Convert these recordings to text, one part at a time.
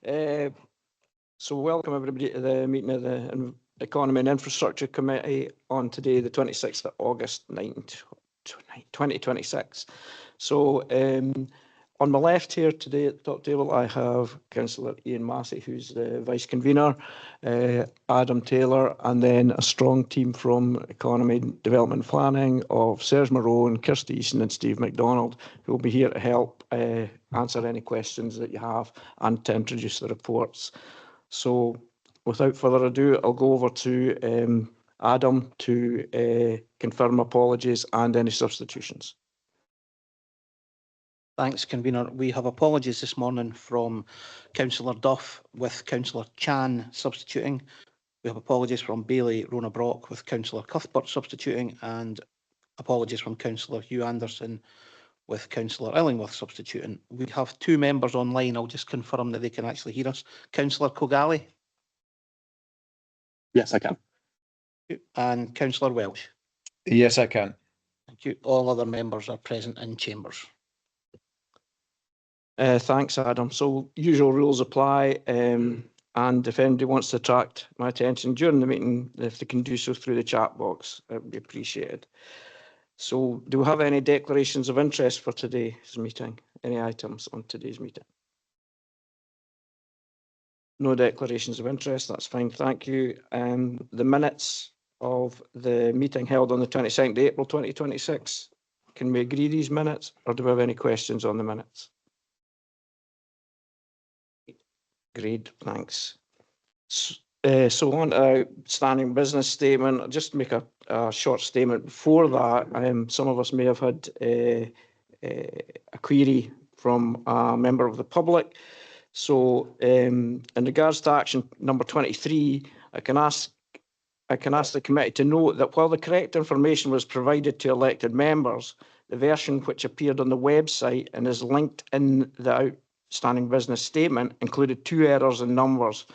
So welcome everybody to the meeting of the Economy and Infrastructure Committee on today, the 26th of August 2026. So on my left here today at the top table, I have Councillor Ian Massey, who's the Vice Convener, Adam Taylor, and then a strong team from Economy, Development Planning of Serge Marone, Kirsty Easton and Steve MacDonald, who will be here to help answer any questions that you have and to introduce the reports. So without further ado, I'll go over to Adam to confirm apologies and any substitutions. Thanks, Convener. We have apologies this morning from Councillor Duff with Councillor Chan substituting. We have apologies from Bailey Rona Brock with Councillor Cuthbert substituting, and apologies from Councillor Hugh Anderson with Councillor Illingworth substituting. We have two members online. I'll just confirm that they can actually hear us. Councillor Kogali? Yes, I can. And Councillor Welsh? Yes, I can. Thank you. All other members are present in chambers. Thanks, Adam. So usual rules apply, and if anybody wants to attract my attention during the meeting, if they can do so through the chat box, it would be appreciated. So do we have any declarations of interest for today's meeting? Any items on today's meeting? No declarations of interest, that's fine, thank you. The minutes of the meeting held on the 22nd of April 2026, can we agree these minutes, or do we have any questions on the minutes? Great, thanks. So on to outstanding business statement. I'll just make a short statement before that. Some of us may have had a query from a member of the public. So in regards to action number 23, I can ask the committee to note that while the correct information was provided to elected members, the version which appeared on the website and is linked in the outstanding business statement included two errors in numbers,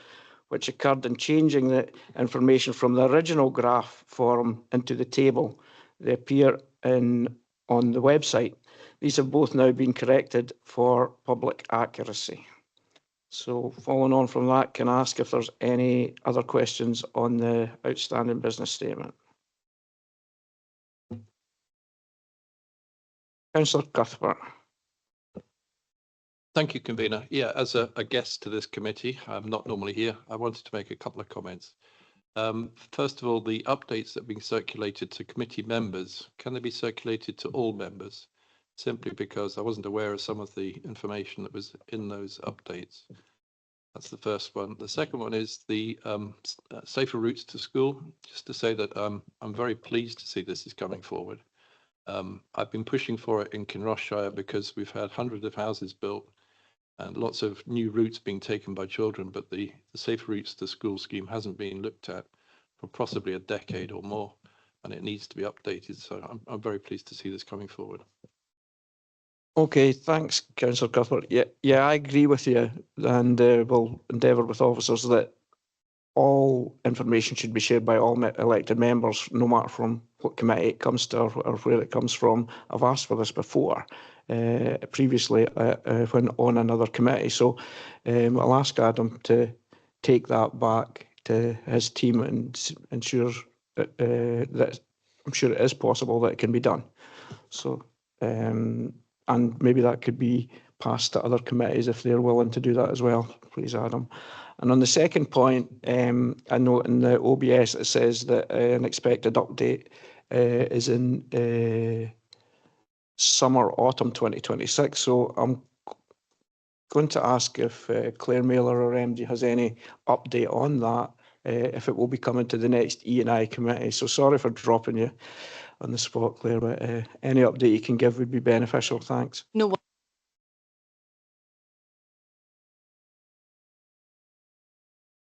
which occurred in changing the information from the original graph form into the table. They appear on the website. These have both now been corrected for public accuracy. So following on from that, can I ask if there's any other questions on the outstanding business statement? Councillor Cuthbert. Thank you, Convener. Yeah, as a guest to this committee, I'm not normally here. I wanted to make a couple of comments. First of all, the updates that are being circulated to committee members, can they be circulated to all members? Simply because I wasn't aware of some of the information that was in those updates. That's the first one. The second one is the safer routes to school. Just to say that I'm very pleased to see this is coming forward. I've been pushing for it in Kinrossshire because we've had hundreds of houses built and lots of new routes being taken by children, but the safer routes to school scheme hasn't been looked at for possibly a decade or more, and it needs to be updated. So I'm very pleased to see this coming forward. Okay, thanks, Councillor Cuthbert. Yeah, I agree with you, and we'll endeavour with officers that all information should be shared by all elected members, no matter from what committee it comes to or where it comes from. I've asked for this before, previously when on another committee. So I'll ask Adam to take that back to his team and ensure that I'm sure it is possible that it can be done. So and maybe that could be passed to other committees if they're willing to do that as well, please, Adam. And on the second point, I note in the OBS it says that an expected update is in summer, autumn 2026. So I'm going to ask if Claire Mailer or MD has any update on that, if it will be coming to the next E&I committee. So sorry for dropping you on the spot, Claire, but any update you can give would be beneficial. Thanks. No.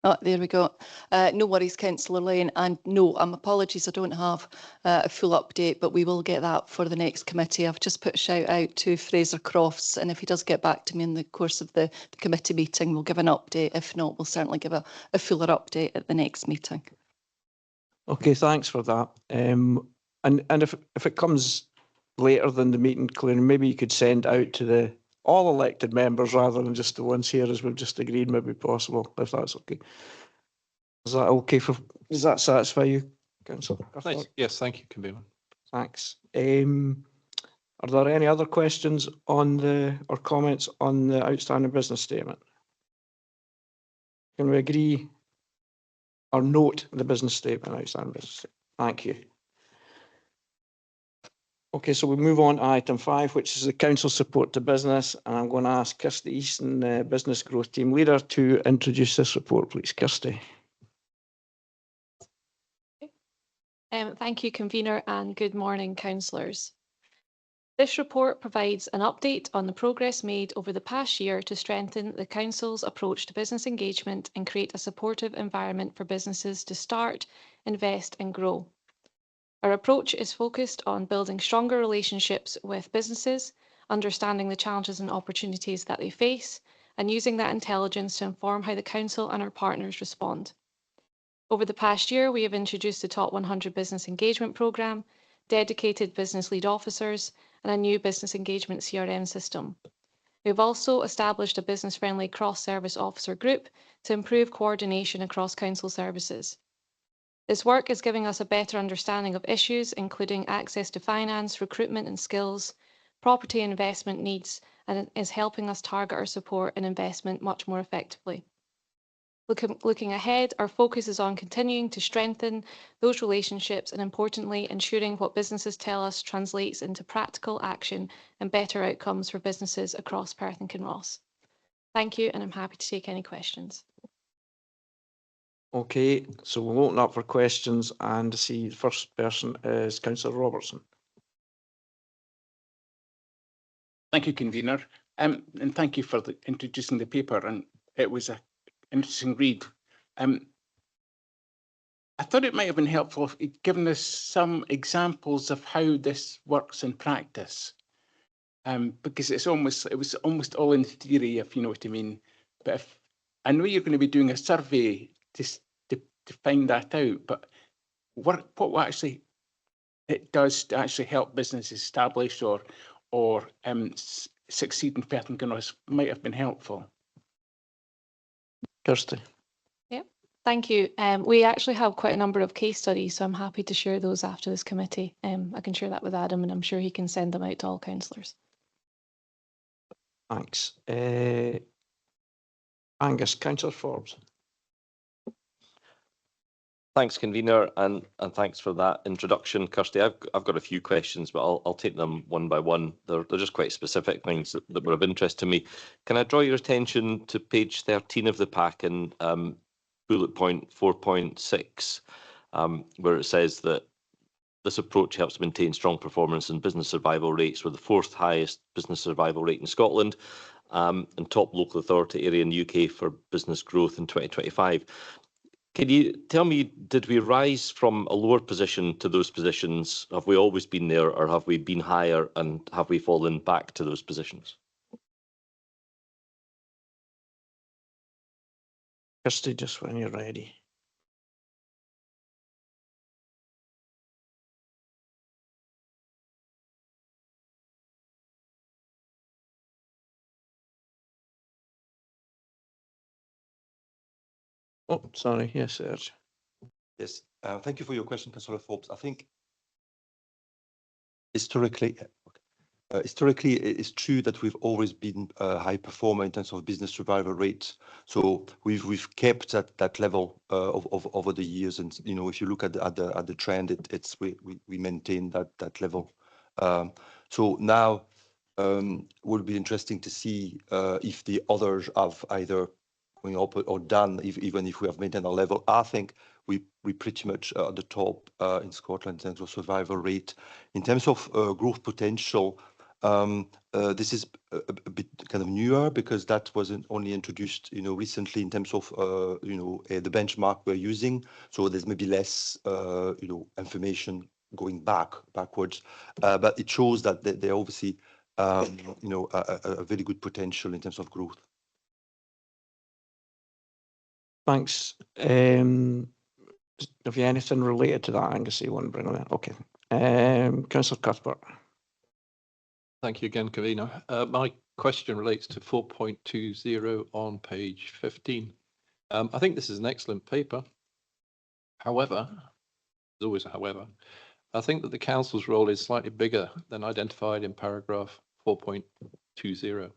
Oh, there we go. No worries, Councillor Lane. And no, apologies, I don't have a full update, but we will get that for the next committee. I've just put a shout out to Fraser Crofts, and if he does get back to me in the course of the committee meeting, we'll give an update. If not, we'll certainly give a fuller update at the next meeting. Okay, thanks for that. And if it comes later than the meeting, Claire, maybe you could send out to the all elected members rather than just the ones here, as we've just agreed may be possible, if that's okay. Is that okay for, does that satisfy you, Councillor? Nice. Yes, thank you, convener. Thanks. Are there any other questions on the, or comments on the outstanding business statement? Can we agree or note the business statement, outstanding business statement? Thank you. Okay, so we move on to item 5, which is the council support to business, and I'm going to ask Kirsty Easton, Business Growth Team Leader, to introduce this report, please. Kirsty. Thank you, convener, and good morning, councillors. This report provides an update on the progress made over the past year to strengthen the council's approach to business engagement and create a supportive environment for businesses to start, invest and grow. Our approach is focused on building stronger relationships with businesses, understanding the challenges and opportunities that they face, and using that intelligence to inform how the council and our partners respond. Over the past year, we have introduced the Top 100 Business Engagement Programme, dedicated business lead officers, and a new business engagement CRM system. We've also established a business-friendly cross-service officer group to improve coordination across council services. This work is giving us a better understanding of issues, including access to finance, recruitment and skills, property and investment needs, and is helping us target our support and investment much more effectively. Looking ahead, our focus is on continuing to strengthen those relationships and, importantly, ensuring what businesses tell us translates into practical action and better outcomes for businesses across Perth and Kinross. Thank you, and I'm happy to take any questions. Okay, so we'll open up for questions, and see the first person is Councillor Robertson. Thank you, convener, and thank you for introducing the paper. And it was a interesting read. I thought it might have been helpful if you'd given us some examples of how this works in practice, because it was almost all in theory, if you know what I mean. But if I know you're going to be doing a survey to find that out, but what actually it does to actually help businesses establish or succeed in Perth and Kinross might have been helpful. Kirsty. Yeah, thank you. We actually have quite a number of case studies, so I'm happy to share those after this committee. I can share that with Adam, and I'm sure he can send them out to all councillors. Thanks. Angus, Councillor Forbes. Thanks, convener, and thanks for that introduction, Kirsty. I've got a few questions, but I'll take them one by one. They're just quite specific things that were of interest to me. Can I draw your attention to page 13 of the pack and bullet point 4.6, where it says that this approach helps maintain strong performance and business survival rates. We're the 4th highest business survival rate in Scotland, and top local authority area in the UK for business growth in 2025. Can you tell me, did we rise from a lower position to those positions? Have we always been there, or have we been higher, and have we fallen back to those positions? Kirsty, just when you're ready. Oh, sorry. Yes, Serge. Yes, thank you for your question, Councillor Forbes. I think historically, it's true that we've always been a high performer in terms of business survival rates. So we've kept that level over the years, and you know, if you look at the trend, we maintain that level. So now will be interesting to see if the others have either going up or down, even if we have maintained our level. I think we pretty much at the top in Scotland in terms of survival rate. In terms of growth potential, this is a bit kind of newer, because that wasn't only introduced, you know, recently in terms of the benchmark we're using. So there's maybe less information going backwards, but it shows that they obviously a very good potential in terms of growth. Thanks. Have you anything related to that, Angus, you want to bring on that? Okay. Councillor Cuthbert. Thank you again, convener. My question relates to 4.20 on page 15. I think this is an excellent paper. However, there's always a however, I think that the council's role is slightly bigger than identified in paragraph 4.20,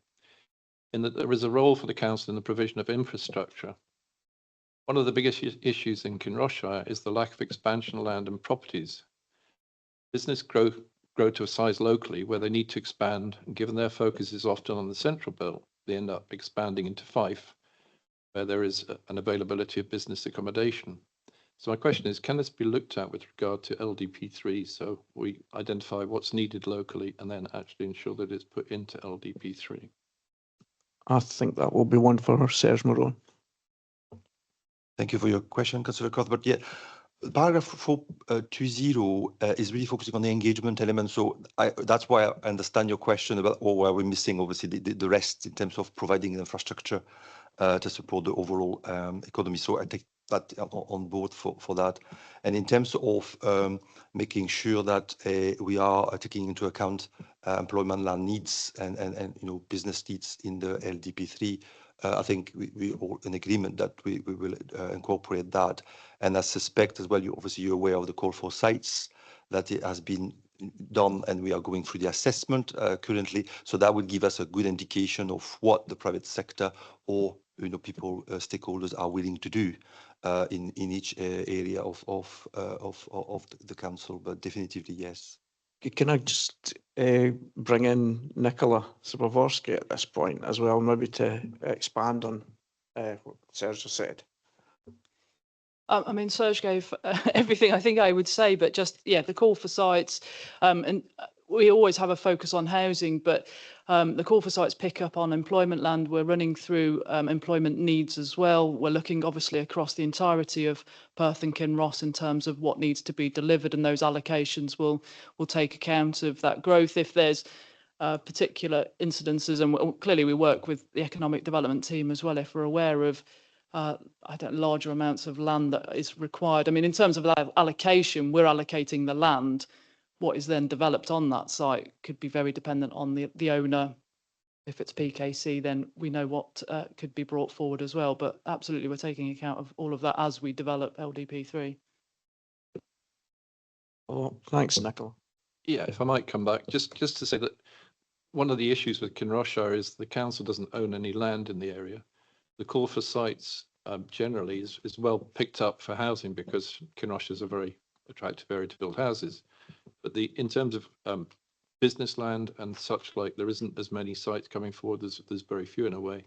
in that there is a role for the council in the provision of infrastructure. One of the biggest issues in Kinrossshire is the lack of expansion of land and properties. Business grow to a size locally where they need to expand, and given their focus is often on the central belt, they end up expanding into Fife, where there is an availability of business accommodation. So my question is, can this be looked at with regard to LDP3, so we identify what's needed locally and then actually ensure that it's put into LDP3? I think that will be one for Serge Morone. Thank you for your question, Councillor Cuthbert. Yeah, paragraph 4.20 is really focusing on the engagement element. So that's why I understand your question about where we're missing, obviously, the rest in terms of providing infrastructure to support the overall economy. So I take that on board for that. And in terms of making sure that we are taking into account employment land needs and business needs in the LDP3, I think we all in agreement that we will incorporate that. And I suspect as well, you're aware of the call for sites, that it has been done and we are going through the assessment currently. So that would give us a good indication of what the private sector or people, stakeholders are willing to do in each area of the council. But definitively, yes. Can I just bring in Nicola Sabaworsky at this point as well, maybe to expand on what Serge said? I mean, Serge gave everything I think I would say, but just, yeah, the call for sites, and we always have a focus on housing, but the call for sites pick up on employment land. We're running through employment needs as well. We're looking obviously across the entirety of Perth and Kinross in terms of what needs to be delivered, and those allocations will take account of that growth. If there's particular incidences, and clearly we work with the economic development team as well, if we're aware of larger amounts of land that is required. I mean, in terms of that allocation, we're allocating the land. What is then developed on that site could be very dependent on the owner. If it's PKC, then we know what could be brought forward as well. But absolutely, we're taking account of all of that as we develop LDP3. Oh, thanks, Nicola. Yeah, if I might come back, just to say that one of the issues with Kinrossshire is the council doesn't own any land in the area. The call for sites generally is well picked up for housing because Kinrossshire is a very attractive area to build houses. But in terms of business land and such like, there isn't as many sites coming forward. There's very few in a way.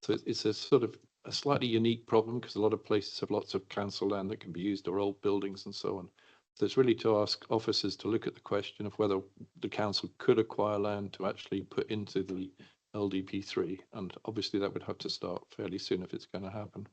So it's a sort of a slightly unique problem because a lot of places have lots of council land that can be used or old buildings and so on. So it's really to ask officers to look at the question of whether the council could acquire land to actually put into the LDP3. And obviously that would have to start fairly soon if it's going to happen.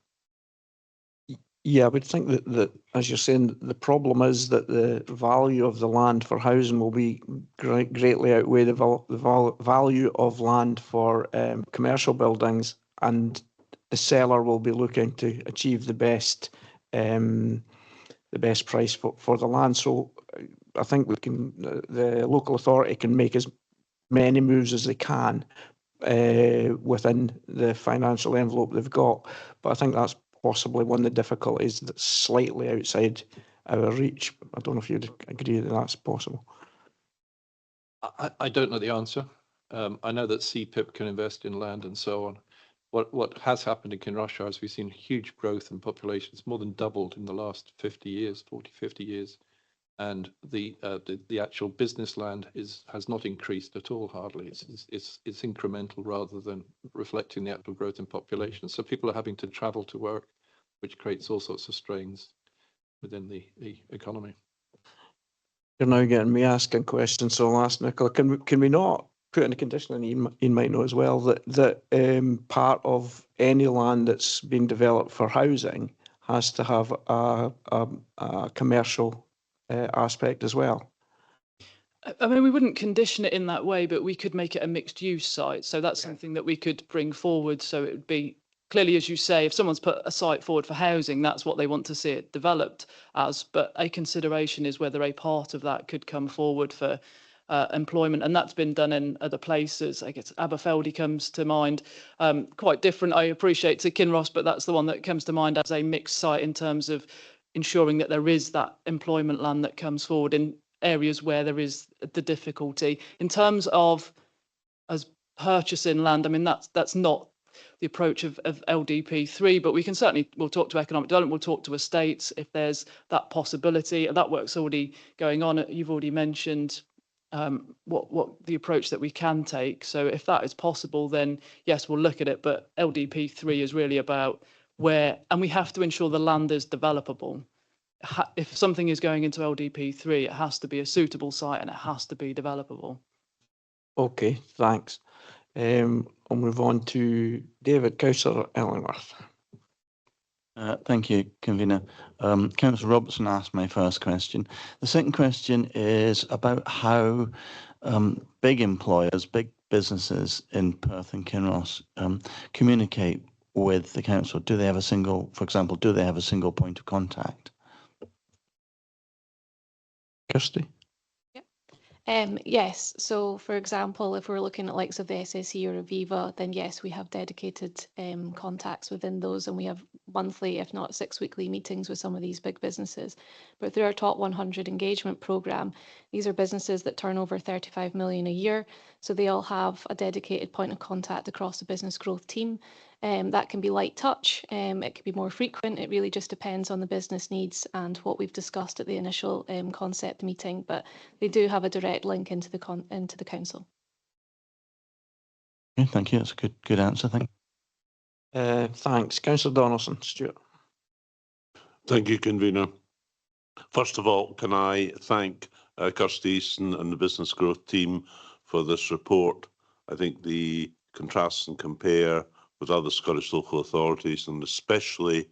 Yeah, I would think that as you're saying, the problem is that the value of the land for housing will be greatly outweigh the value of land for commercial buildings, and the seller will be looking to achieve the best price for the land. So I think the local authority can make as many moves as they can within the financial envelope they've got, but I think that's possibly one of the difficulties that's slightly outside our reach. I don't know if you'd agree that that's possible. I don't know the answer. I know that CPIP can invest in land and so on. What has happened in Kinrossshire is we've seen huge growth in population. It's more than doubled in the last 50 years, 40, 50 years. And the actual business land has not increased at all, hardly. It's incremental rather than reflecting the actual growth in population. So people are having to travel to work, which creates all sorts of strains within the economy. You're now getting me asking questions, so I'll ask Nicola. Can we not put in a condition, and Ian might know as well, that part of any land that's being developed for housing has to have a commercial aspect as well? I mean, we wouldn't condition it in that way, but we could make it a mixed use site. So that's something that we could bring forward. So it would be clearly, as you say, if someone's put a site forward for housing, that's what they want to see it developed as. But a consideration is whether a part of that could come forward for employment, and that's been done in other places. I guess Aberfeldy comes to mind. Quite different, I appreciate, to Kinross, but that's the one that comes to mind as a mixed site in terms of ensuring that there is that employment land that comes forward in areas where there is the difficulty. In terms of as purchasing land, I mean, that's not the approach of LDP3, but we can certainly, we'll talk to economic development, we'll talk to estates if there's that possibility. That work's already going on. You've already mentioned what the approach that we can take. So if that is possible, then yes, we'll look at it. But LDP3 is really about where, and we have to ensure the land is developable. If something is going into LDP3, it has to be a suitable site and it has to be developable. Okay, thanks. I'll move on to David, Councillor Ellingworth. Thank you, Convener. Councillor Robertson asked my first question. The second question is about how big employers, big businesses in Perth and Kinross communicate with the council. Do they have a single, for example, do they have a single point of contact? Kirsty? Yes, so for example, if we're looking at likes of the SSE or Aviva, then yes, we have dedicated contacts within those, and we have monthly, if not 6 weekly meetings with some of these big businesses. But through our Top 100 engagement programme, these are businesses that turn over 35 million a year, so they all have a dedicated point of contact across the business growth team. That can be light touch, it can be more frequent. It really just depends on the business needs and what we've discussed at the initial concept meeting, but they do have a direct link into the council. Okay, thank you. That's a good answer. Thank you. Thanks. Councillor Donaldson. Stuart. Thank you, Convener. First of all, can I thank Kirsty Easton and the Business Growth team for this report. I think the contrast and compare with other Scottish local authorities, and especially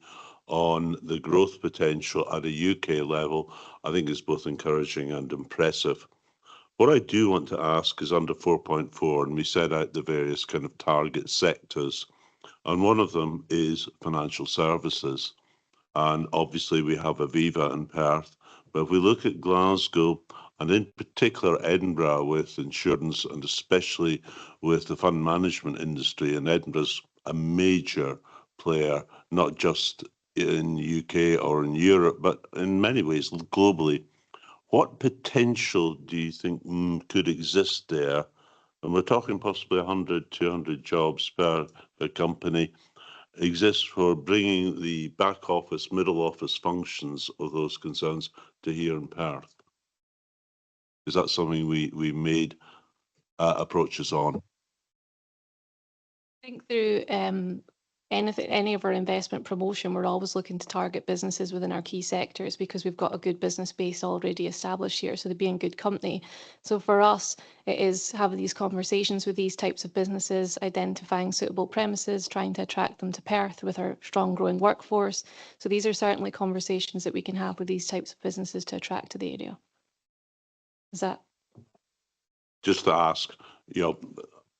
on the growth potential at a UK level, I think is both encouraging and impressive. What I do want to ask is under 4.4, and we set out the various kind of target sectors, and one of them is financial services. And obviously we have Aviva in Perth, but if we look at Glasgow, and in particular Edinburgh with insurance and especially with the fund management industry, and Edinburgh's a major player, not just in the UK or in Europe, but in many ways globally. What potential do you think could exist there? And we're talking possibly 100, 200 jobs per company, exists for bringing the back office, middle office functions of those concerns to here in Perth? Is that something we made approaches on? I think through any of our investment promotion, we're always looking to target businesses within our key sectors because we've got a good business base already established here, so they'd be in good company. So for us, it is having these conversations with these types of businesses, identifying suitable premises, trying to attract them to Perth with our strong growing workforce. So these are certainly conversations that we can have with these types of businesses to attract to the area. Is that? Just to ask, you know,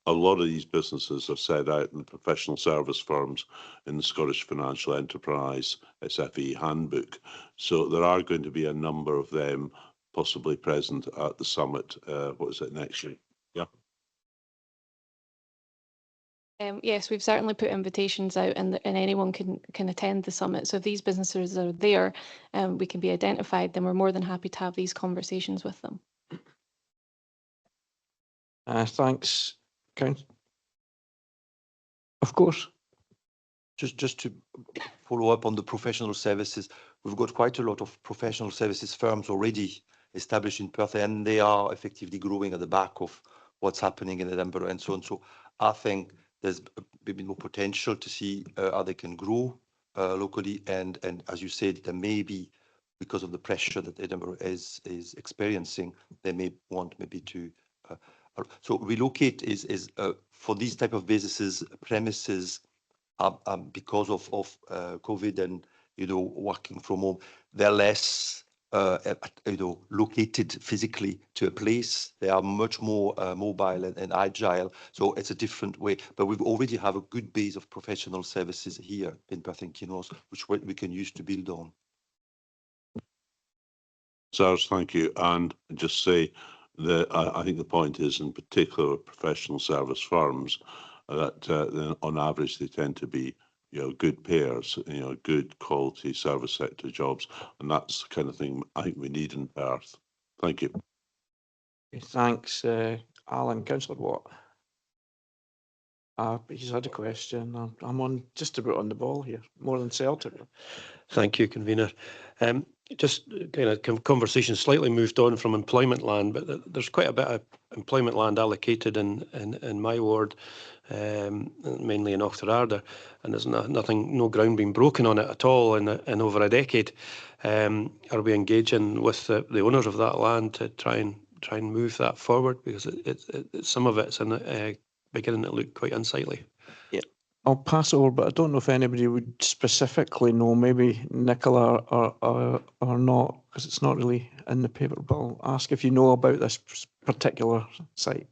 a lot of these businesses are set out in the professional service firms in the Scottish Financial Enterprise SFE handbook. So there are going to be a number of them possibly present at the summit. What is it, next year? Yeah. Yes, we've certainly put invitations out, and anyone can attend the summit. So if these businesses are there, we can be identified, then we're more than happy to have these conversations with them. Thanks, Councillor. Of course. Just to follow up on the professional services, we've got quite a lot of professional services firms already established in Perth, and they are effectively growing at the back of what's happening in Edinburgh and so on. So I think there's maybe more potential to see how they can grow locally, and as you said, there may be, because of the pressure that Edinburgh is experiencing, they may want maybe to so relocate is for these type of businesses, premises because of COVID and, you know, working from home, they're less you know, located physically to a place. They are much more mobile and agile. So it's a different way. But we already have a good base of professional services here in Perth and Kinross, which we can use to build on. Serge, thank you. And just say, I think the point is, in particular, professional service firms, that on average they tend to be, good payers, good quality service sector jobs, and that's the kind of thing I think we need in Perth. Thank you. Thanks, Alan. Councillor Watt. He's had a question. I'm on just about on the ball here, more than Celtic. Thank you, convener. Just kind of conversation slightly moved on from employment land, but there's quite a bit of employment land allocated in my ward, mainly in Auchterarder, and there's no ground being broken on it at all in over a decade. Are we engaging with the owners of that land to try and move that forward, because some of it's beginning to look quite unsightly? I'll pass over, but I don't know if anybody would specifically know, maybe Nicola or not, because it's not really in the paper, but I'll ask if you know about this particular site.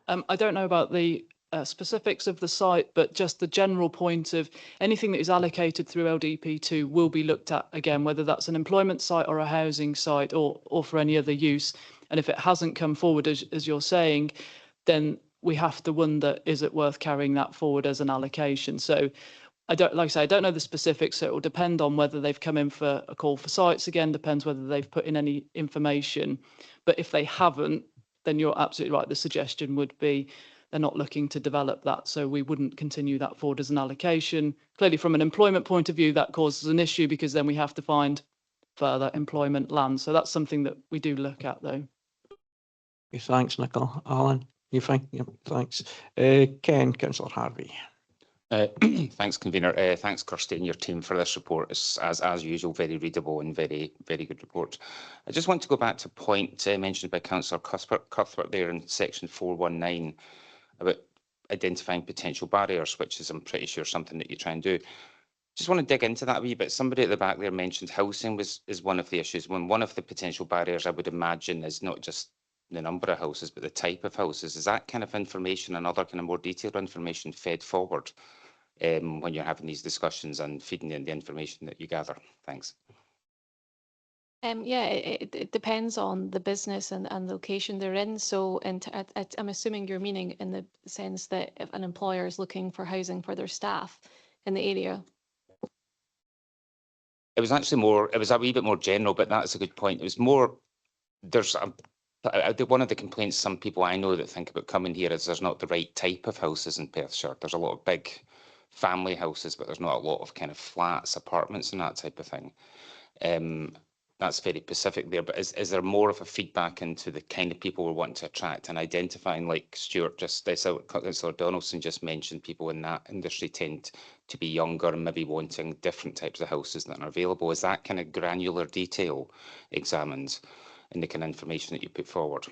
I don't know about the specifics of the site, but just the general point of anything that is allocated through LDP2 will be looked at again, whether that's an employment site or a housing site or for any other use. And if it hasn't come forward, as you're saying, then we have to wonder, is it worth carrying that forward as an allocation? So I don't know the specifics, so it will depend on whether they've come in for a call for sites again, depends whether they've put in any information. But if they haven't, then you're absolutely right. The suggestion would be they're not looking to develop that, so we wouldn't continue that forward as an allocation. Clearly, from an employment point of view, that causes an issue because then we have to find further employment land. So that's something that we do look at, though. Thanks, Nicola. Alan? You fine? Yep, thanks. Ken, Councillor Harvey. Thanks, convener. Thanks, Kirsty and your team for this report. It's, as usual, very readable and very good report. I just want to go back to a point mentioned by Councillor Cuthbert there in section 419 about identifying potential barriers, which is, I'm pretty sure, something that you try and do. Just want to dig into that a wee bit. Somebody at the back there mentioned housing is one of the issues. When one of the potential barriers, I would imagine, is not just the number of houses, but the type of houses. Is that kind of information and other kind of more detailed information fed forward when you're having these discussions and feeding in the information that you gather? Thanks. Yeah, it depends on the business and the location they're in. So I'm assuming you're meaning in the sense that if an employer is looking for housing for their staff in the area. It was actually more, it was a wee bit more general, but that's a good point. It was more, one of the complaints some people I know that think about coming here is there's not the right type of houses in Perthshire. There's a lot of big family houses, but there's not a lot of kind of flats, apartments and that type of thing. That's very specific there, but is there more of a feedback into the kind of people we're wanting to attract and identifying, like Stuart Councillor Donaldson just mentioned, people in that industry tend to be younger and maybe wanting different types of houses that are available? Is that kind of granular detail examined in the kind of information that you put forward?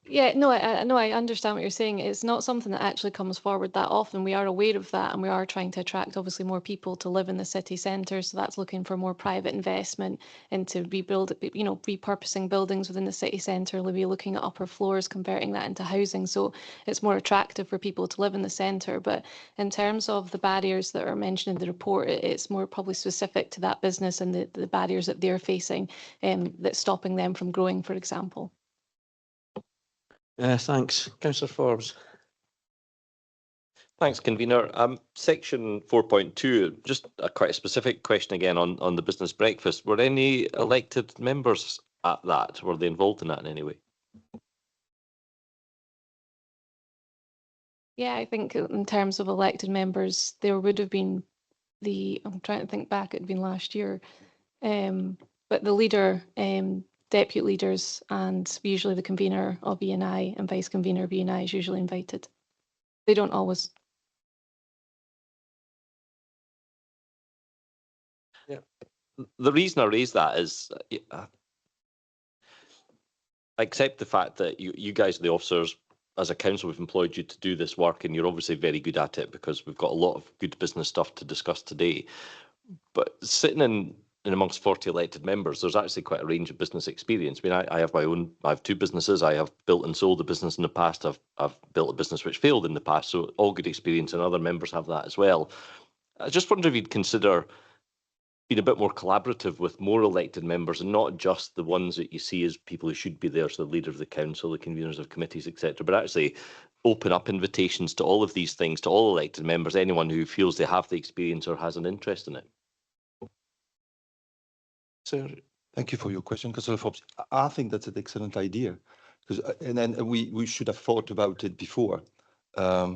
Yeah, no, I understand what you're saying. It's not something that actually comes forward that often. We are aware of that, and we are trying to attract obviously more people to live in the city centre. So that's looking for more private investment into repurposing buildings within the city centre. We'll be looking at upper floors, converting that into housing. So it's more attractive for people to live in the centre. But in terms of the barriers that are mentioned in the report, it's more probably specific to that business and the barriers that they're facing that's stopping them from growing, for example. Thanks. Councillor Forbes. Thanks, convener. Section 4.2, just quite a specific question again on the business breakfast. Were any elected members at that? Were they involved in that in any way? Yeah, I think in terms of elected members, there would have been I'm trying to think back, it had been last year, but the leader, deputy leaders, and usually the convener of E&I and vice convener of E&I is usually invited. They don't always. Yeah. The reason I raise that is I accept the fact that you guys are the officers. As a council, we've employed you to do this work, and you're obviously very good at it because we've got a lot of good business stuff to discuss today. But sitting in amongst 40 elected members, there's actually quite a range of business experience. I mean, I have I have two businesses. I have built and sold a business in the past. I've built a business which failed in the past. So all good experience, and other members have that as well. I just wonder if you'd consider been a bit more collaborative with more elected members and not just the ones that you see as people who should be there, so the leader of the council, the conveners of committees, etc., but actually open up invitations to all of these things, to all elected members, anyone who feels they have the experience or has an interest in it. Sir. Thank you for your question, Councillor Forbes. I think that's an excellent idea, because and then we should have thought about it before. Yeah.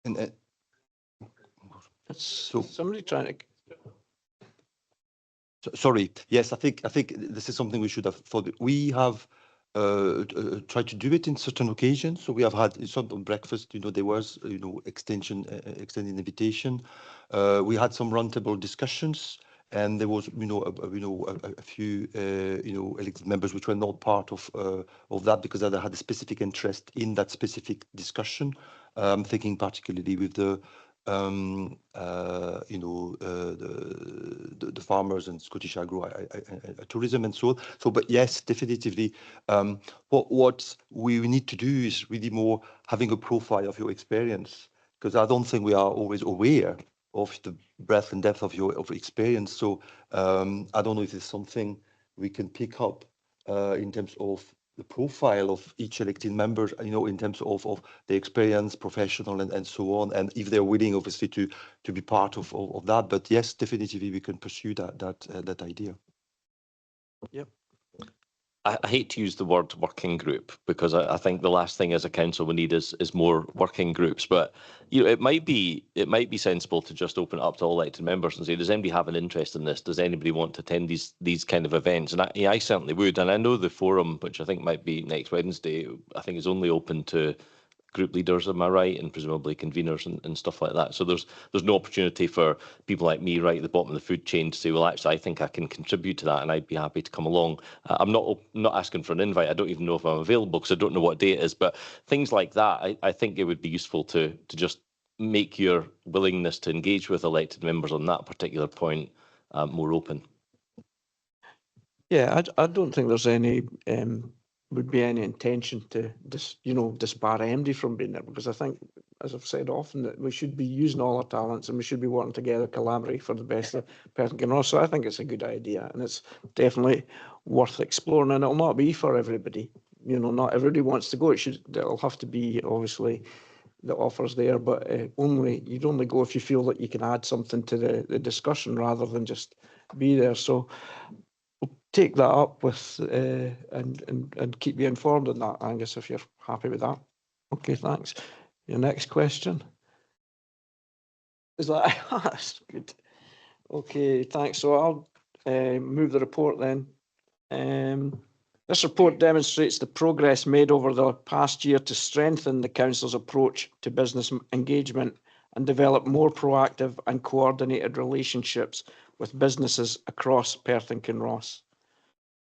And so somebody trying to. Sorry. Yes, I think this is something we should have thought. We have tried to do it in certain occasions. So we have had some breakfast. There was extended invitation. We had some roundtable discussions, and there was a few elected members which were not part of that because they had a specific interest in that specific discussion. Thinking particularly with the farmers and Scottish agro tourism and so on. So, but yes, definitively, what we need to do is really more having a profile of your experience, because I don't think we are always aware of the breadth and depth of your experience. So I don't know if it's something we can pick up in terms of the profile of each elected member, in terms of the experience, professional and so on, and if they're willing, obviously, to be part of that. But yes, definitively, we can pursue that idea. Yep. I hate to use the word working group, because I think the last thing as a council we need is more working groups. But it might be sensible to just open it up to all elected members and say, does anybody have an interest in this? Does anybody want to attend these kind of events? And I certainly would. And I know the forum, which I think might be next Wednesday, I think is only open to group leaders, am I right, and presumably conveners and stuff like that. So there's no opportunity for people like me right at the bottom of the food chain to say, well, actually, I think I can contribute to that, and I'd be happy to come along. I'm not asking for an invite. I don't even know if I'm available because I don't know what day it is. But things like that, I think it would be useful to just make your willingness to engage with elected members on that particular point more open. Yeah, I don't think there's any would be any intention to disbar MD from being there, because I think, as I've said often, that we should be using all our talents and we should be working together, collaborate for the best of Perth and Kinross. So I think it's a good idea, and it's definitely worth exploring, and it'll not be for everybody. Not everybody wants to go. It'll have to be, obviously, the offers there, but you'd only go if you feel that you can add something to the discussion rather than just be there. So take that up with and keep you informed on that, Angus, if you're happy with that. Okay, thanks. Your next question. Is that that's good? Okay, thanks. So I'll move the report then. This report demonstrates the progress made over the past year to strengthen the Council's approach to business engagement and develop more proactive and coordinated relationships with businesses across Perth and Kinross.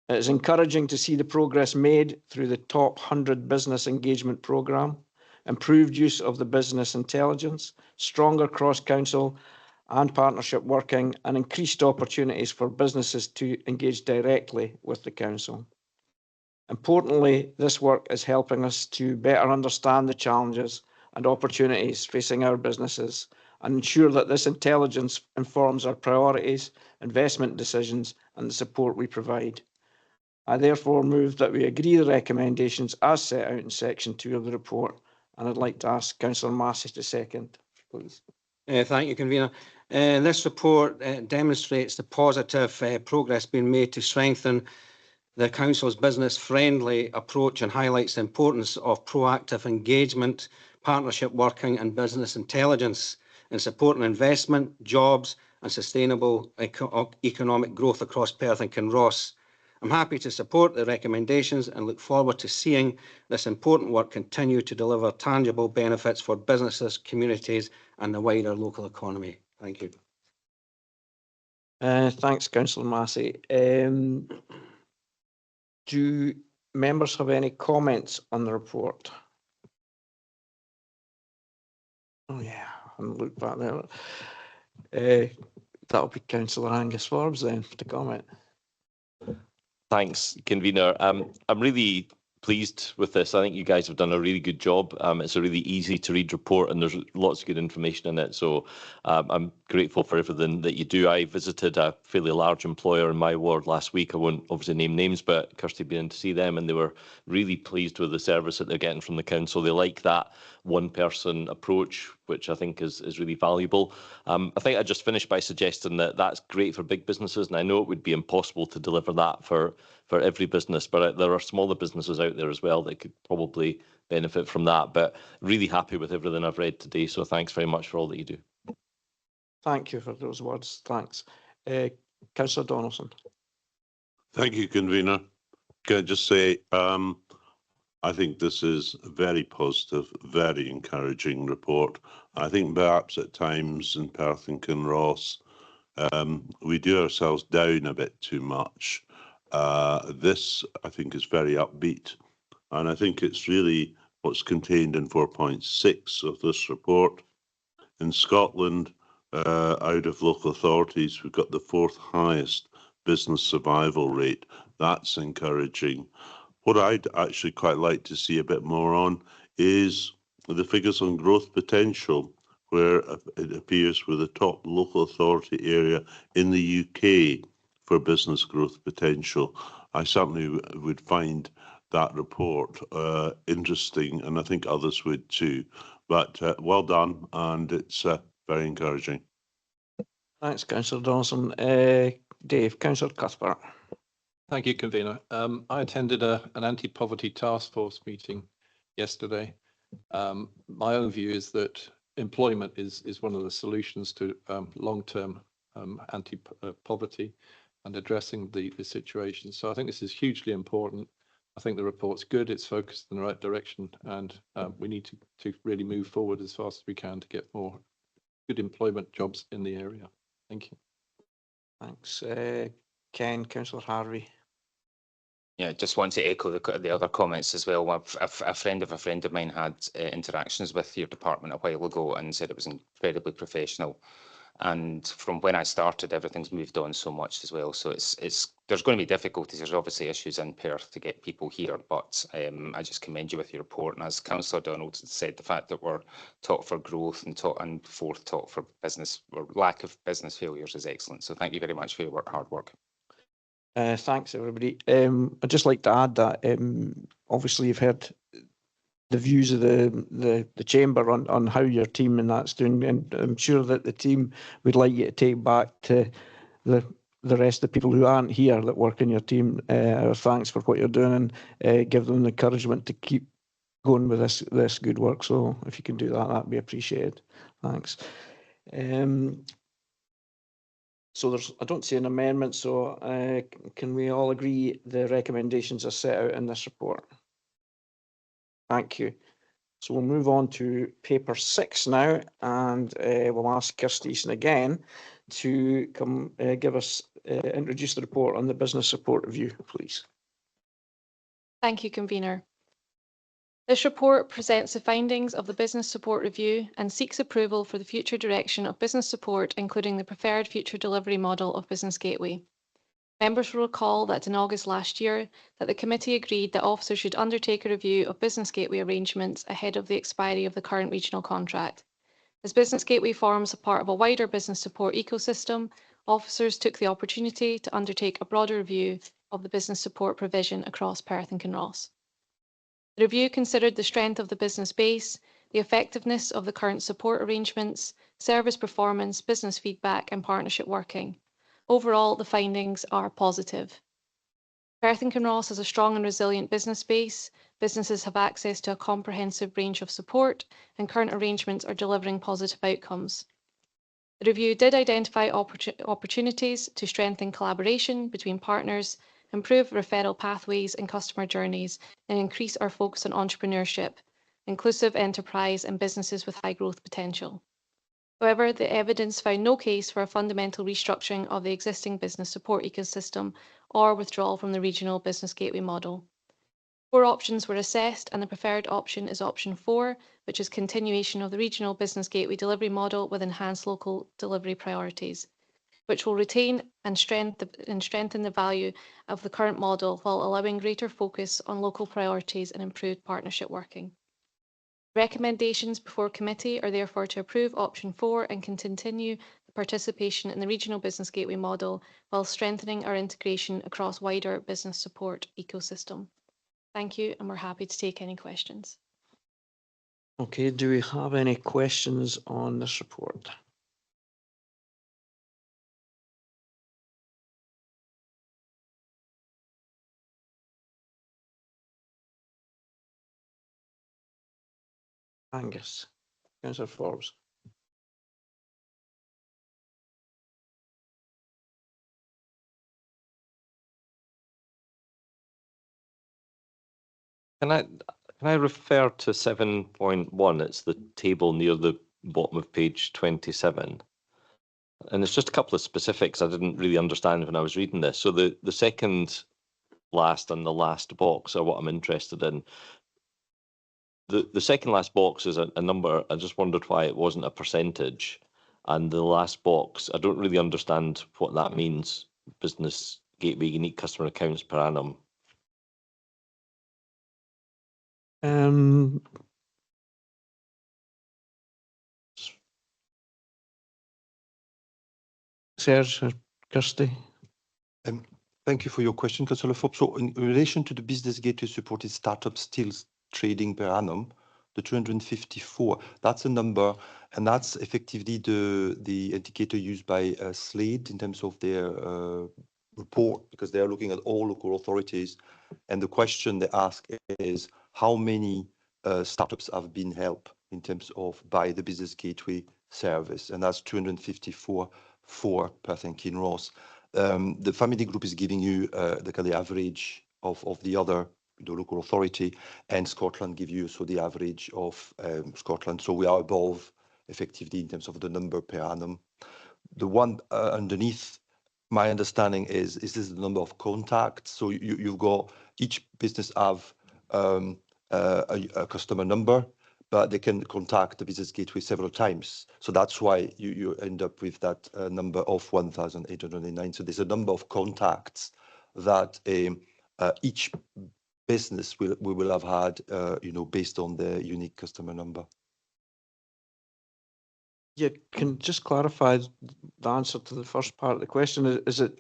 It is encouraging to see the progress made through the Top 100 Business Engagement Programme, improved use of the business intelligence, stronger cross-council and partnership working, and increased opportunities for businesses to engage directly with the Council. Importantly, this work is helping us to better understand the challenges and opportunities facing our businesses and ensure that this intelligence informs our priorities, investment decisions, and the support we provide. I therefore move that we agree the recommendations as set out in section 2 of the report, and I'd like to ask Councillor Massey to second, please. Thank you, Convener. This report demonstrates the positive progress being made to strengthen the Council's business-friendly approach and highlights the importance of proactive engagement, partnership working and business intelligence in supporting investment, jobs and sustainable economic growth across Perth and Kinross. I'm happy to support the recommendations and look forward to seeing this important work continue to deliver tangible benefits for businesses, communities and the wider local economy. Thank you. Thanks, Councillor Massey. Do members have any comments on the report? Oh yeah, I haven't looked back there. That'll be Councillor Angus Forbes then to comment. Thanks, Convener. I'm really pleased with this. I think you guys have done a really good job. It's a really easy to read report and there's lots of good information in it. So I'm grateful for everything that you do. I visited a fairly large employer in my ward last week. I won't obviously name names, but Kirsty been in to see them and they were really pleased with the service that they're getting from the council. They like that one person approach, which I think is really valuable. I think I just finished by suggesting that that's great for big businesses. And I know it would be impossible to deliver that for every business, but there are smaller businesses out there as well that could probably benefit from that. But really happy with everything I've read today. So thanks very much for all that you do. Thank you for those words. Thanks. Councillor Donaldson. Thank you, convener. Can I just say, I think this is a very positive, very encouraging report. I think perhaps at times in Perth and Kinross, we do ourselves down a bit too much. This, I think, is very upbeat. And I think it's really what's contained in 4.6 of this report. In Scotland, out of local authorities, we've got the 4th highest business survival rate. That's encouraging. What I'd actually quite like to see a bit more on is the figures on growth potential, where it appears we're the top local authority area in the UK for business growth potential. I certainly would find that report interesting, and I think others would too. But well done, and it's very encouraging. Thanks, Councillor Donaldson. Dave, Councillor Cuthbert. Thank you, convener. I attended an anti-poverty task force meeting yesterday. My own view is that employment is one of the solutions to long-term anti-poverty and addressing the situation. So I think this is hugely important. I think the report's good. It's focused in the right direction, and we need to really move forward as fast as we can to get more good employment jobs in the area. Thank you. Thanks. Ken, Councillor Harvey. Yeah, just want to echo the other comments as well. A friend of mine had interactions with your department a while ago and said it was incredibly professional. And from when I started, everything's moved on so much as well. So there's going to be difficulties. There's obviously issues in Perth to get people here, but I just commend you with your report. And as Councillor Donaldson said, the fact that we're top for growth and 4th top for business or lack of business failures is excellent. So thank you very much for your hard work. Thanks, everybody. I'd just like to add that obviously you've heard the views of the chamber on how your team and that's doing, and I'm sure that the team would like you to take back to the rest of the people who aren't here that work in your team our thanks for what you're doing, and give them the encouragement to keep going with this good work. So if you can do that, that'd be appreciated. Thanks. So I don't see an amendment, so can we all agree the recommendations are set out in this report? Thank you. So we'll move on to paper 6 now, and we'll ask Kirsty Easton again to come give us, introduce the report on the business support review, please. Thank you, convener. This report presents the findings of the Business Support Review and seeks approval for the future direction of business support, including the preferred future delivery model of Business Gateway. Members will recall that in August last year, that the committee agreed that officers should undertake a review of Business Gateway arrangements ahead of the expiry of the current regional contract. As Business Gateway forms a part of a wider business support ecosystem, officers took the opportunity to undertake a broader review of the business support provision across Perth and Kinross. The review considered the strength of the business base, the effectiveness of the current support arrangements, service performance, business feedback, and partnership working. Overall, the findings are positive. Perth and Kinross has a strong and resilient business base. Businesses have access to a comprehensive range of support, and current arrangements are delivering positive outcomes. The review did identify opportunities to strengthen collaboration between partners, improve referral pathways and customer journeys, and increase our focus on entrepreneurship, inclusive enterprise, and businesses with high growth potential. However, the evidence found no case for a fundamental restructuring of the existing business support ecosystem or withdrawal from the regional Business Gateway model. 4 options were assessed, and the preferred option is option 4, which is continuation of the regional Business Gateway delivery model with enhanced local delivery priorities, which will retain and strengthen the value of the current model while allowing greater focus on local priorities and improved partnership working. Recommendations before committee are therefore to approve option 4 and continue the participation in the regional business gateway model while strengthening our integration across wider business support ecosystem. Thank you, and we're happy to take any questions. Okay, do we have any questions on this report? Angus, Councillor Forbes. Can I refer to 7.1? It's the table near the bottom of page 27. And it's just a couple of specifics I didn't really understand when I was reading this. So the second last and the last box are what I'm interested in. The second last box is a number. I just wondered why it wasn't a percentage. And the last box, I don't really understand what that means. Business gateway unique customer accounts per annum. Serge or Kirsty? Thank you for your question, Councillor Forbes. So in relation to the business gateway supported startup skills trading per annum, the 254, that's a number, and that's effectively the indicator used by Slade in terms of their report, because they are looking at all local authorities. And the question they ask is how many startups have been helped in terms of by the business gateway service, and that's 254 per Kinross. The family group is giving you the average of the other local authority, and Scotland give you so the average of Scotland. So we are above effectively in terms of the number per annum. The one underneath, my understanding is this is the number of contacts. So you've got each business have a customer number, but they can contact the business gateway several times. So that's why you end up with that number of 1,809. So there's a number of contacts that each business we will have had, based on the unique customer number. Yeah, can just clarify the answer to the first part of the question. Does it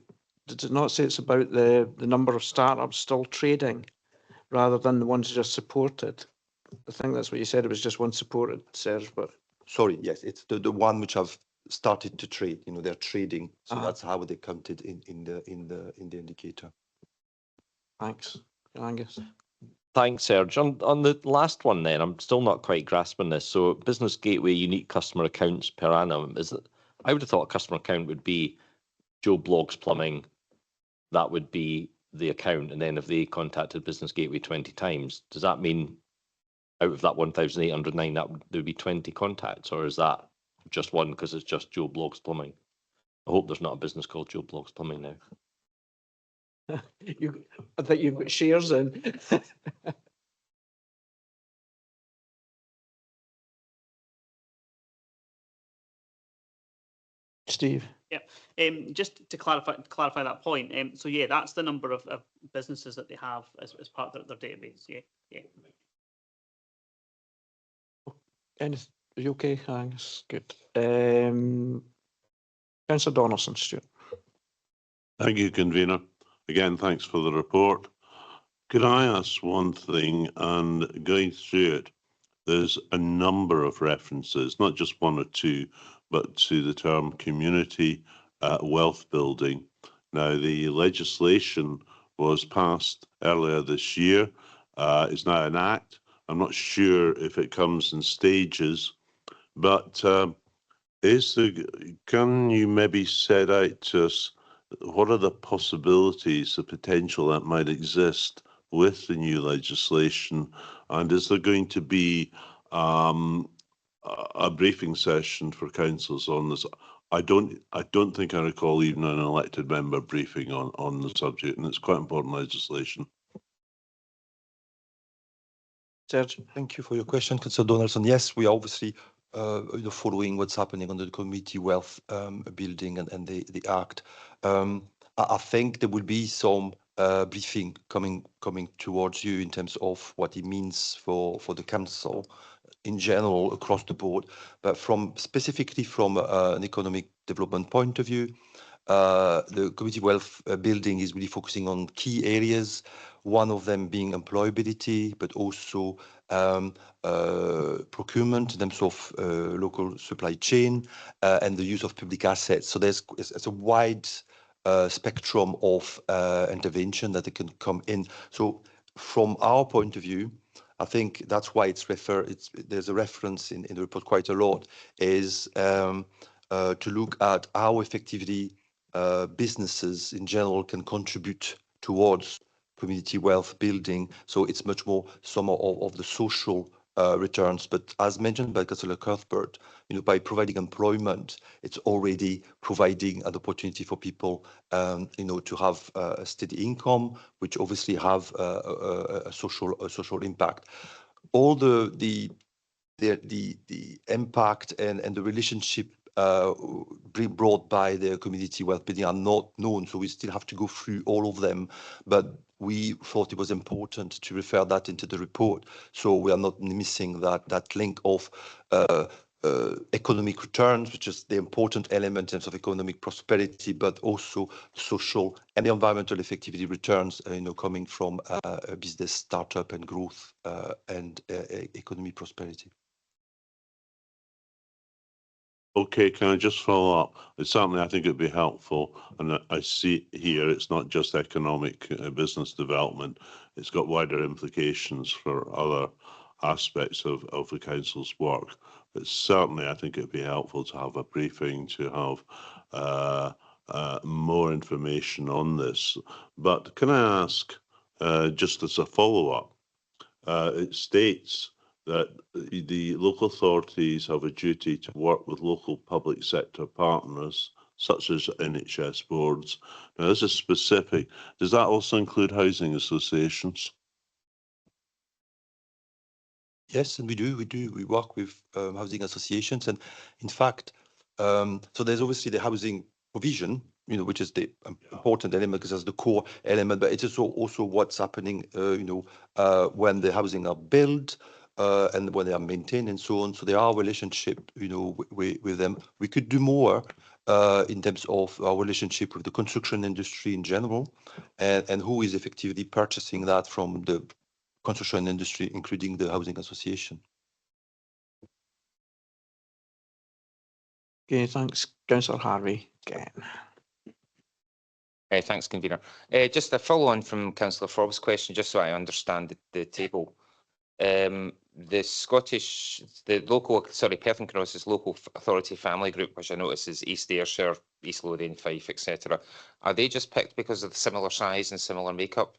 not say it's about the number of startups still trading rather than the ones just supported? I think that's what you said. It was just one supported, Serge, but... Sorry, yes, it's the one which have started to trade. They're trading. So that's how they counted in the indicator. Thanks, Angus. Thanks, Serge. On the last one then, I'm still not quite grasping this. So business gateway unique customer accounts per annum, I would have thought a customer account would be Joe Bloggs Plumbing. That would be the account. And then if they contacted business gateway 20 times, does that mean out of that 1,809, there would be 20 contacts, or is that just one because it's just Joe Bloggs Plumbing? I hope there's not a business called Joe Bloggs Plumbing now. I think you've got shares in. Steve. Yeah, just to clarify that point. So yeah, that's the number of businesses that they have as part of their database. Yeah. Are you okay, Angus? Good. Councillor Donaldson, Stuart. Thank you, convener. Again, thanks for the report. Could I ask one thing? And going through it, there's a number of references, not just one or two, but to the term community wealth building. Now, the legislation was passed earlier this year. It's now an act. I'm not sure if it comes in stages, but can you maybe set out to us what are the possibilities, the potential that might exist with the new legislation? And is there going to be a briefing session for councils on this? I don't think I recall even an elected member briefing on the subject, and it's quite important legislation. Serge, thank you for your question, Councillor Donaldson. Yes, we are obviously following what's happening on the community wealth building and the Act. I think there will be some briefing coming towards you in terms of what it means for the council in general across the board, but specifically from an economic development point of view. The community wealth building is really focusing on key areas, one of them being employability, but also procurement in terms of local supply chain and the use of public assets. So there's a wide spectrum of intervention that can come in. So from our point of view, I think that's why there's a reference in the report quite a lot, is to look at how effectively businesses in general can contribute towards community wealth building. So it's much more some of the social returns. But as mentioned by Councillor Cuthbert, by providing employment, it's already providing an opportunity for people, to have a steady income, which obviously have a social impact. All the impact and the relationship brought by the community wealth building are not known, so we still have to go through all of them. But we thought it was important to refer that into the report, so we are not missing that link of economic returns, which is the important element in terms of economic prosperity, but also social and the environmental effectivity returns, coming from a business startup and growth and economic prosperity. Okay, can I just follow up? Certainly, I think it'd be helpful, and I see here it's not just economic business development, it's got wider implications for other aspects of the council's work. But certainly, I think it'd be helpful to have a briefing, to have more information on this. But can I ask, just as a follow-up, it states that the local authorities have a duty to work with local public sector partners, such as NHS boards. Now, this is specific. Does that also include housing associations? Yes, and we do. We work with housing associations, and in fact, so there's obviously the housing provision, which is the important element because that's the core element. But it is also what's happening, when the housing are built. And when they are maintained and so on. So there are relationship, with them. We could do more in terms of our relationship with the construction industry in general, and who is effectively purchasing that from the construction industry, including the housing association. Okay, thanks, Councillor Harvey again. Thanks, Convener. Just a follow on from Councillor Frog's question, just so I understand the table. The local, Perth and Kinross's local authority family group, which I notice is East Ayrshire, East Lothian, Fife, etc. Are they just picked because of the similar size and similar makeup?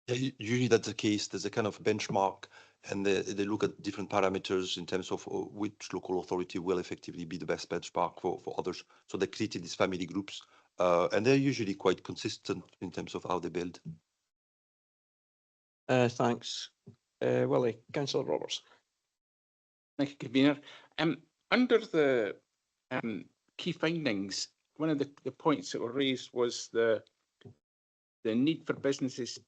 Yeah, usually that's the case. There's a kind of benchmark, and they look at different parameters in terms of which local authority will effectively be the best benchmark for others. So they created these family groups, and they're usually quite consistent in terms of how they build. Thanks, Willie. Councillor Roberts. Thank you, Convener. Under the key findings, one of the points that were raised was the need for businesses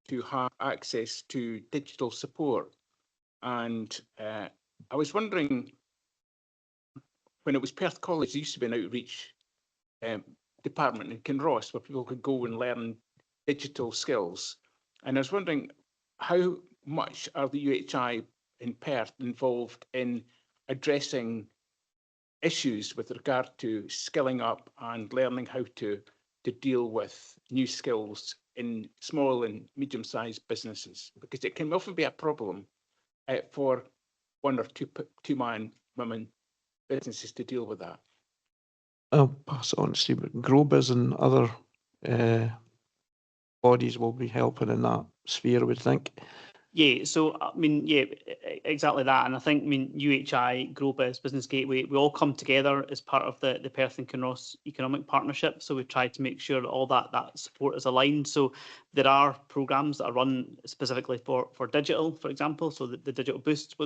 to have access to digital support. And I was wondering, when it was Perth College, there used to be an outreach department in Kinross where people could go and learn digital skills. And I was wondering, how much are the UHI in Perth involved in addressing issues with regard to skilling up and learning how to deal with new skills in small and medium-sized businesses? Because it can often be a problem for one or two-man women businesses to deal with that. I'll pass it on to Steve. GrowBiz and other bodies will be helping in that sphere, I would think. Yeah, so I mean, yeah, exactly that. And I think, I mean, UHI, GrowBiz, Business Gateway, we all come together as part of the Perth and Kinross Economic Partnership. So we've tried to make sure that all that support is aligned. So there are programmes that are run specifically for digital, for example. So the Digital Boost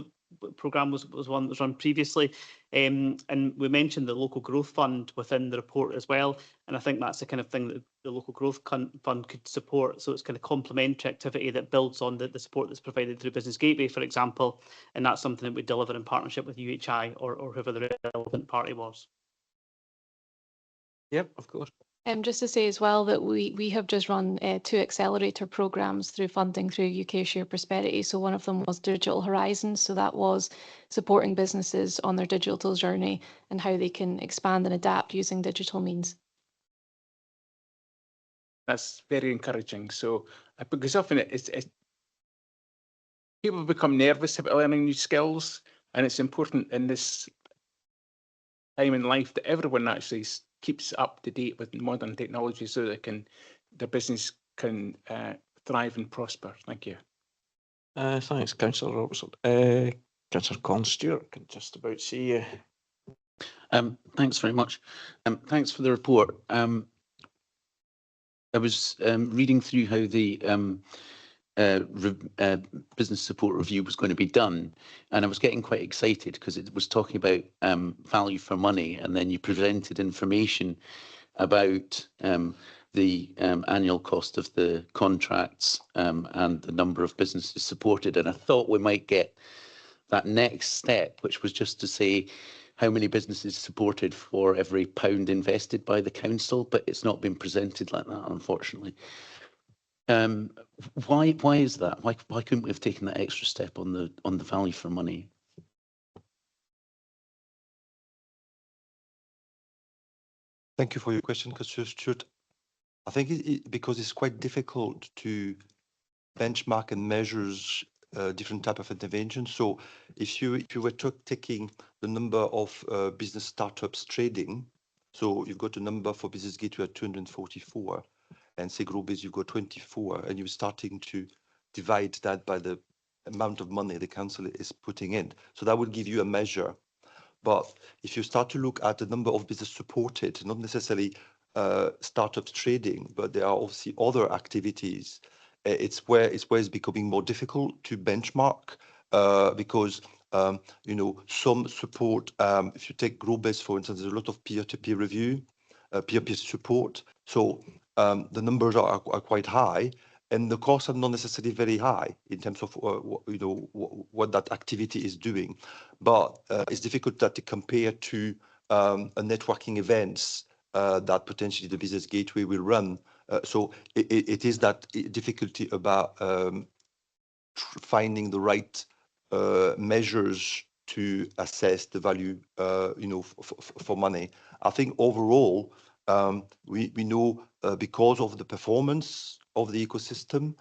programme was one that was run previously. And we mentioned the Local Growth Fund within the report as well. And I think that's the kind of thing that the Local Growth Fund could support. So it's kind of complementary activity that builds on the support that's provided through Business Gateway, for example. And that's something that we deliver in partnership with UHI or whoever the relevant party was. Yep, of course. Just to say as well that we have just run 2 accelerator programs through funding through UK Share Prosperity. So one of them was Digital Horizons. So that was supporting businesses on their digital journey and how they can expand and adapt using digital means. That's very encouraging. So, because often it's people become nervous about learning new skills, and it's important in this time in life that everyone actually keeps up to date with modern technology so that their business can thrive and prosper. Thank you. Thanks, Councillor Robertson. Councillor Con Stewart, can just about see you. Thanks very much. Thanks for the report. I was reading through how the business support review was going to be done, and I was getting quite excited because it was talking about value for money, and then you presented information about the annual cost of the contracts and the number of businesses supported, and I thought we might get that next step, which was just to say how many businesses supported for every pound invested by the council, but it's not been presented like that, unfortunately. Why is that? Why couldn't we have taken that extra step on the value for money? Thank you for your question, Councillor Stewart. I think because it's quite difficult to benchmark and measures different type of interventions. So if you were taking the number of business startups trading, so you've got a number for Business Gateway at 244, and say GrowBiz you've got 24, and you're starting to divide that by the amount of money the council is putting in. So that will give you a measure. But if you start to look at the number of business supported, not necessarily startups trading, but there are obviously other activities, it's where it's becoming more difficult to benchmark because some support. If you take GrowBiz, for instance, there's a lot of peer-to-peer review, peer-to-peer support. So the numbers are quite high, and the costs are not necessarily very high in terms of what that activity is doing. But it's difficult to compare to a networking events that potentially the Business Gateway will run. So it is that difficulty about finding the right measures to assess the value, for money. I think overall, we know because of the performance of the ecosystem,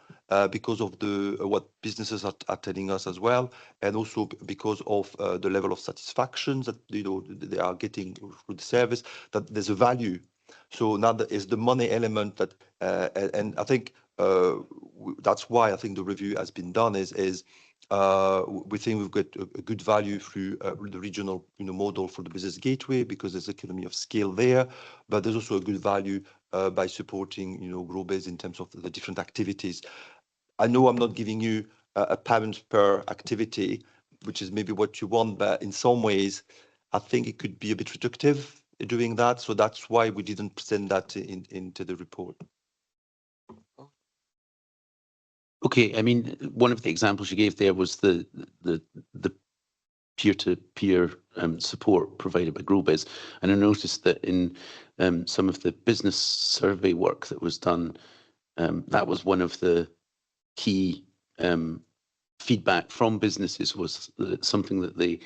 because of what businesses are telling us as well, and also because of the level of satisfaction that they are getting through the service, that there's a value. So now there is the money element that, and I think that's why I think the review has been done is we think we've got a good value through the regional model for the Business Gateway because there's economy of scale there, but there's also a good value by supporting GrowBiz in terms of the different activities. I know I'm not giving you a pound per activity, which is maybe what you want, but in some ways I think it could be a bit reductive doing that, so that's why we didn't present that into the report. Okay, I mean, one of the examples you gave there was the peer-to-peer support provided by GrowBiz, and I noticed that in some of the business survey work that was done, that was one of the key feedback from businesses was something that they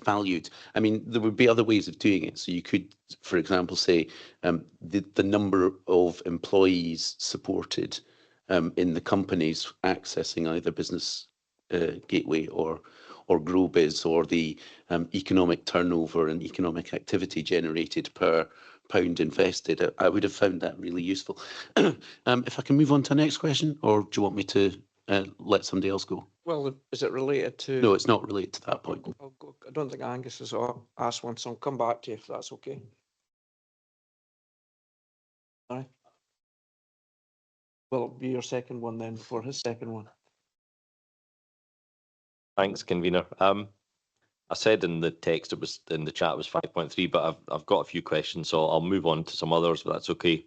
valued. I mean, there would be other ways of doing it. So you could, for example, say the number of employees supported in the companies accessing either Business Gateway or GrowBiz, or the economic turnover and economic activity generated per invested. I would have found that really useful. If I can move on to the next question, or do you want me to let somebody else go? Well, is it related to? No, it's not related to that point. I don't think Angus has asked one, so I'll come back to you if that's okay. Aye. Well, it'll be your second one then for his second one. Thanks, convener. I said in the text it was in the chat it was 5.3, but I've got a few questions, so I'll move on to some others, but that's okay.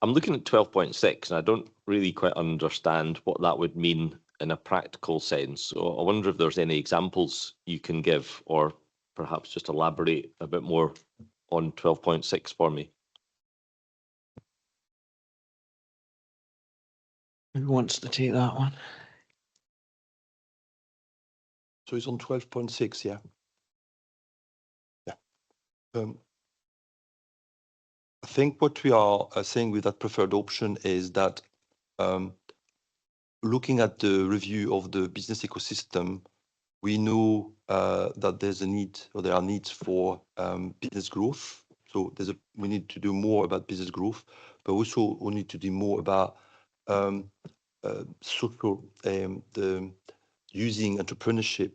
I'm looking at 12.6 and I don't really quite understand what that would mean in a practical sense. So I wonder if there's any examples you can give, or perhaps just elaborate a bit more on 12.6 for me. Who wants to take that one? So it's on 12.6, yeah. Yeah. I think what we are saying with that preferred option is that looking at the review of the business ecosystem, we know that there's a need, or there are needs for business growth. So we need to do more about business growth, but also we need to do more about social, using entrepreneurship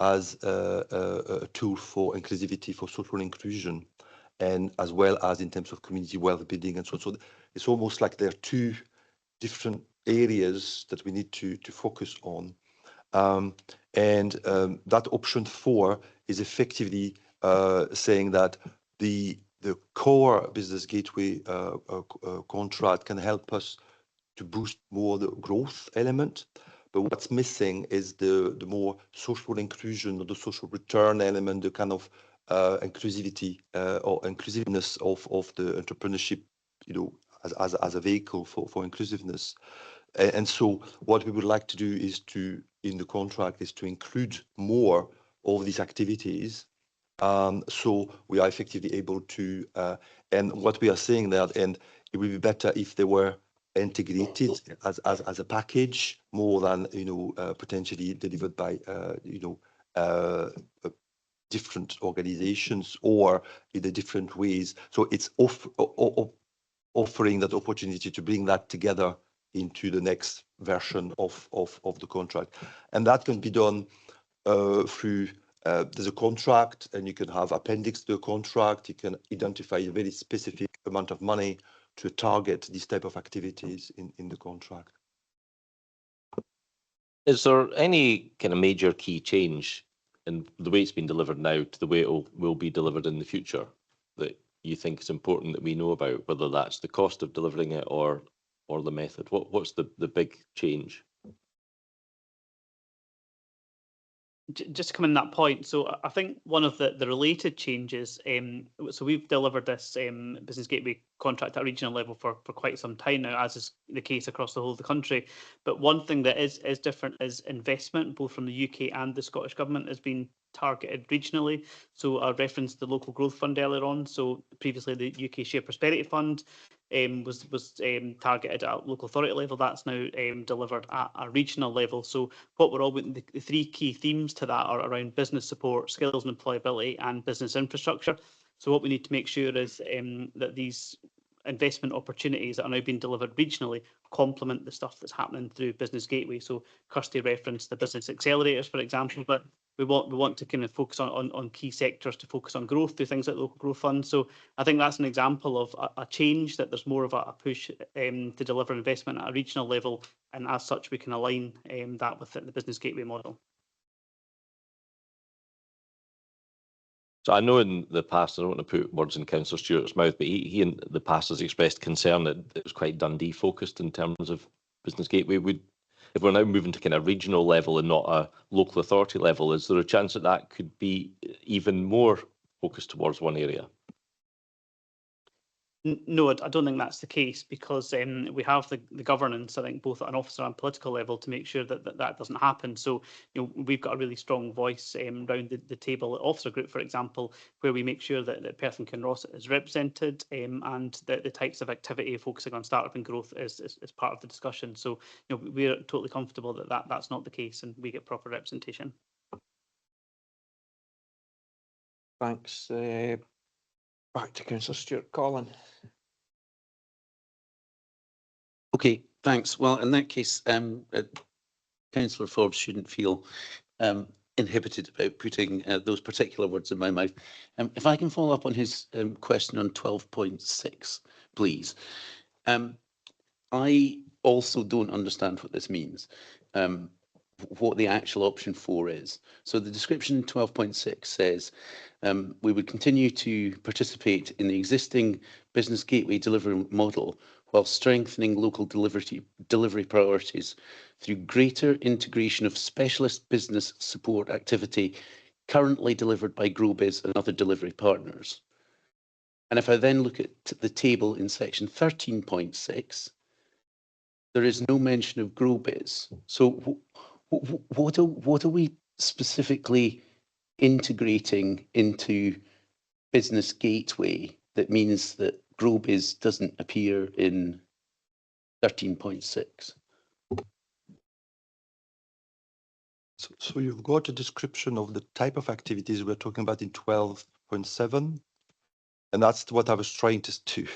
as a tool for inclusivity, for social inclusion, and as well as in terms of community wealth building and so on. So it's almost like there are two different areas that we need to focus on. That option 4 is effectively saying that the core business gateway contract can help us to boost more the growth element. But what's missing is the more social inclusion, or the social return element, the kind of inclusivity or inclusiveness of the entrepreneurship, as a vehicle for inclusiveness. And so what we would like to do is in the contract, is to include more of these activities. So we are effectively able to, and what we are saying there, and it would be better if they were integrated as a package, more than potentially delivered by different organizations or in the different ways. So it's offering that opportunity to bring that together into the next version of the contract, and that can be done through there's a contract, and you can have appendix to the contract. You can identify a very specific amount of money to target these type of activities in the contract. Is there any kind of major key change in the way it's been delivered now to the way it will be delivered in the future that you think is important that we know about, whether that's the cost of delivering it or the method? What's the big change? Just to come in that point, so I think one of the related changes, so we've delivered this Business Gateway contract at regional level for quite some time now, as is the case across the whole of the country. But one thing that is different is investment, both from the UK and the Scottish Government, has been targeted regionally. So I referenced the Local Growth Fund earlier on. So previously the UK Shared Prosperity Fund was targeted at local authority level. That's now delivered at a regional level. So what we're all, the three key themes to that are around business support, skills and employability, and business infrastructure. So what we need to make sure is that these investment opportunities that are now being delivered regionally complement the stuff that's happening through Business Gateway. So Kirsty referenced the business accelerators, for example, but we want to kind of focus on key sectors to focus on growth through things like local growth funds. So I think that's an example of a change, that there's more of a push to deliver investment at a regional level, and as such we can align that with the Business Gateway model. So I know in the past, I don't want to put words in Councillor Stewart's mouth, but he in the past has expressed concern that it was quite Dundee focused in terms of Business Gateway. If we're now moving to kind of regional level and not a local authority level, is there a chance that that could be even more focused towards one area? No, I don't think that's the case, because we have the governance, I think, both at an officer and political level, to make sure that doesn't happen. So, we've got a really strong voice around the table at Officer Group, for example, where we make sure that Perth and Kinross is represented, and that the types of activity focusing on startup and growth is part of the discussion. So, we're totally comfortable that that's not the case, and we get proper representation. Thanks. Back to Councillor Stewart. Colin. Okay, thanks. Well, in that case, Councillor Forbes shouldn't feel inhibited about putting those particular words in my mouth. If I can follow up on his question on 12.6, please. I also don't understand what this means, what the actual option 4 is. So the description 12.6 says we would continue to participate in the existing business gateway delivery model while strengthening local delivery priorities through greater integration of specialist business support activity currently delivered by GrowBiz and other delivery partners. And if I then look at the table in section 13.6, there is no mention of GrowBiz. So what are we specifically integrating into Business Gateway that means that GrowBiz doesn't appear in 13.6? So you've got a description of the type of activities we're talking about in 12.7, and that's what I was trying to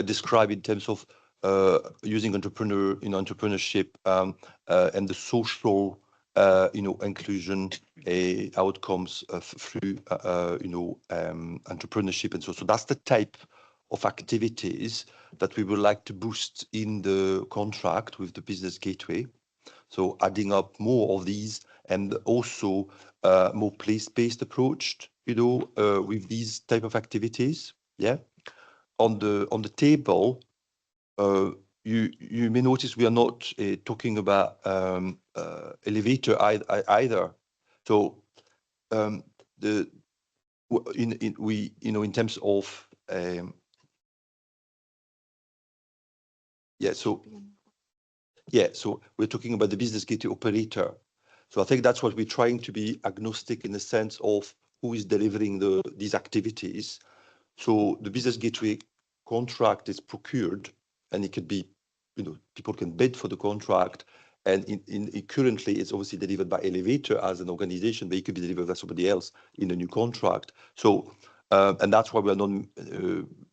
describe in terms of using entrepreneurship and the social inclusion outcomes through entrepreneurship and so that's the type of activities that we would like to boost in the contract with the Business Gateway. So adding up more of these and also more place-based approach, with these type of activities. Yeah. On the table, you may notice we are not talking about elevator either. So in terms of so we're talking about the Business Gateway operator. So I think that's what we're trying to be agnostic in the sense of who is delivering these activities. So the Business Gateway contract is procured, and it could be, people can bid for the contract, and currently it's obviously delivered by Elevator as an organization, but it could be delivered by somebody else in a new contract. So and that's why we are not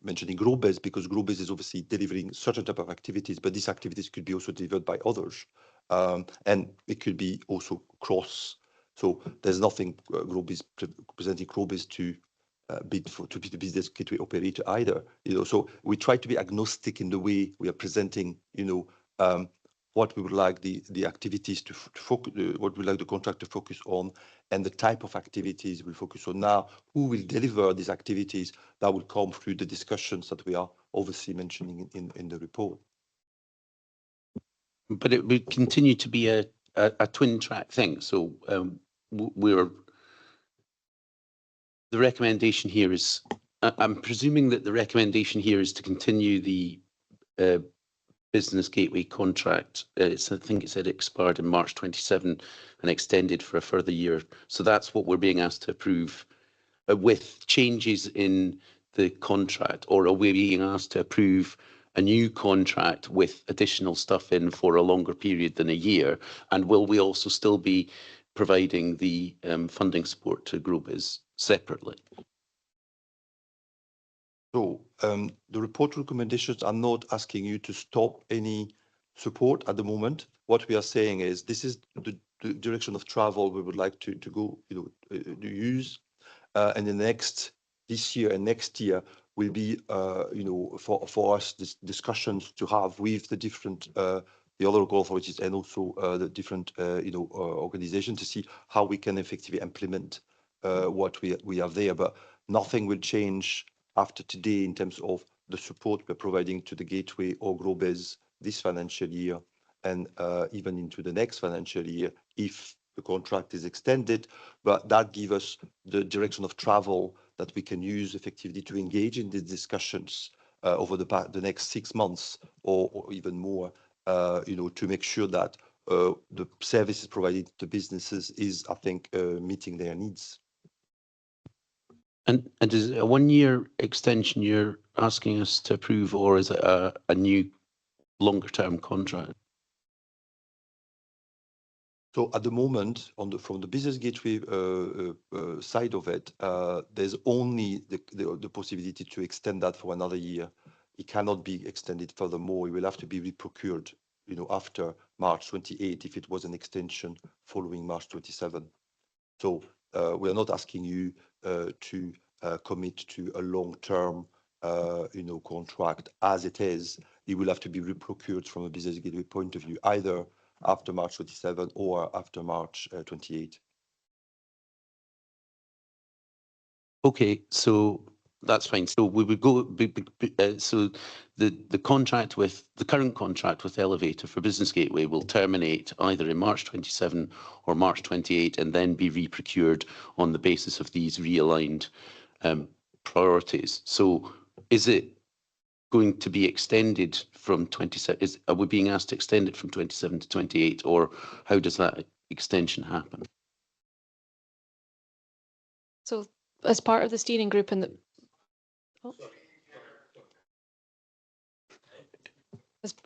mentioning GrowBiz, because GrowBiz is obviously delivering certain type of activities, but these activities could be also delivered by others, and it could be also cross. So there's nothing presenting GrowBiz to bid to be the Business Gateway operator either. So we try to be agnostic in the way we are presenting. What we would like the activities to focus, what we like the contract to focus on, and the type of activities we focus on. Now, who will deliver these activities? That will come through the discussions that we are obviously mentioning in the report. But it would continue to be a twin track thing. So the recommendation here is, I'm presuming that the recommendation here is to continue the Business Gateway contract. I think it said it expired in March 27 and extended for a further year. So that's what we're being asked to approve with changes in the contract, or are we being asked to approve a new contract with additional stuff in for a longer period than a year? And will we also still be providing the funding support to GrowBiz separately? So the report recommendations are not asking you to stop any support at the moment. What we are saying is this is the direction of travel we would like to go, to use, and this year and next year will be, for us discussions to have with the different the other local authorities and also the different organizations to see how we can effectively implement what we have there. But nothing will change after today in terms of the support we're providing to the Gateway or GrowBiz this financial year, and even into the next financial year if the contract is extended. But that gives us the direction of travel that we can use effectively to engage in these discussions over the next 6 months or even more, to make sure that the services provided to businesses is, I think, meeting their needs. And is it a 1-year extension you're asking us to approve, or is it a new longer term contract? So at the moment, from the business gateway side of it, there's only the possibility to extend that for another year. It cannot be extended furthermore. It will have to be reprocured, after March 28 if it was an extension following March 27. So we are not asking you to commit to a long-term, contract as it is. It will have to be reprocured from a business gateway point of view, either after March 27 or after March 28. Okay, so that's fine. So we would go, so the contract with, the current contract with Elevator for Business Gateway will terminate either in March 27 or March 28 and then be reprocured on the basis of these realigned priorities. So is it going to be extended from 27? Are we being asked to extend it from 27 to 28, or how does that extension happen? So as part of the steering group and the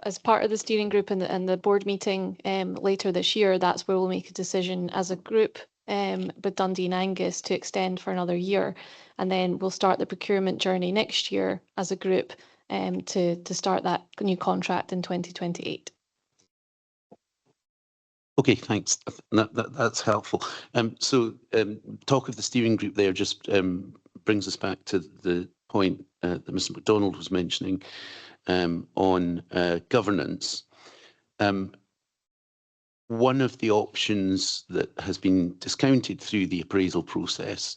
as part of the steering group and the board meeting later this year, that's where we'll make a decision as a group with Dundee and Angus to extend for another year, and then we'll start the procurement journey next year as a group to start that new contract in 2028. Okay, thanks. That's helpful. So talk of the steering group there just brings us back to the point that Mr. MacDonald was mentioning on governance. One of the options that has been discounted through the appraisal process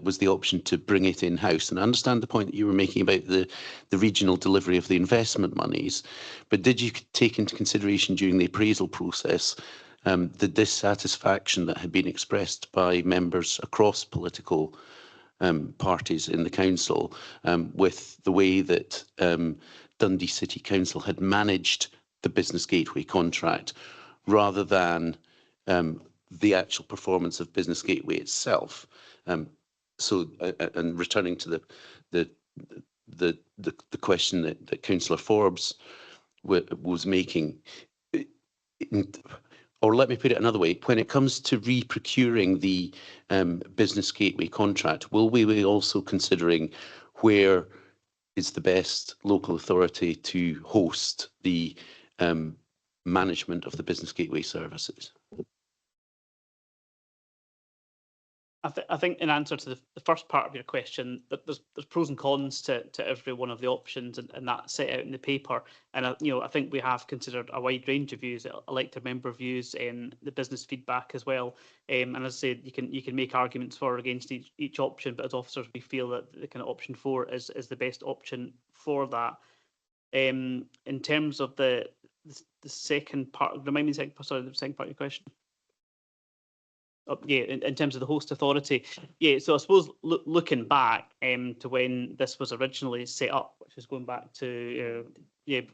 was the option to bring it in-house. And I understand the point that you were making about the regional delivery of the investment monies, but did you take into consideration during the appraisal process the dissatisfaction that had been expressed by members across political parties in the council with the way that Dundee City Council had managed the Business Gateway contract rather than the actual performance of Business Gateway itself? So, and returning to the question that Councillor Forbes was making, or let me put it another way, when it comes to re-procuring the Business Gateway contract, will we be also considering where is the best local authority to host the management of the Business Gateway services? I think in answer to the first part of your question, that there's pros and cons to every one of the options, and that's set out in the paper. And I think we have considered a wide range of views, elected member views, and the business feedback as well. And as I said, you can make arguments for or against each option, but as officers, we feel that the kind of option 4 is the best option for that. In terms of the second part, remind me the second part of your question. Yeah, in terms of the host authority, yeah. So I suppose looking back to when this was originally set up, which is going back to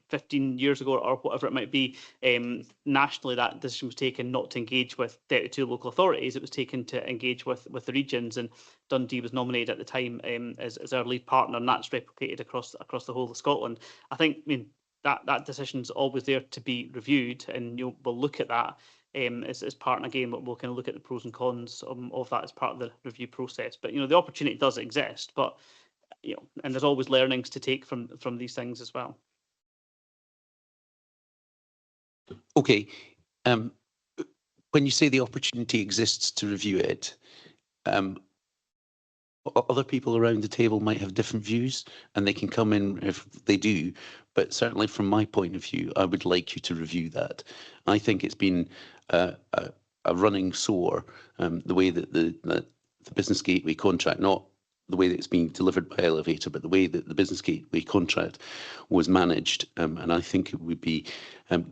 15 years ago or whatever it might be, nationally that decision was taken not to engage with 32 local authorities. It was taken to engage with the regions, and Dundee was nominated at the time as our lead partner, and that's replicated across the whole of Scotland. I think, that decision's always there to be reviewed, and we'll look at that. As part, and again, we'll kind of look at the pros and cons of that as part of the review process. But the opportunity does exist, but and there's always learnings to take from these things as well. Okay, when you say the opportunity exists to review it, other people around the table might have different views, and they can come in if they do. But certainly from my point of view, I would like you to review that. I think it's been a running sore, the way that the Business Gateway contract, not the way that it's being delivered by Elevator, but the way that the Business Gateway contract was managed. And I think it would be,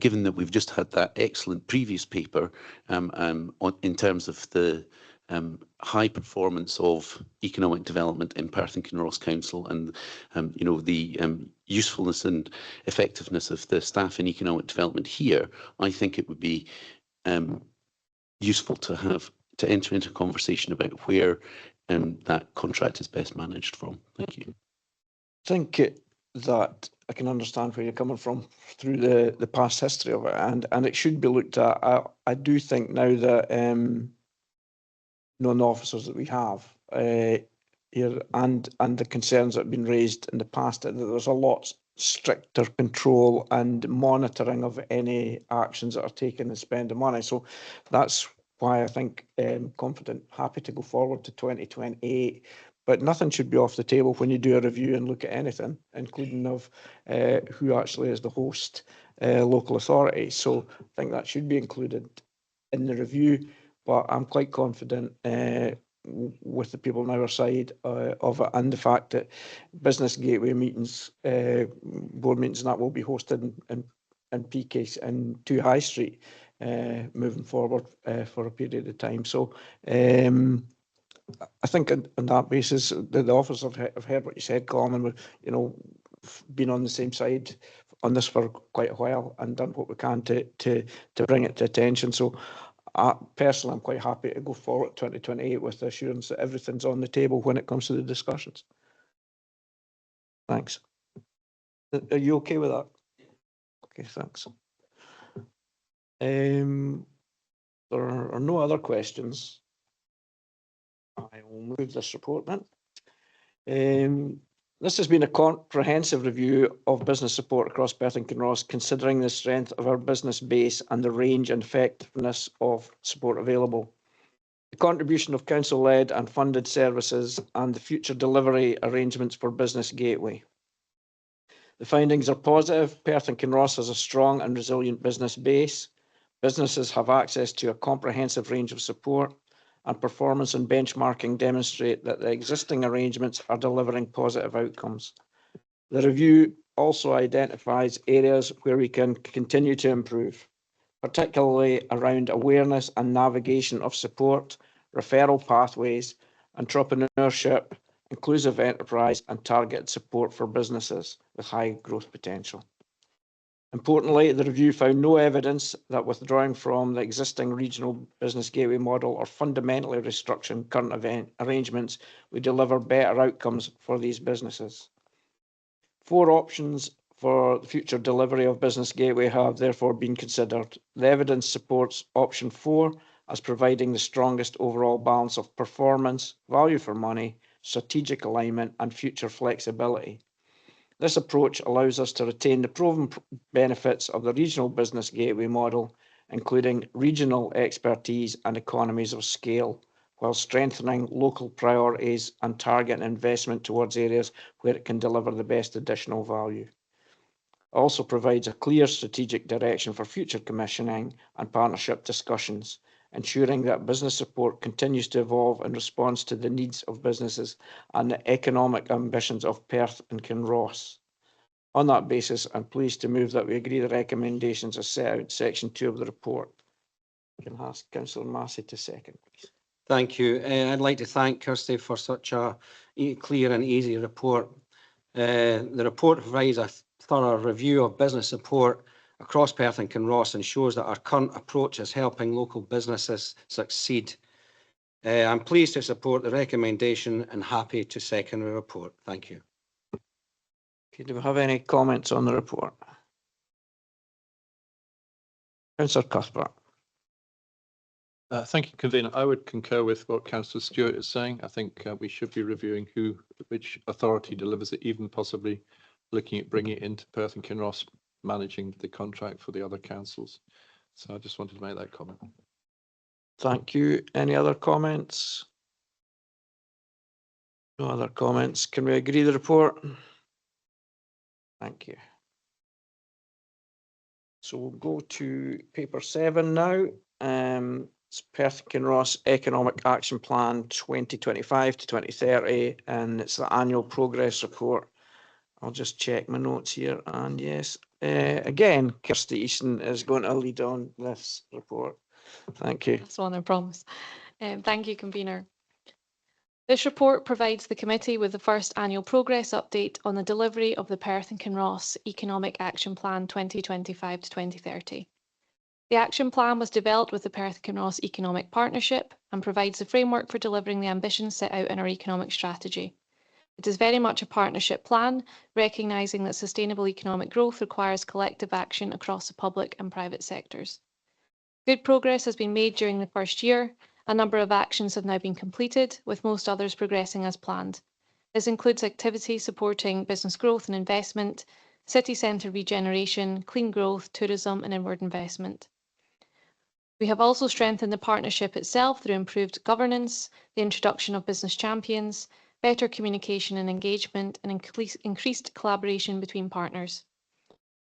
given that we've just had that excellent previous paper in terms of the high performance of economic development in Perth and Kinross Council, and the usefulness and effectiveness of the staff in economic development here, I think it would be useful to enter into a conversation about where that contract is best managed from. Thank you. I think that I can understand where you're coming from through the past history of it, and it should be looked at. I do think now that the officers that we have here and the concerns that have been raised in the past, that there's a lot stricter control and monitoring of any actions that are taken and spending money. So that's why I think confident, happy to go forward to 2028. But nothing should be off the table when you do a review and look at anything, including of who actually is the host local authority. So I think that should be included in the review. But I'm quite confident with the people on our side of it, and the fact that business gateway meetings, board meetings, and that will be hosted in PK and 2 High Street moving forward for a period of time. So I think on that basis, the officers have heard what you said, Colin, and we've, been on the same side on this for quite a while and done what we can to bring it to attention. So personally, I'm quite happy to go forward 2028 with the assurance that everything's on the table when it comes to the discussions. Thanks. Are you okay with that? Okay, thanks. There are no other questions. I will move this report then. This has been a comprehensive review of business support across Perth and Kinross, considering the strength of our business base and the range and effectiveness of support available. The contribution of council-led and funded services and the future delivery arrangements for Business Gateway. The findings are positive. Perth and Kinross has a strong and resilient business base. Businesses have access to a comprehensive range of support, and performance and benchmarking demonstrate that the existing arrangements are delivering positive outcomes. The review also identifies areas where we can continue to improve, particularly around awareness and navigation of support, referral pathways, entrepreneurship, inclusive enterprise, and targeted support for businesses with high growth potential. Importantly, the review found no evidence that withdrawing from the existing regional business gateway model or fundamentally restructuring current arrangements would deliver better outcomes for these businesses. 4 options for the future delivery of Business Gateway have therefore been considered. The evidence supports option 4 as providing the strongest overall balance of performance, value for money, strategic alignment, and future flexibility. This approach allows us to retain the proven benefits of the regional business gateway model, including regional expertise and economies of scale, while strengthening local priorities and targeting investment towards areas where it can deliver the best additional value. It also provides a clear strategic direction for future commissioning and partnership discussions, ensuring that business support continues to evolve in response to the needs of businesses and the economic ambitions of Perth and Kinross. On that basis, I'm pleased to move that we agree the recommendations as set out in section 2 of the report. I can ask Councillor Massey to second, please. Thank you. I'd like to thank Kirsty for such a clear and easy report. The report provides a thorough review of business support across Perth and Kinross and shows that our current approach is helping local businesses succeed. I'm pleased to support the recommendation and happy to second the report. Thank you. Okay, do we have any comments on the report? Councillor Cuthbert. Thank you, Convener. I would concur with what Councillor Stewart is saying. I think we should be reviewing which authority delivers it, even possibly looking at bringing it into Perth and Kinross, managing the contract for the other councils. So I just wanted to make that comment. Thank you. Any other comments? No other comments. Can we agree the report? Thank you. So we'll go to paper 7 now. It's Perth Kinross Economic Action Plan 2025 to 2030, and it's the annual progress report. I'll just check my notes here, and yes, again, Kirsty Easton is going to lead on this report. Thank you. That's one I promise. Thank you, Convener. This report provides the committee with the first annual progress update on the delivery of the Perth and Kinross Economic Action Plan 2025 to 2030. The action plan was developed with the Perth and Kinross Economic Partnership and provides the framework for delivering the ambitions set out in our economic strategy. It is very much a partnership plan, recognising that sustainable economic growth requires collective action across the public and private sectors. Good progress has been made during the first year. A number of actions have now been completed, with most others progressing as planned. This includes activities supporting business growth and investment, city centre regeneration, clean growth, tourism and inward investment. We have also strengthened the partnership itself through improved governance, the introduction of business champions, better communication and engagement, and increased collaboration between partners.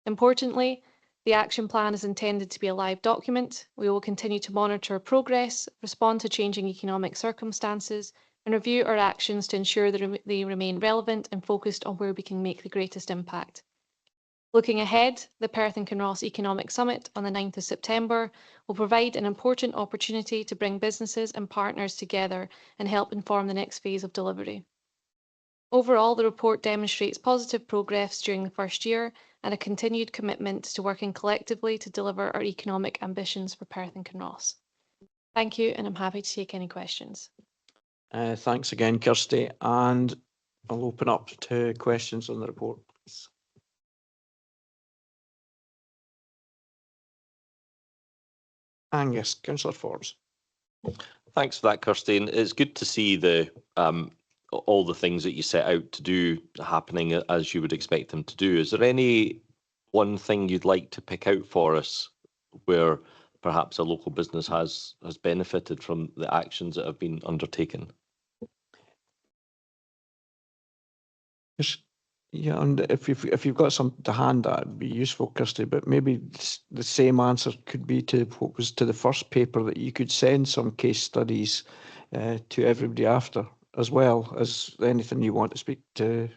Importantly, the action plan is intended to be a live document. We will continue to monitor progress, respond to changing economic circumstances, and review our actions to ensure that they remain relevant and focused on where we can make the greatest impact. Looking ahead, the Perth and Kinross Economic Summit on the 9th of September will provide an important opportunity to bring businesses and partners together and help inform the next phase of delivery. Overall, the report demonstrates positive progress during the first year and a continued commitment to working collectively to deliver our economic ambitions for Perth and Kinross. Thank you, and I'm happy to take any questions. Thanks again, Kirsty, and I'll open up to questions on the report, please. Angus, Councillor Forbes. Thanks for that, Kirsty. And it's good to see the all the things that you set out to do happening as you would expect them to do. Is there any one thing you'd like to pick out for us where perhaps a local business has benefited from the actions that have been undertaken? Yeah, and if you've got some to hand, that'd be useful, Kirsty. But maybe the same answer could be to what was to the first paper, that you could send some case studies to everybody after, as well as anything you want to speak to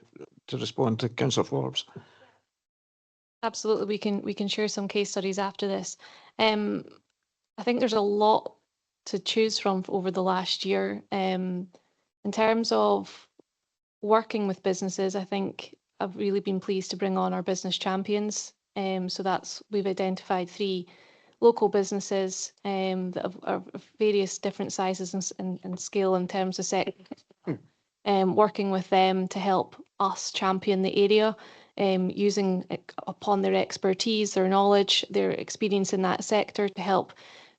respond to Councillor Forbes. Absolutely, we can share some case studies after this. I think there's a lot to choose from over the last year. In terms of working with businesses, I think I've really been pleased to bring on our business champions. So we've identified 3 local businesses that are of various different sizes and scale in terms of sector. Working with them to help us champion the area, using upon their expertise, their knowledge, their experience in that sector to help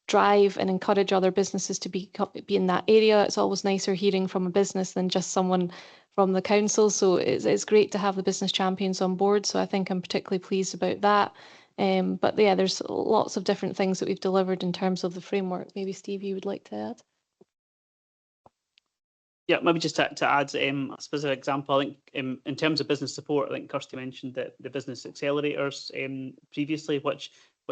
drive and encourage other businesses to be in that area. It's always nicer hearing from a business than just someone from the council. So it's great to have the business champions on board. So I think I'm particularly pleased about that. But yeah, there's lots of different things that we've delivered in terms of the framework. Maybe Steve, you would like to add? Yeah, maybe just to add a specific example, I think in terms of business support, I think Kirsty mentioned that the business accelerators previously, which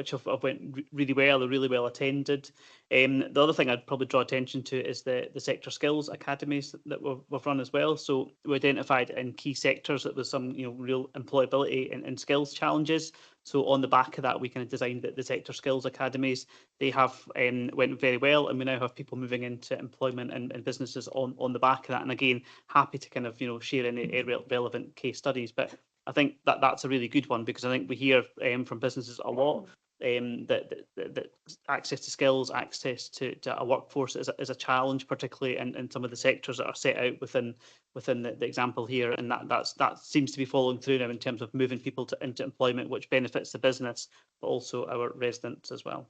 have went really well, are really well attended. The other thing I'd probably draw attention to is the sector skills academies that we've run as well. So we identified in key sectors that there's some real employability and skills challenges. So on the back of that, we kind of designed the sector skills academies. They have went very well, and we now have people moving into employment and businesses on the back of that. And again, happy to kind of share any relevant case studies. But I think that's a really good one, because I think we hear from businesses a lot that access to skills, access to a workforce is a challenge, particularly in some of the sectors that are set out within the example here, and that seems to be following through now in terms of moving people into employment, which benefits the business but also our residents as well.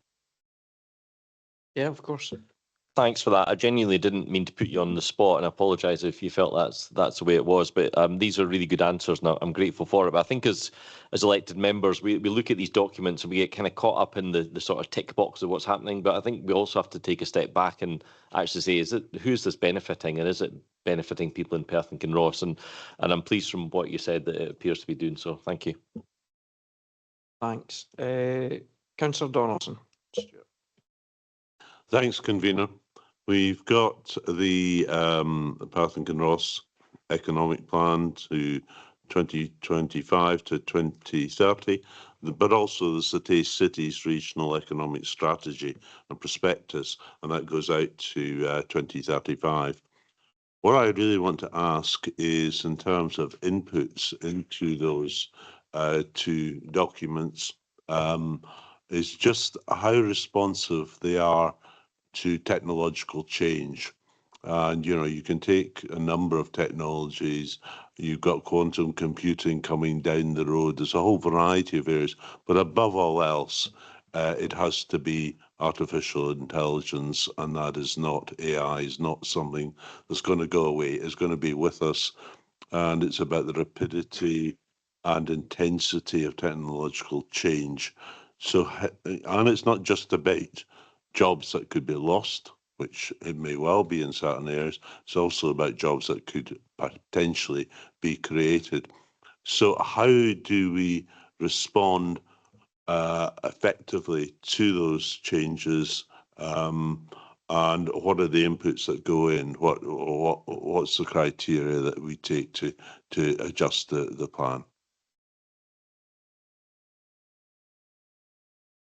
Yeah, of course. Thanks for that. I genuinely didn't mean to put you on the spot, and I apologise if you felt that's the way it was. But these are really good answers, and I'm grateful for it. But I think as elected members, we look at these documents and we get kind of caught up in the sort of tick box of what's happening. But I think we also have to take a step back and actually say, who's this benefiting, and is it benefiting people in Perth and Kinross? And I'm pleased from what you said that it appears to be doing so. Thank you. Thanks. Councillor Donaldson. Thanks, convener. We've got the Perth and Kinross economic plan to 2025 to 2030, but also the City Cities Regional Economic Strategy and Prospectus, and that goes out to 2035. What I really want to ask is, in terms of inputs into those 2 documents, is just how responsive they are to technological change. And, you know, you can take a number of technologies. You've got quantum computing coming down the road. There's a whole variety of areas. But above all else, it has to be artificial intelligence, and that is not AI, is not something that's going to go away. It's going to be with us, and it's about the rapidity and intensity of technological change. So, and it's not just about jobs that could be lost, which it may well be in certain areas. It's also about jobs that could potentially be created. So how do we respond effectively to those changes? And what are the inputs that go in? What's the criteria that we take to adjust the plan?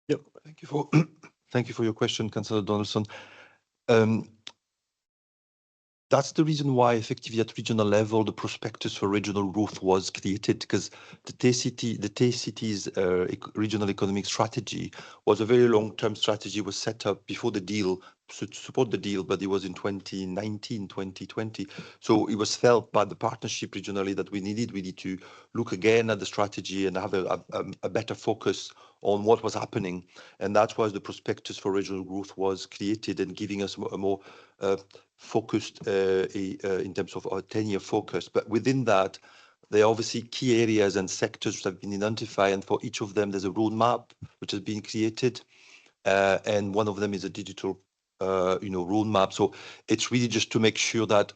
Yep, thank you for thank you for your question, Councillor Donaldson. That's the reason why effectively at regional level, the prospectus for regional growth was created, because the TCT's regional economic strategy was a very long-term strategy, was set up before the deal to support the deal, but it was in 2019, 2020. So it was felt by the partnership regionally that we needed really to look again at the strategy and have a better focus on what was happening. And that's why the prospectus for regional growth was created and giving us a more focused in terms of our 10-year focus. But within that, there are obviously key areas and sectors which have been identified, and for each of them, there's a roadmap which has been created, and one of them is a digital, roadmap. So it's really just to make sure that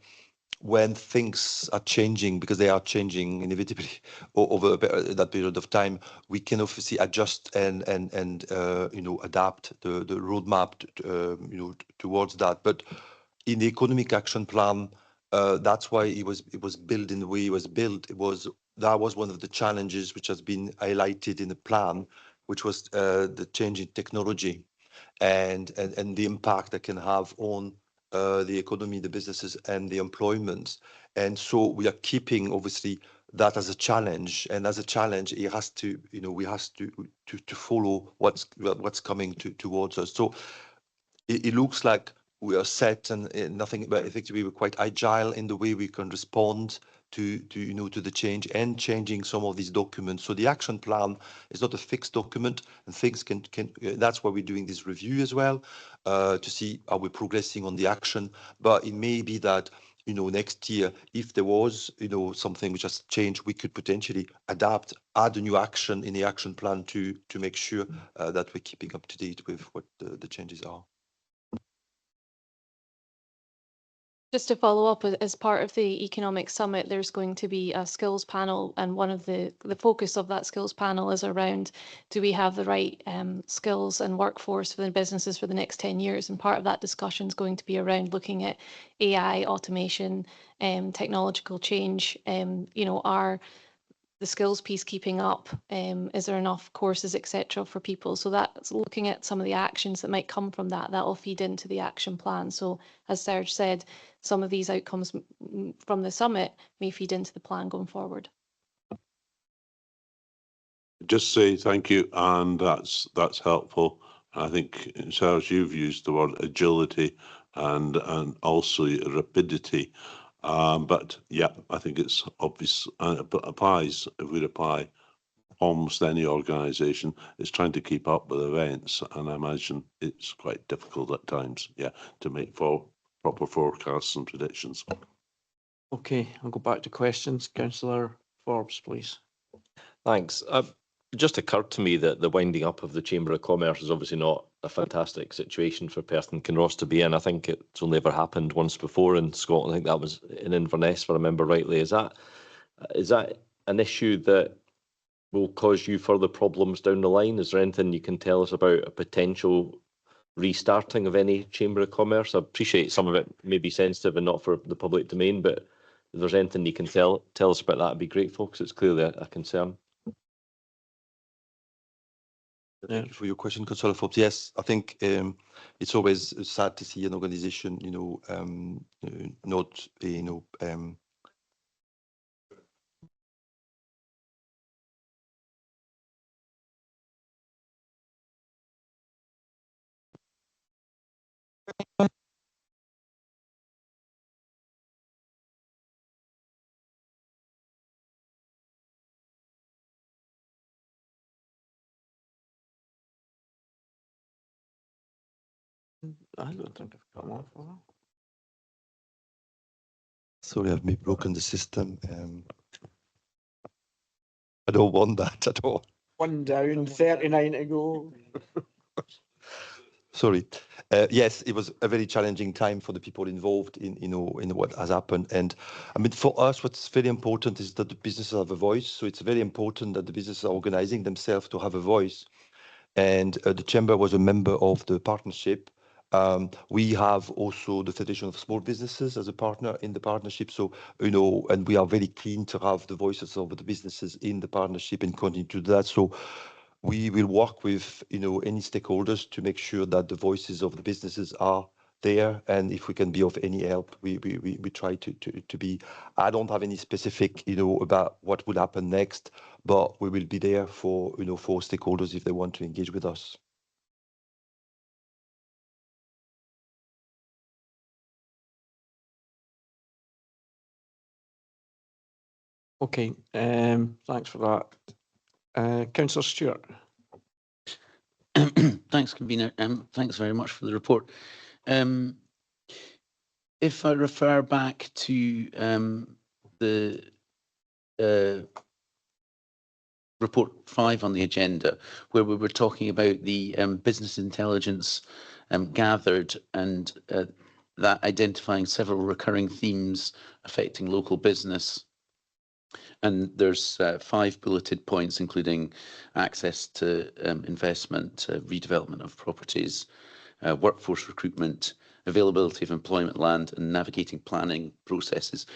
when things are changing, because they are changing inevitably over that period of time, we can obviously adjust and adapt the roadmap, towards that. But in the economic action plan, that's why it was built in the way it was built. That was one of the challenges which has been highlighted in the plan, which was the change in technology and the impact that can have on the economy, the businesses, and the employment. And so we are keeping obviously that as a challenge, and as a challenge, it has to, we has to follow what's coming towards us. So it looks like we are set and nothing, but effectively we're quite agile in the way we can respond to the change and changing some of these documents. So the action plan is not a fixed document, and things can that's why we're doing this review as well, to see are we progressing on the action. But it may be that next year, if there was something which has changed, we could potentially adapt, add a new action in the action plan to make sure that we're keeping up to date with what the changes are. Just to follow up, as part of the Economic Summit, there's going to be a skills panel, and one of the focus of that skills panel is around, do we have the right skills and workforce for the businesses for the next 10 years? And part of that discussion is going to be around looking at AI, automation, technological change. Are the skills piece keeping up? Is there enough courses, etc., for people? So that's looking at some of the actions that might come from that. That will feed into the action plan. So as Serge said, some of these outcomes from the summit may feed into the plan going forward. Just say thank you, and that's helpful. I think, Serge, you've used the word agility and also rapidity. But yeah, I think it's obvious, and it applies, if we apply almost any organisation, is trying to keep up with events, and I imagine it's quite difficult at times, to make proper forecasts and predictions. Okay, I'll go back to questions. Councillor Forbes, please. Thanks. It just occurred to me that the winding up of the Chamber of Commerce is obviously not a fantastic situation for Perth and Kinross to be in. I think it's only ever happened once before in Scotland. I think that was in Inverness, if I remember rightly. Is that an issue that will cause you further problems down the line? Is there anything you can tell us about a potential restarting of any Chamber of Commerce? I appreciate some of it may be sensitive and not for the public domain, but if there's anything you can tell us about that, I'd be grateful, because it's clearly a concern. Thank you for your question, Councillor Forbes. Yes, I think it's always sad to see an organisation, not, I don't think I've come off of that. Sorry, I've maybe broken the system. I don't want that at all. One down, 39 to go. Sorry. Yes, it was a very challenging time for the people involved in what has happened. And I mean, for us, what's very important is that the businesses have a voice. So it's very important that the businesses are organizing themselves to have a voice. And the chamber was a member of the partnership. We have also the Federation of Small Businesses as a partner in the partnership. So, and we are very keen to have the voices of the businesses in the partnership and continue to do that. So we will work with, any stakeholders to make sure that the voices of the businesses are there. And if we can be of any help, we try to be. I don't have any specific, about what will happen next, but we will be there for, for stakeholders if they want to engage with us. Okay, thanks for that. Councillor Stewart. Thanks, convener. Thanks very much for the report. If I refer back to the report 5 on the agenda, where we were talking about the business intelligence gathered and that identifying several recurring themes affecting local business. And there's 5 bulleted points, including access to investment, redevelopment of properties, workforce recruitment, availability of employment land, and navigating planning processes.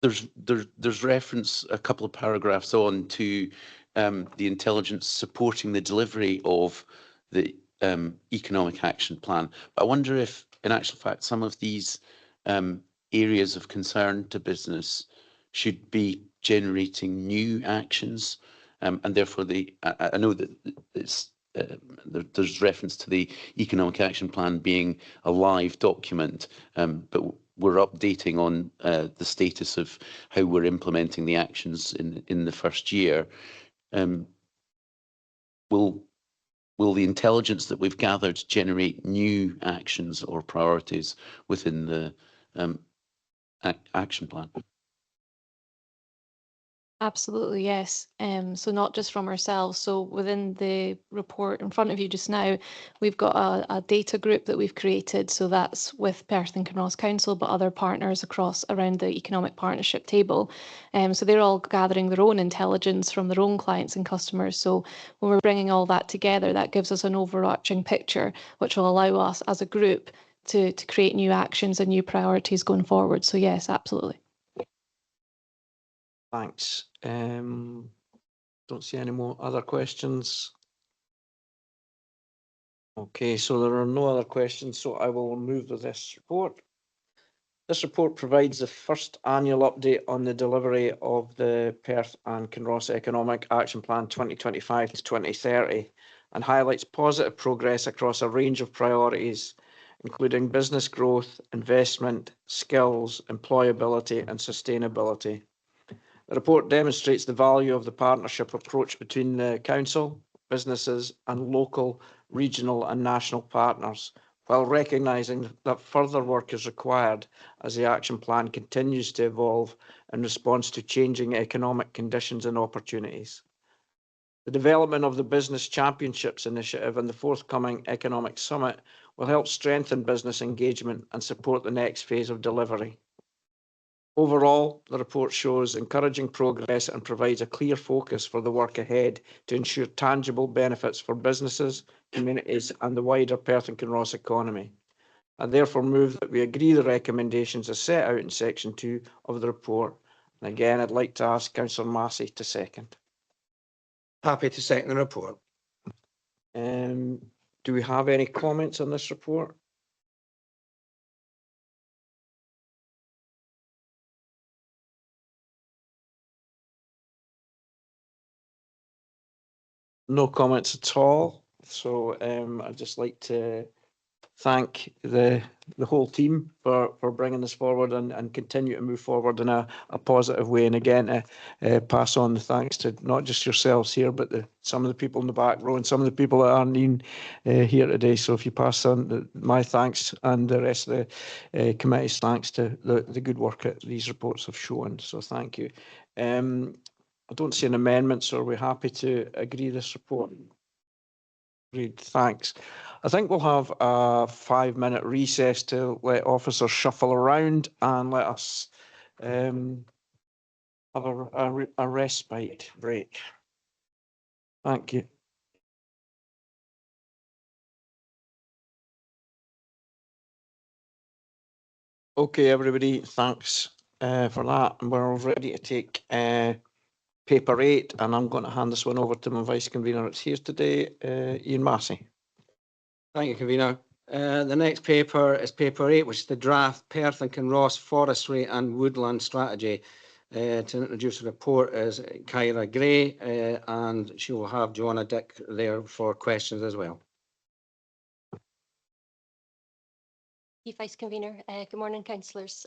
There's reference a couple of paragraphs on to the intelligence supporting the delivery of the economic action plan. I wonder if, in actual fact, some of these areas of concern to business should be generating new actions, and therefore I know that it's there's reference to the economic action plan being a live document, but we're updating on the status of how we're implementing the actions in the first year. Will the intelligence that we've gathered generate new actions or priorities within the action plan? Absolutely, yes. So not just from ourselves. So within the report in front of you just now, we've got a data group that we've created. So that's with Perth and Kinross Council, but other partners across around the economic partnership table. So they're all gathering their own intelligence from their own clients and customers. So when we're bringing all that together, that gives us an overarching picture, which will allow us as a group to create new actions and new priorities going forward. So yes, absolutely. Thanks. Don't see any more other questions. Okay, so there are no other questions, so I will move with this report. This report provides the first annual update on the delivery of the Perth and Kinross Economic Action Plan 2025 to 2030 and highlights positive progress across a range of priorities, including business growth, investment, skills, employability and sustainability. The report demonstrates the value of the partnership approach between the council, businesses and local, regional and national partners, while recognising that further work is required as the action plan continues to evolve in response to changing economic conditions and opportunities. The development of the Business Championships Initiative and the forthcoming Economic Summit will help strengthen business engagement and support the next phase of delivery. Overall, the report shows encouraging progress and provides a clear focus for the work ahead to ensure tangible benefits for businesses, communities and the wider Perth and Kinross economy. I therefore move that we agree the recommendations as set out in section 2 of the report. And again, I'd like to ask Councillor Massey to second. Happy to second the report. Do we have any comments on this report? No comments at all. So I'd just like to thank the whole team for bringing this forward and continue to move forward in a positive way. And again, pass on the thanks to not just yourselves here, but some of the people in the back row and some of the people that aren't even here today. So if you pass on my thanks and the rest of the committee's thanks to the good work that these reports have shown. So thank you. I don't see an amendment, so are we happy to agree this report? Agreed, thanks. I think we'll have a 5-minute recess to let officers shuffle around and let us have a respite break. Thank you. Okay, everybody, thanks for that. And we're ready to take paper 8, and I'm going to hand this one over to my vice convener that's here today, Ian Massey. Thank you, Convener. The next paper is paper 8, which is the draft Perth and Kinross Forestry and Woodland Strategy. To introduce the report is Kyra Gray, and she will have Joanna Dick there for questions as well. Chief Vice Convener, good morning, councillors.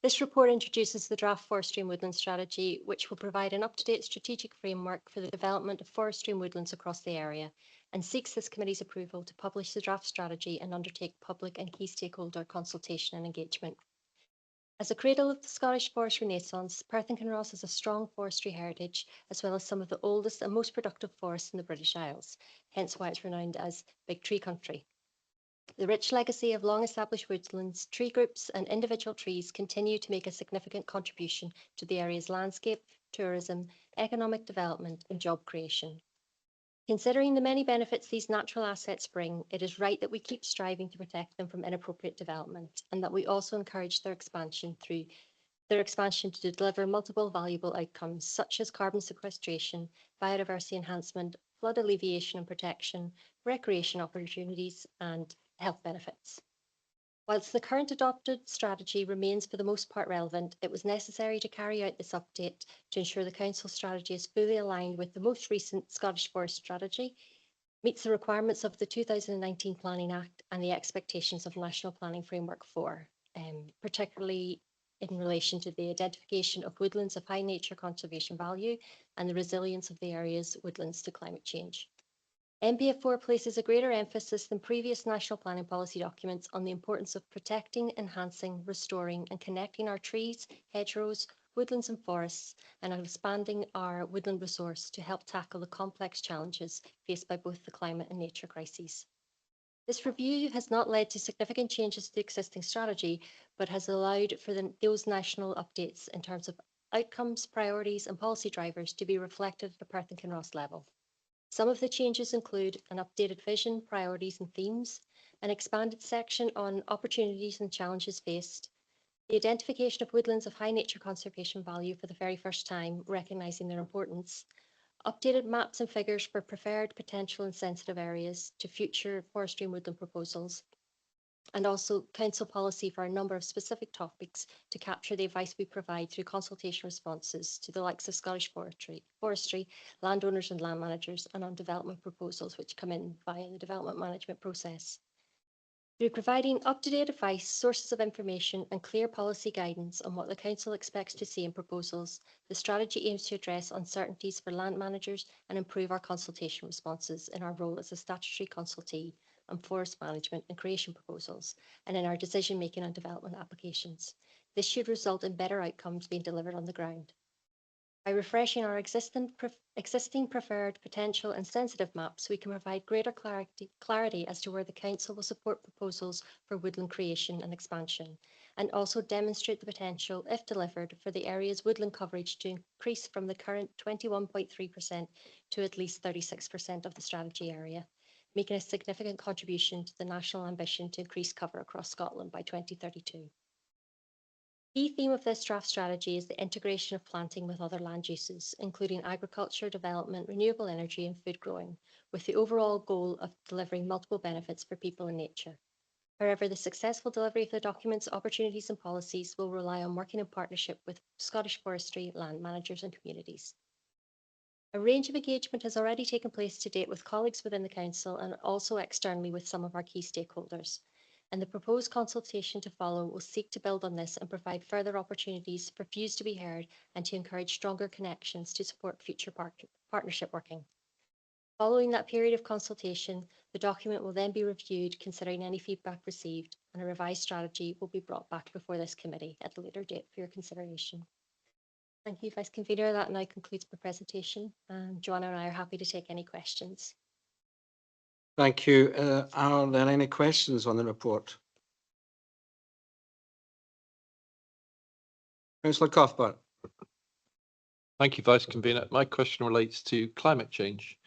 This report introduces the draft Forestry and Woodland Strategy, which will provide an up-to-date strategic framework for the development of forestry and woodlands across the area, and seeks this committee's approval to publish the draft strategy and undertake public and key stakeholder consultation and engagement. As a cradle of the Scottish forest renaissance, Perth and Kinross has a strong forestry heritage, as well as some of the oldest and most productive forests in the British Isles, hence why it's renowned as Big Tree Country. The rich legacy of long-established woodlands, tree groups and individual trees continue to make a significant contribution to the area's landscape, tourism, economic development and job creation. Considering the many benefits these natural assets bring, it is right that we keep striving to protect them from inappropriate development, and that we also encourage their expansion to deliver multiple valuable outcomes such as carbon sequestration, biodiversity enhancement, flood alleviation and protection, recreation opportunities and health benefits. Whilst the current adopted strategy remains for the most part relevant, it was necessary to carry out this update to ensure the Council strategy is fully aligned with the most recent Scottish Forest Strategy, meets the requirements of the 2019 Planning Act and the expectations of National Planning Framework 4, particularly in relation to the identification of woodlands of high nature conservation value and the resilience of the area's woodlands to climate change. NPF4 places a greater emphasis than previous national planning policy documents on the importance of protecting, enhancing, restoring and connecting our trees, hedgerows, woodlands and forests, and on expanding our woodland resource to help tackle the complex challenges faced by both the climate and nature crises. This review has not led to significant changes to the existing strategy, but has allowed for those national updates in terms of outcomes, priorities and policy drivers to be reflected at the Perth and Kinross level. Some of the changes include an updated vision, priorities and themes, an expanded section on opportunities and challenges faced, the identification of woodlands of high nature conservation value for the very first time, recognising their importance, updated maps and figures for preferred, potential and sensitive areas to future forestry and woodland proposals, and also council policy for a number of specific topics to capture the advice we provide through consultation responses to the likes of Scottish forestry, landowners and land managers, and on development proposals which come in via the development management process. Through providing up-to-date advice, sources of information and clear policy guidance on what the council expects to see in proposals, the strategy aims to address uncertainties for land managers and improve our consultation responses in our role as a statutory consultee on forest management and creation proposals, and in our decision-making on development applications. This should result in better outcomes being delivered on the ground. By refreshing our existing preferred, potential and sensitive maps, we can provide greater clarity as to where the Council will support proposals for woodland creation and expansion, and also demonstrate the potential, if delivered, for the area's woodland coverage to increase from the current 21.3% to at least 36% of the strategy area, making a significant contribution to the national ambition to increase cover across Scotland by 2032. Key theme of this draft strategy is the integration of planting with other land uses, including agriculture, development, renewable energy and food growing, with the overall goal of delivering multiple benefits for people and nature. However, the successful delivery of the document's opportunities and policies will rely on working in partnership with Scottish forestry, land managers and communities. A range of engagement has already taken place to date with colleagues within the Council and also externally with some of our key stakeholders. And the proposed consultation to follow will seek to build on this and provide further opportunities for views to be heard and to encourage stronger connections to support future partnership working. Following that period of consultation, the document will then be reviewed considering any feedback received, and a revised strategy will be brought back before this committee at a later date for your consideration. Thank you, Vice Convener. That now concludes my presentation. Joanna and I are happy to take any questions. Thank you. Are there any questions on the report? Councillor Cuthbert. Thank you, Vice Convener. My question relates to climate change.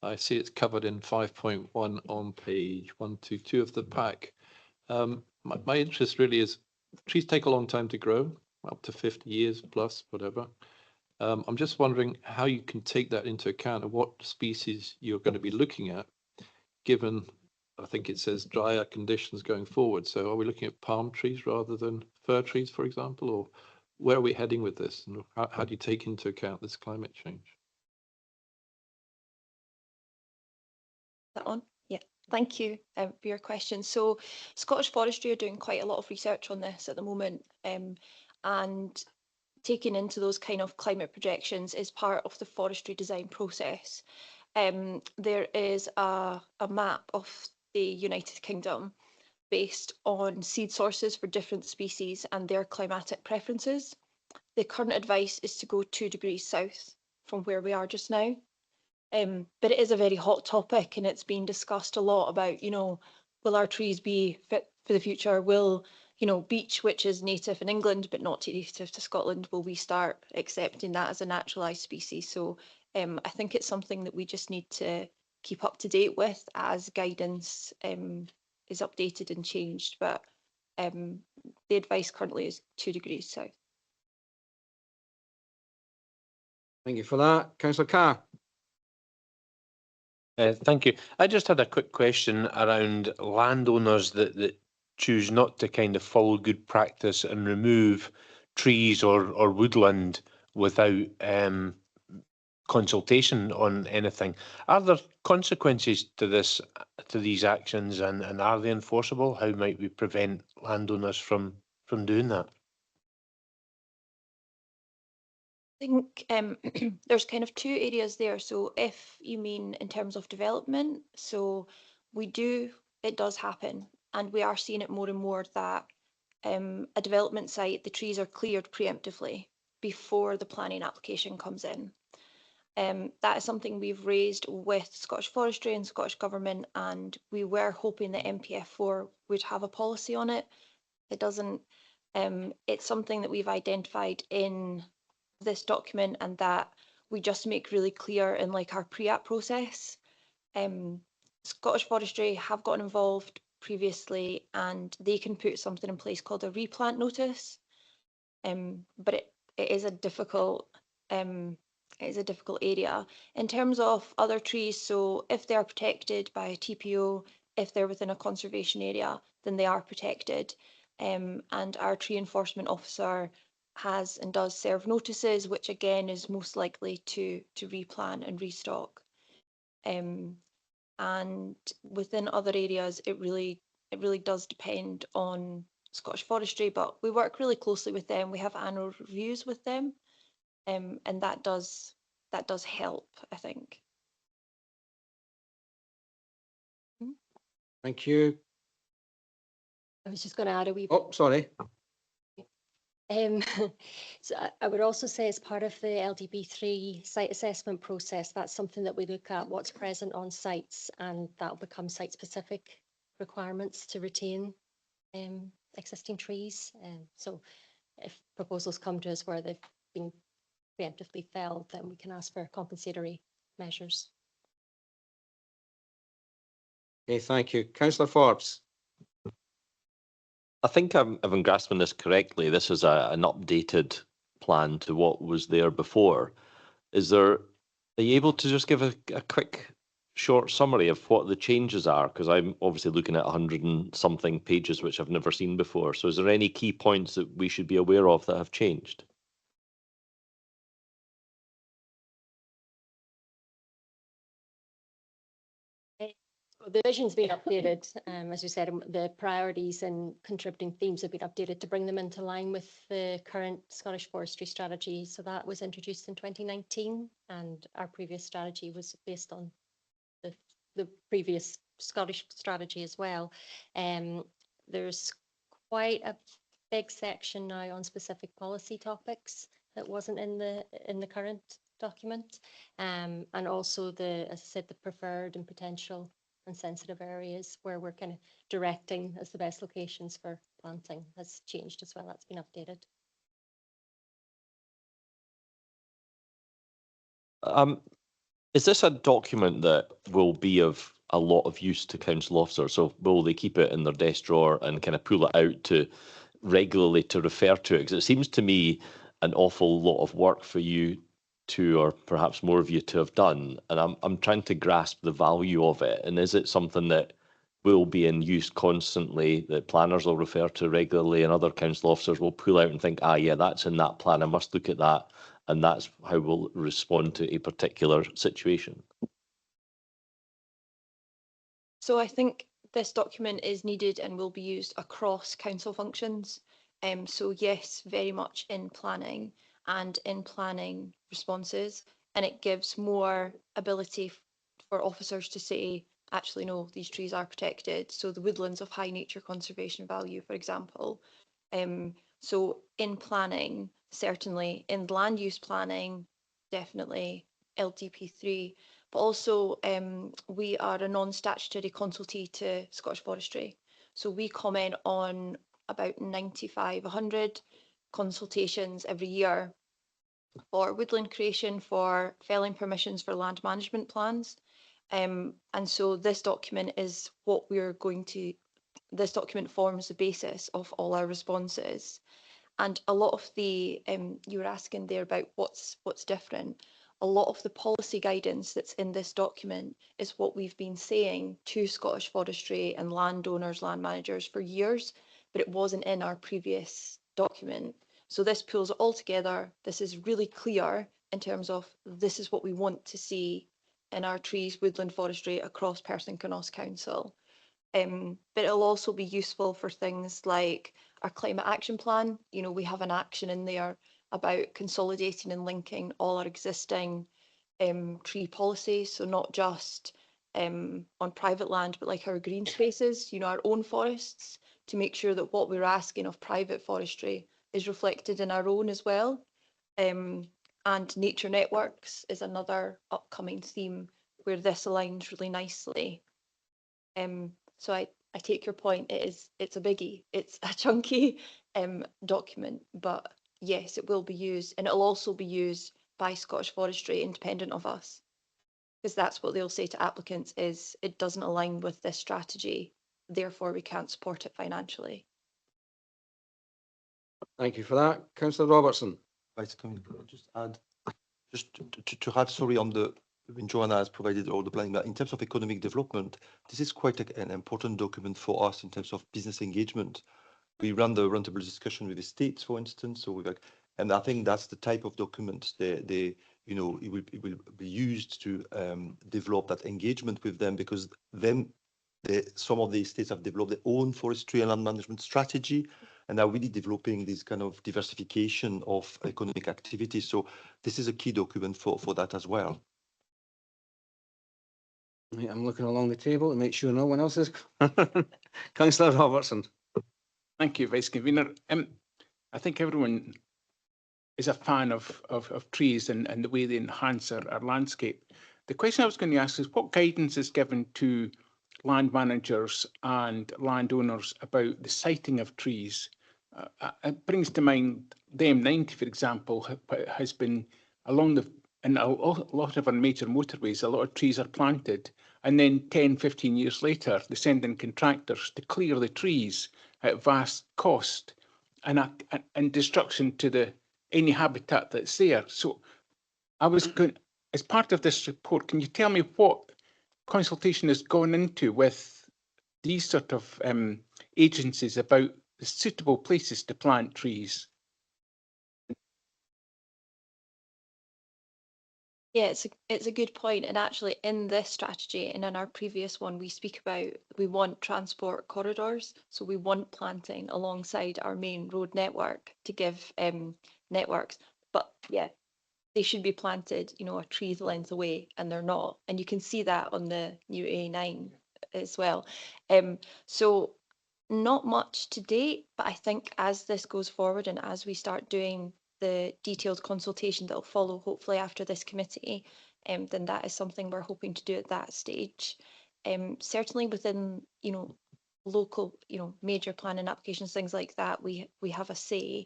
I see it's covered in 5.1 on page 122 of the pack. My interest really is trees take a long time to grow, up to 50 years plus, whatever. I'm just wondering how you can take that into account and what species you're going to be looking at, given, I think it says drier conditions going forward. So are we looking at palm trees rather than fir trees, for example, or where are we heading with this? And how do you take into account this climate change? That on? Yeah, thank you for your question. So Scottish Forestry are doing quite a lot of research on this at the moment, and taking into those kind of climate projections is part of the forestry design process. There is a map of the United Kingdom based on seed sources for different species and their climatic preferences. The current advice is to go 2 degrees south from where we are just now. But it is a very hot topic, and it's been discussed a lot about, will our trees be fit for the future? Will, beech, which is native in England but not native to Scotland, will we start accepting that as a naturalised species? So I think it's something that we just need to keep up to date with as guidance is updated and changed. But the advice currently is 2 degrees south. Thank you for that. Councillor Carr. Thank you. I just had a quick question around landowners that choose not to kind of follow good practice and remove trees or woodland without consultation on anything. Are there consequences to these actions, and are they enforceable? How might we prevent landowners from doing that? I think there's kind of 2 areas there. So if you mean in terms of development, so it does happen, and we are seeing it more and more that a development site, the trees are cleared preemptively before the planning application comes in. That is something we've raised with Scottish Forestry and Scottish Government, and we were hoping that MPF4 would have a policy on it. It doesn't. It's something that we've identified in this document, and that we just make really clear in our pre-app process. Scottish Forestry have gotten involved previously, and they can put something in place called a replant notice. But it is a difficult area in terms of other trees. So if they are protected by a TPO, if they're within a conservation area, then they are protected. And our tree enforcement officer has and does serve notices, which again is most likely to replant and restock. And within other areas, it really does depend on Scottish Forestry, but we work really closely with them. We have annual reviews with them, and that does help, I think. Thank you. I was just going to add a wee. Oh, sorry. So I would also say, as part of the LDB3 site assessment process, that's something that we look at what's present on sites, and that will become site-specific requirements to retain existing trees. So if proposals come to us where they've been preemptively felled, then we can ask for compensatory measures. Okay, thank you. Councillor Forbes. I think if I'm grasping this correctly, this is an updated plan to what was there before. Are you able to just give a quick short summary of what the changes are? Because I'm obviously looking at 100 and something pages, which I've never seen before. So is there any key points that we should be aware of that have changed? The vision's been updated, as we said, the priorities and contributing themes have been updated to bring them into line with the current Scottish Forestry Strategy. So that was introduced in 2019, and our previous strategy was based on the previous Scottish strategy as well. There's quite a big section now on specific policy topics that wasn't in the current document, and also as I said, the preferred and potential and sensitive areas where we're kind of directing as the best locations for planting has changed as well. That's been updated. Is this a document that will be of a lot of use to council officers? So will they keep it in their desk drawer and kind of pull it out to regularly to refer to it? Because it seems to me an awful lot of work for you to, or perhaps more of you to have done. And I'm trying to grasp the value of it. And is it something that will be in use constantly, that planners will refer to regularly, and other council officers will pull out and think, ah, yeah, that's in that plan, I must look at that, and that's how we'll respond to a particular situation? So I think this document is needed and will be used across council functions. So yes, very much in planning and in planning responses, and it gives more ability for officers to say, actually, no, these trees are protected. So the woodlands of high nature conservation value, for example. So in planning, certainly in land use planning, definitely LDP3, but also we are a non-statutory consultee to Scottish Forestry. So we comment on about 95, 100 consultations every year for woodland creation, for felling permissions, for land management plans. And so this document is what we're going to, this document forms the basis of all our responses. And a lot of the, you were asking there about what's different. A lot of the policy guidance that's in this document is what we've been saying to Scottish Forestry and landowners, land managers for years, but it wasn't in our previous document. So this pulls it all together. This is really clear in terms of this is what we want to see in our trees, woodland forestry across Perth and Kinross Council. But it'll also be useful for things like our climate action plan. You know, we have an action in there about consolidating and linking all our existing tree policies. So not just on private land, but like our green spaces, you know, our own forests, to make sure that what we're asking of private forestry is reflected in our own as well. And nature networks is another upcoming theme where this aligns really nicely. So I take your point. It's a biggie. It's a chunky document, but yes, it will be used, and it'll also be used by Scottish Forestry independent of us, because that's what they'll say to applicants is it doesn't align with this strategy, therefore we can't support it financially. Thank you for that. Councillor Robertson. Right, can we just add, to add, sorry, on the, when Joanna has provided all the planning, but in terms of economic development, this is quite an important document for us in terms of business engagement. We run the roundtable discussion with the states, for instance, so and I think that's the type of document they you know, it will be used to develop that engagement with them, because some of the states have developed their own forestry and land management strategy, and are really developing this kind of diversification of economic activity. So this is a key document for that as well. I'm looking along the table to make sure no one else is. Councillor Robertson. Thank you, Vice Convener. I think everyone is a fan of trees and the way they enhance our landscape. The question I was going to ask is what guidance is given to land managers and landowners about the siting of trees? It brings to mind the M90, for example, has been along in a lot of our major motorways, a lot of trees are planted, and then 10, 15 years later, they send in contractors to clear the trees at vast cost and destruction to any habitat that's there. So I was going, as part of this report, can you tell me what consultation has gone into with these sort of agencies about the suitable places to plant trees? Yeah, it's a good point. And actually in this strategy and in our previous one, we speak about we want transport corridors. So we want planting alongside our main road network to give networks. But yeah, they should be planted, you know, a tree's length away, and they're not. And you can see that on the new A9 as well. So not much to date, but I think as this goes forward and as we start doing the detailed consultation that will follow hopefully after this committee, then that is something we're hoping to do at that stage. Certainly within, you know, local, you know, major planning applications, things like that, we have a say.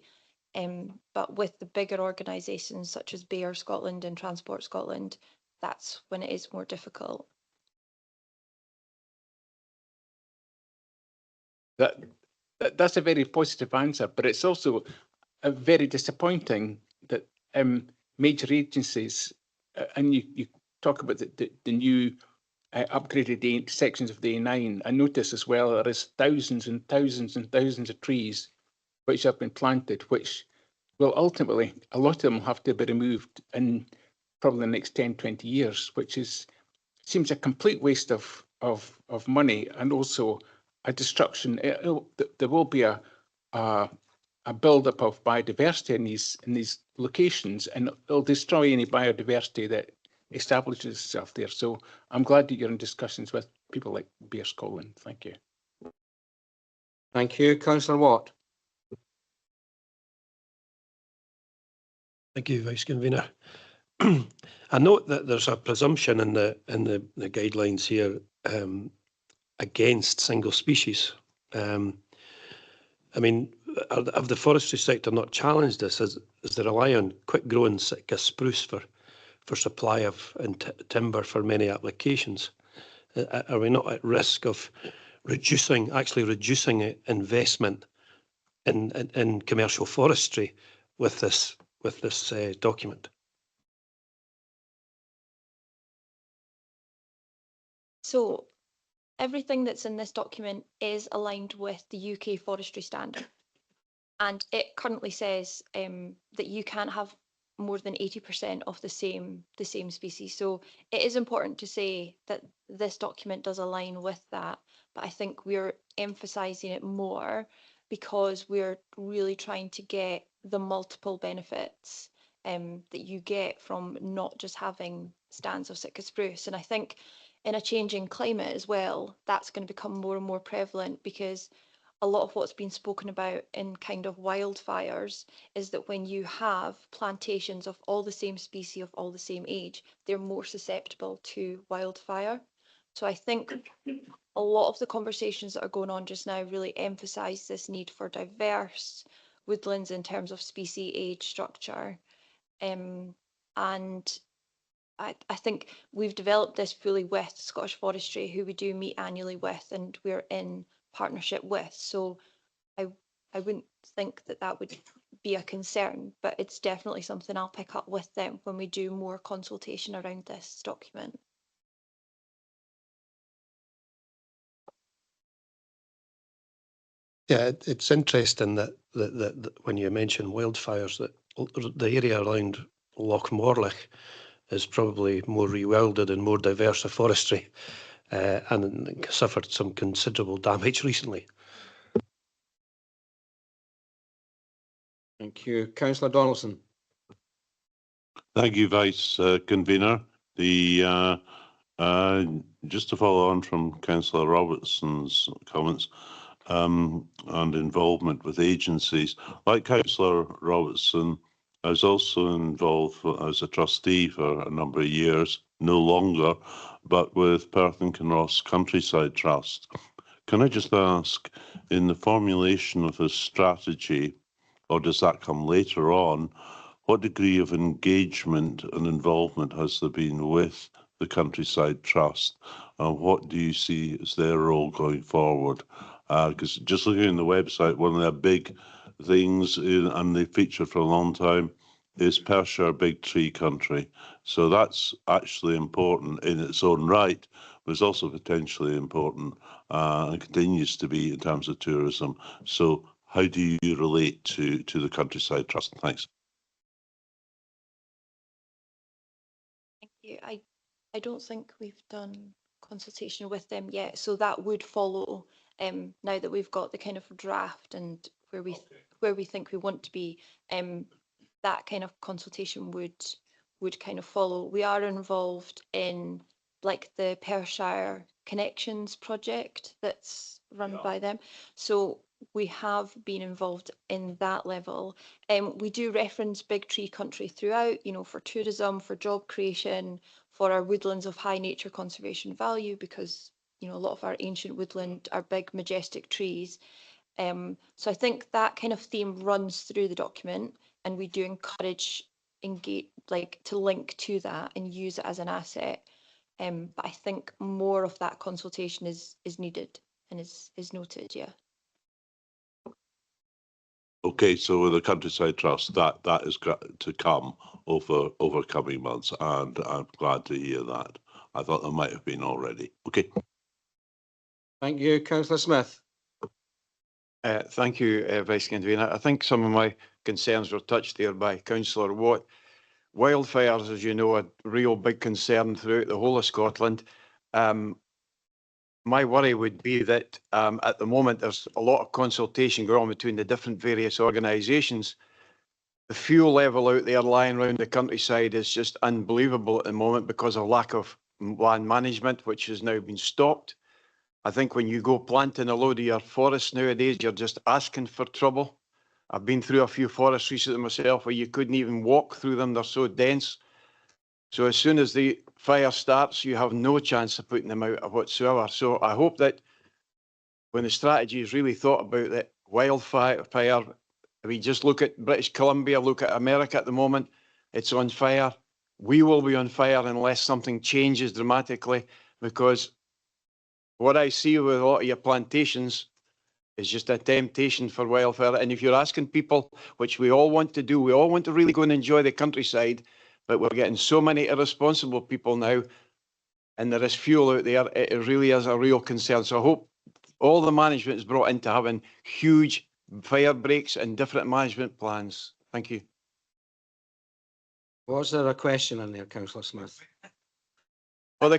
But with the bigger organisations such as Bayer Scotland and Transport Scotland, that's when it is more difficult. That's a very positive answer, but it's also very disappointing that major agencies, and you talk about the new upgraded sections of the A9. I notice as well there is thousands and thousands and thousands of trees which have been planted, which will ultimately, a lot of them will have to be removed in probably the next 10, 20 years, which seems a complete waste of money, and also a destruction. There will be a build-up of biodiversity in these locations, and it'll destroy any biodiversity that establishes itself there. So I'm glad that you're in discussions with people like Bayer Scotland. Thank you. Thank you. Councillor Watt. Thank you, Vice Convener. I note that there's a presumption in the guidelines here against single species. I mean, have the forestry sector not challenged this as they rely on quick-growing Sitka spruce for supply of timber for many applications? Are we not at risk of actually reducing investment in commercial forestry with this document? So everything that's in this document is aligned with the UK forestry standard. And it currently says that you can't have more than 80% of the same species. So it is important to say that this document does align with that, but I think we're emphasising it more because we're really trying to get the multiple benefits that you get from not just having stands of Sitka spruce. And I think in a changing climate as well, that's going to become more and more prevalent, because a lot of what's been spoken about in kind of wildfires is that when you have plantations of all the same species of all the same age, they're more susceptible to wildfire. So I think a lot of the conversations that are going on just now really emphasise this need for diverse woodlands in terms of species, age, structure. And I think we've developed this fully with Scottish Forestry, who we do meet annually with, and we're in partnership with. So I wouldn't think that would be a concern, but it's definitely something I'll pick up with them when we do more consultation around this document. Yeah, it's interesting that when you mention wildfires, that the area around Loch Morlich is probably more rewilded and more diverse of forestry, and suffered some considerable damage recently. Thank you. Councillor Donaldson. Thank you, Vice Convener. Just to follow on from Councillor Robertson's comments and involvement with agencies, like Councillor Robertson, I was also involved as a trustee for a number of years, no longer, but with Perth and Kinross Countryside Trust. Can I just ask, in the formulation of this strategy, or does that come later on, what degree of engagement and involvement has there been with the Countryside Trust? And what do you see as their role going forward? Because just looking on the website, one of their big things, and they featured for a long time, is Perthshire Big Tree Country. So that's actually important in its own right, but it's also potentially important and continues to be in terms of tourism. So how do you relate to the Countryside Trust? Thanks. Yeah, I don't think we've done consultation with them yet, so that would follow now that we've got the kind of draft and where we think we want to be. That kind of consultation would kind of follow. We are involved in like the Perthshire Connections project that's run by them, so we have been involved in that level. We do reference Big Tree Country throughout, you know, for tourism, for job creation, for our woodlands of high nature conservation value, because, you know, a lot of our ancient woodland are big, majestic trees. So I think that kind of theme runs through the document, and we do encourage engage like to link to that and use it as an asset. But I think more of that consultation is needed and is noted, yeah. Okay, so with the Countryside Trust, that is to come over coming months, and I'm glad to hear that. I thought there might have been already. Okay. Thank you, Councillor Smith. Thank you, Vice Convener. I think some of my concerns were touched there by Councillor Watt. Wildfires, as you know, are a real big concern throughout the whole of Scotland. My worry would be that at the moment there's a lot of consultation going on between the different various organisations. The fuel level out there lying around the countryside is just unbelievable at the moment because of lack of land management, which has now been stopped. I think when you go planting a load of your forests nowadays, you're just asking for trouble. I've been through a few forests recently myself where you couldn't even walk through them, they're so dense. So as soon as the fire starts, you have no chance of putting them out whatsoever. So I hope that when the strategy is really thought about that wildfire, we just look at British Columbia, look at America at the moment, it's on fire. We will be on fire unless something changes dramatically, because what I see with a lot of your plantations is just a temptation for wildfire. And if you're asking people, which we all want to do, we all want to really go and enjoy the countryside, but we're getting so many irresponsible people now, and there is fuel out there. It really is a real concern. So I hope all the management is brought into having huge fire breaks and different management plans. Thank you. Was there a question in there, Councillor Smith? Well,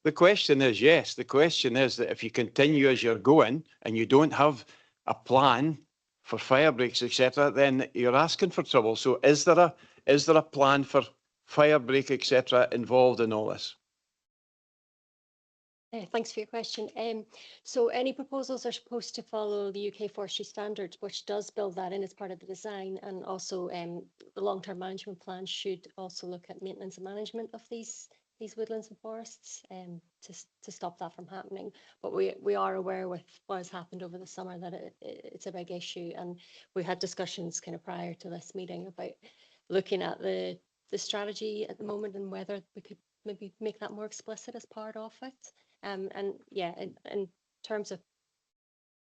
the question is, yes, the question is that if you continue as you're going and you don't have a plan for fire breaks, etc., then you're asking for trouble. So is there a plan for fire break, etc., involved in all this? Thanks for your question. So any proposals are supposed to follow the UK Forestry Standards, which does build that in as part of the design, and also the long-term management plan should also look at maintenance and management of these woodlands and forests to stop that from happening. But we are aware with what has happened over the summer that it's a big issue, and we had discussions kind of prior to this meeting about looking at the strategy at the moment and whether we could maybe make that more explicit as part of it. And yeah, in terms of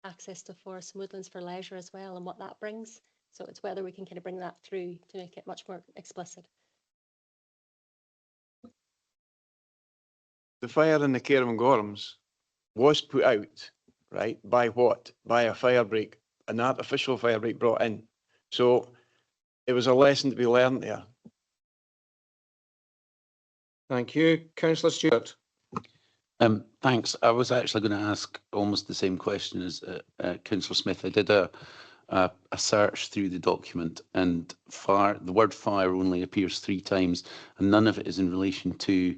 access to forests and woodlands for leisure as well and what that brings. So it's whether we can kind of bring that through to make it much more explicit. The fire in the Cairngorms was put out, right, by what? By a fire break, an artificial fire break brought in. So it was a lesson to be learned there. Thank you. Councillor Stewart. Thanks. I was actually going to ask almost the same question as Councillor Smith. I did a search through the document, and the word fire only appears 3 times, and none of it is in relation to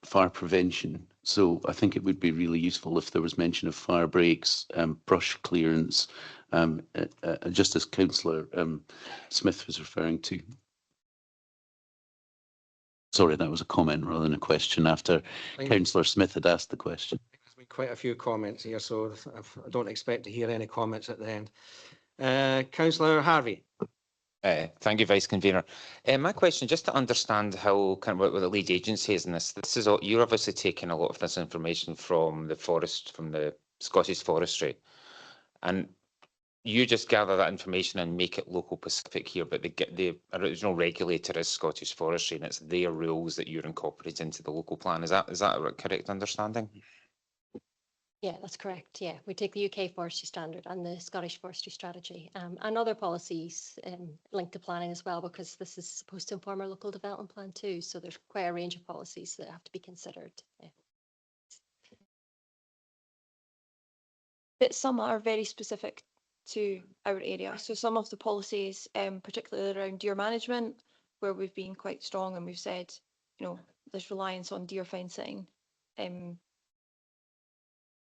fire prevention. So I think it would be really useful if there was mention of fire breaks, brush clearance, just as Councillor Smith was referring to. Sorry, that was a comment rather than a question after Councillor Smith had asked the question. There's been quite a few comments here, so I don't expect to hear any comments at the end. Councillor Harvey. Thank you, Vice Convener. My question, just to understand how kind of what the lead agency is in this. This is all, you're obviously taking a lot of this information from the Scottish Forestry, and you just gather that information and make it local Pacific here, but the original regulator is Scottish Forestry, and it's their rules that you're incorporating into the local plan. Is that a correct understanding? Yeah, that's correct. Yeah, we take the UK Forestry Standard and the Scottish Forestry Strategy and other policies linked to planning as well, because this is supposed to inform our local development plan too. So there's quite a range of policies that have to be considered. Yeah. But some are very specific to our area. So some of the policies, particularly around deer management, where we've been quite strong and we've said, you know, there's reliance on deer fencing.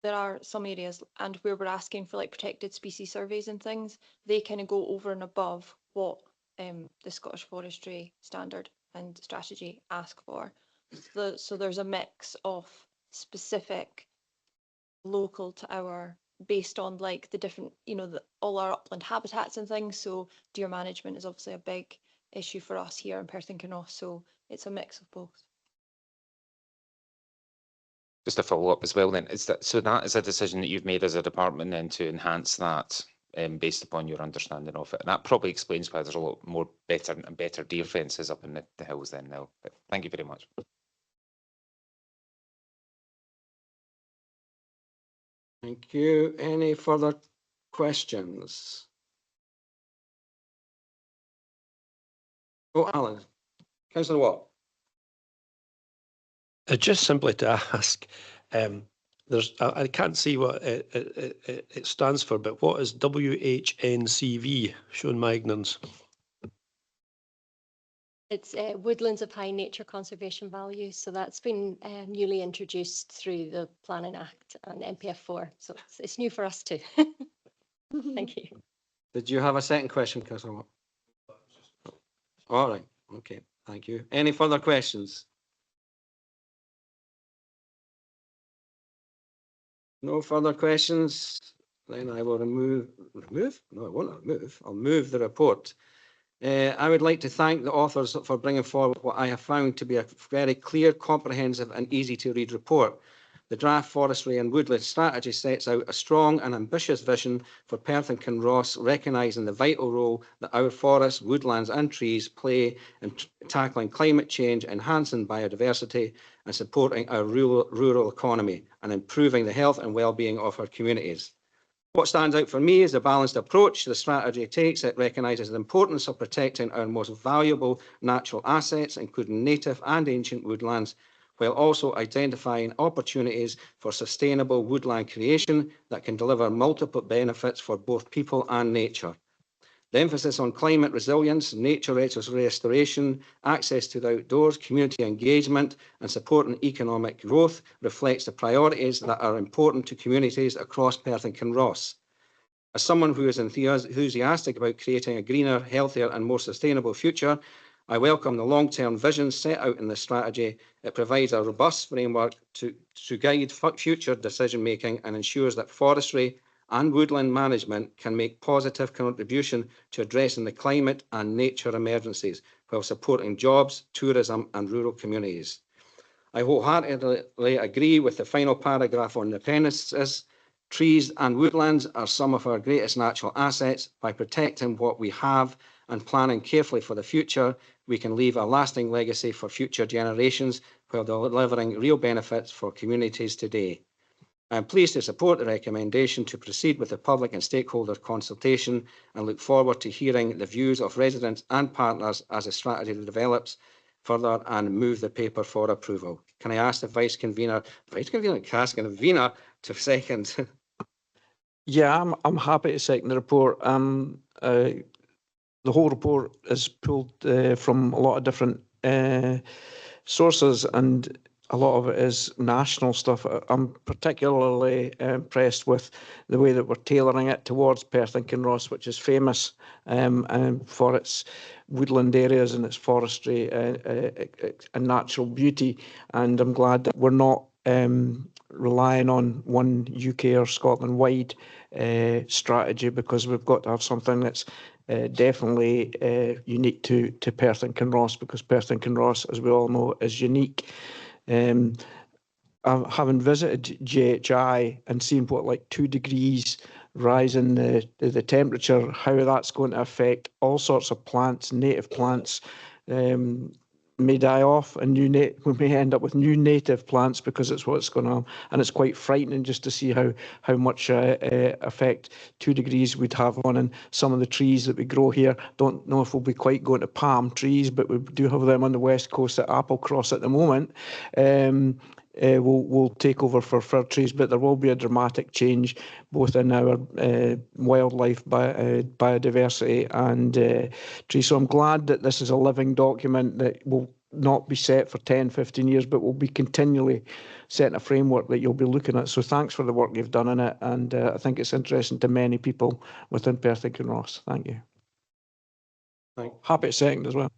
There are some areas, and where we're asking for like protected species surveys and things, they kind of go over and above what the Scottish Forestry Standard and Strategy ask for. So there's a mix of specific local to our, based on like the different, you know, all our upland habitats and things. So deer management is obviously a big issue for us here in Perth and Kinross. So it's a mix of both. Just to follow up as well then, is that, so that is a decision that you've made as a department then to enhance that based upon your understanding of it. And that probably explains why there's a lot more better deer fences up in the hills then now. But thank you very much. Thank you. Any further questions? Oh, Alan. Councillor Watt. Just simply to ask, I can't see what it stands for, but what is WHNCV, shown my ignorance? It's woodlands of high nature conservation value. So that's been newly introduced through the Planning Act and NPF4. So it's new for us too. Thank you. Did you have a second question, Councillor Watt? All right. Okay. Thank you. Any further questions? No further questions. Then I will remove? No, I won't remove. I'll move the report. I would like to thank the authors for bringing forward what I have found to be a very clear, comprehensive and easy to read report. The draft forestry and woodland strategy sets out a strong and ambitious vision for Perth and Kinross, recognising the vital role that our forests, woodlands and trees play in tackling climate change, enhancing biodiversity and supporting our rural economy and improving the health and well-being of our communities. What stands out for me is the balanced approach the strategy takes. It recognises the importance of protecting our most valuable natural assets, including native and ancient woodlands, while also identifying opportunities for sustainable woodland creation that can deliver multiple benefits for both people and nature. The emphasis on climate resilience, nature restoration, access to the outdoors, community engagement and supporting economic growth reflects the priorities that are important to communities across Perth and Kinross. As someone who is enthusiastic about creating a greener, healthier and more sustainable future, I welcome the long-term vision set out in the strategy. It provides a robust framework to guide future decision-making and ensures that forestry and woodland management can make positive contribution to addressing the climate and nature emergencies while supporting jobs, tourism and rural communities. I wholeheartedly agree with the final paragraph on the appendices. Trees and woodlands are some of our greatest natural assets. By protecting what we have and planning carefully for the future, we can leave a lasting legacy for future generations while delivering real benefits for communities today. I am pleased to support the recommendation to proceed with the public and stakeholder consultation and look forward to hearing the views of residents and partners as the strategy develops further and move the paper for approval. Can I ask the Vice Convener Casconvina to second? Yeah, I'm happy to second the report. The whole report is pulled from a lot of different sources, and a lot of it is national stuff. I'm particularly impressed with the way that we're tailoring it towards Perth and Kinross, which is famous for its woodland areas and its forestry and natural beauty. And I'm glad that we're not relying on one UK or Scotland-wide strategy, because we've got to have something that's definitely unique to Perth and Kinross, because Perth and Kinross, as we all know, is unique. Having visited JHI and seen what like 2 degrees rise in the temperature, how that's going to affect all sorts of plants, native plants, may die off and we may end up with new native plants because it's what's going on. And it's quite frightening just to see how much effect 2 degrees would have on. And some of the trees that we grow here, don't know if we'll be quite going to palm trees, but we do have them on the west coast at Applecross at the moment. Will take over for fir trees, but there will be a dramatic change both in our wildlife, biodiversity and trees. So I'm glad that this is a living document that will not be set for 10, 15 years, but will be continually setting a framework that you'll be looking at. So thanks for the work you've done in it, and I think it's interesting to many people within Perth and Kinross. Thank you. Happy to second as well.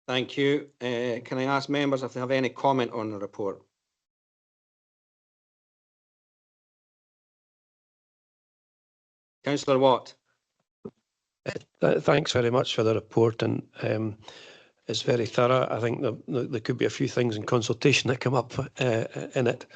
Thank you. Can I ask members if they have any comment on the report? Councillor Watt. Thanks very much for the report, and it's very thorough. I think there could be a few things in consultation that come up in it,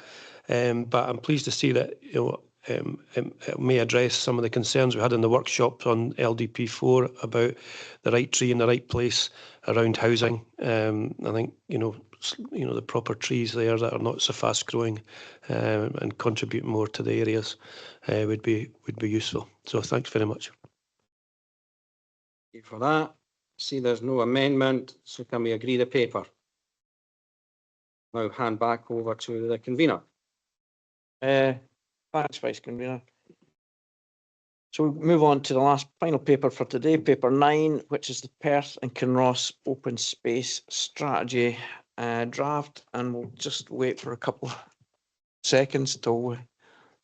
but I'm pleased to see that it may address some of the concerns we had in the workshop on LDP4 about the right tree in the right place around housing. I think the proper trees there that are not so fast growing and contribute more to the areas would be useful. So thanks very much. Thank you for that. See, there's no amendment, so can we agree the paper? Now hand back over to the convener. Thanks, Vice Convener. So we move on to the last final paper for today, paper 9, which is the Perth and Kinross Open Space Strategy draft, and we'll just wait for a couple of seconds till we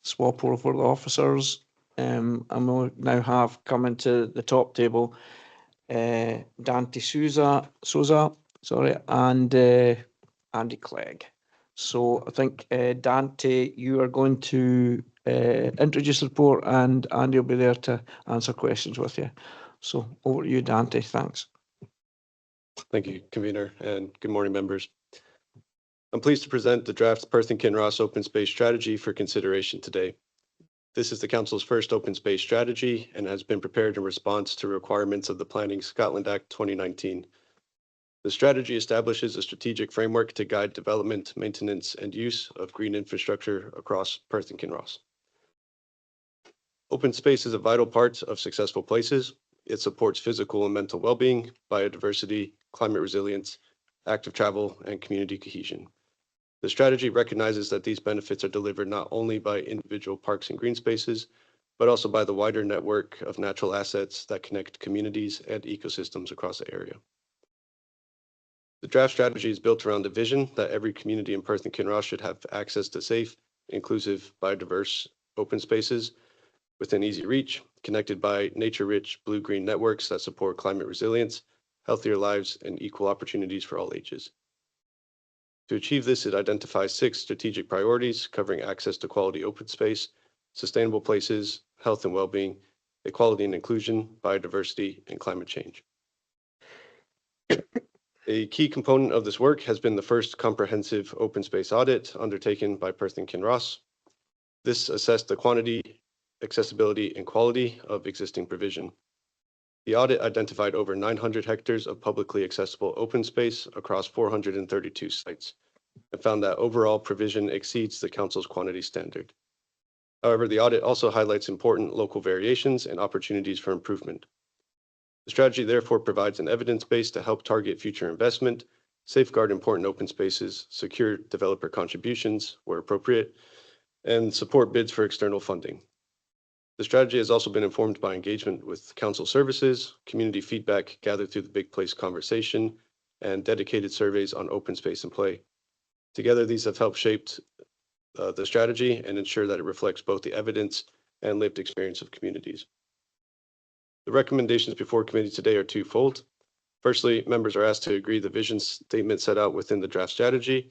swap over the officers. And we'll now have coming to the top table Dante Souza, and Andy Clegg. So I think Dante, you are going to introduce the report, and Andy will be there to answer questions with you. So over to you, Dante. Thanks. Thank you, Convener, and good morning, members. I'm pleased to present the draft Perth and Kinross Open Space Strategy for consideration today. This is the Council's first open space strategy and has been prepared in response to requirements of the Planning Scotland Act 2019. The strategy establishes a strategic framework to guide development, maintenance, and use of green infrastructure across Perth and Kinross. Open space is a vital part of successful places. It supports physical and mental well-being, biodiversity, climate resilience, active travel, and community cohesion. The strategy recognizes that these benefits are delivered not only by individual parks and green spaces, but also by the wider network of natural assets that connect communities and ecosystems across the area. The draft strategy is built around a vision that every community in Perth and Kinross should have access to safe, inclusive, biodiverse open spaces within easy reach, connected by nature-rich blue-green networks that support climate resilience, healthier lives, and equal opportunities for all ages. To achieve this, it identifies 6 strategic priorities covering access to quality open space, sustainable places, health and well-being, equality and inclusion, biodiversity, and climate change. A key component of this work has been the first comprehensive open space audit undertaken by Perth and Kinross. This assessed the quantity, accessibility, and quality of existing provision. The audit identified over 900 hectares of publicly accessible open space across 432 sites and found that overall provision exceeds the Council's quantity standard. However, the audit also highlights important local variations and opportunities for improvement. The strategy therefore provides an evidence base to help target future investment, safeguard important open spaces, secure developer contributions where appropriate, and support bids for external funding. The strategy has also been informed by engagement with council services, community feedback gathered through the Big Place conversation, and dedicated surveys on open space and play. Together, these have helped shape the strategy and ensure that it reflects both the evidence and lived experience of communities. The recommendations before committee today are twofold. Firstly, members are asked to agree the vision statement set out within the draft strategy,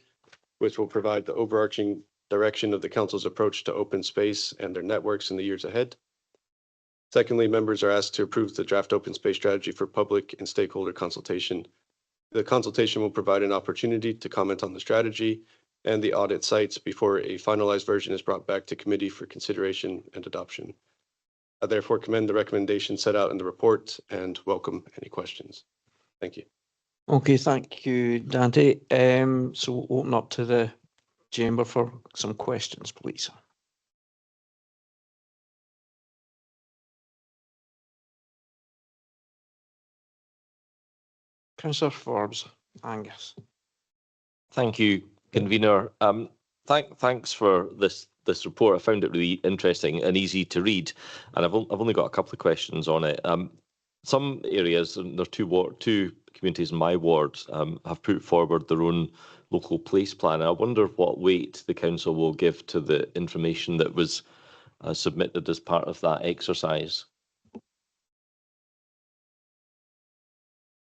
which will provide the overarching direction of the Council's approach to open space and their networks in the years ahead. Secondly, members are asked to approve the draft open space strategy for public and stakeholder consultation. The consultation will provide an opportunity to comment on the strategy and the audit sites before a finalized version is brought back to committee for consideration and adoption. I therefore commend the recommendations set out in the report and welcome any questions. Thank you. Okay, thank you, Dante. So we'll open up to the chamber for some questions, please. Councillor Forbes, Angus. Thank you, convener. Thanks for this report. I found it really interesting and easy to read, and I've only got a couple of questions on it. Some areas, and there are two communities in my ward, have put forward their own local place plan. I wonder what weight the council will give to the information that was submitted as part of that exercise.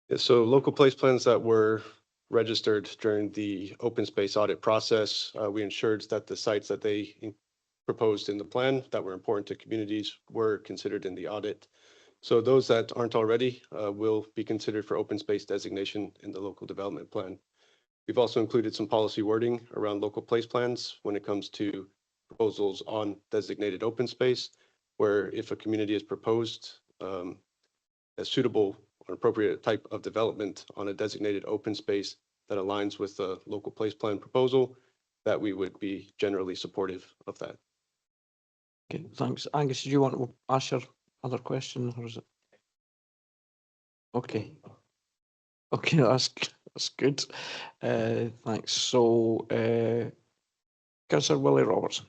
Yeah, so local place plans that were registered during the open space audit process, we ensured that the sites that they proposed in the plan that were important to communities were considered in the audit. So those that aren't already will be considered for open space designation in the local development plan. We've also included some policy wording around local place plans when it comes to proposals on designated open space, where if a community is proposed a suitable or appropriate type of development on a designated open space that aligns with the local place plan proposal, that we would be generally supportive of that. Okay, thanks. Angus, do you want to ask your other question, or is it? Okay. Okay, that's good. Thanks. So, Councillor Willie Robertson.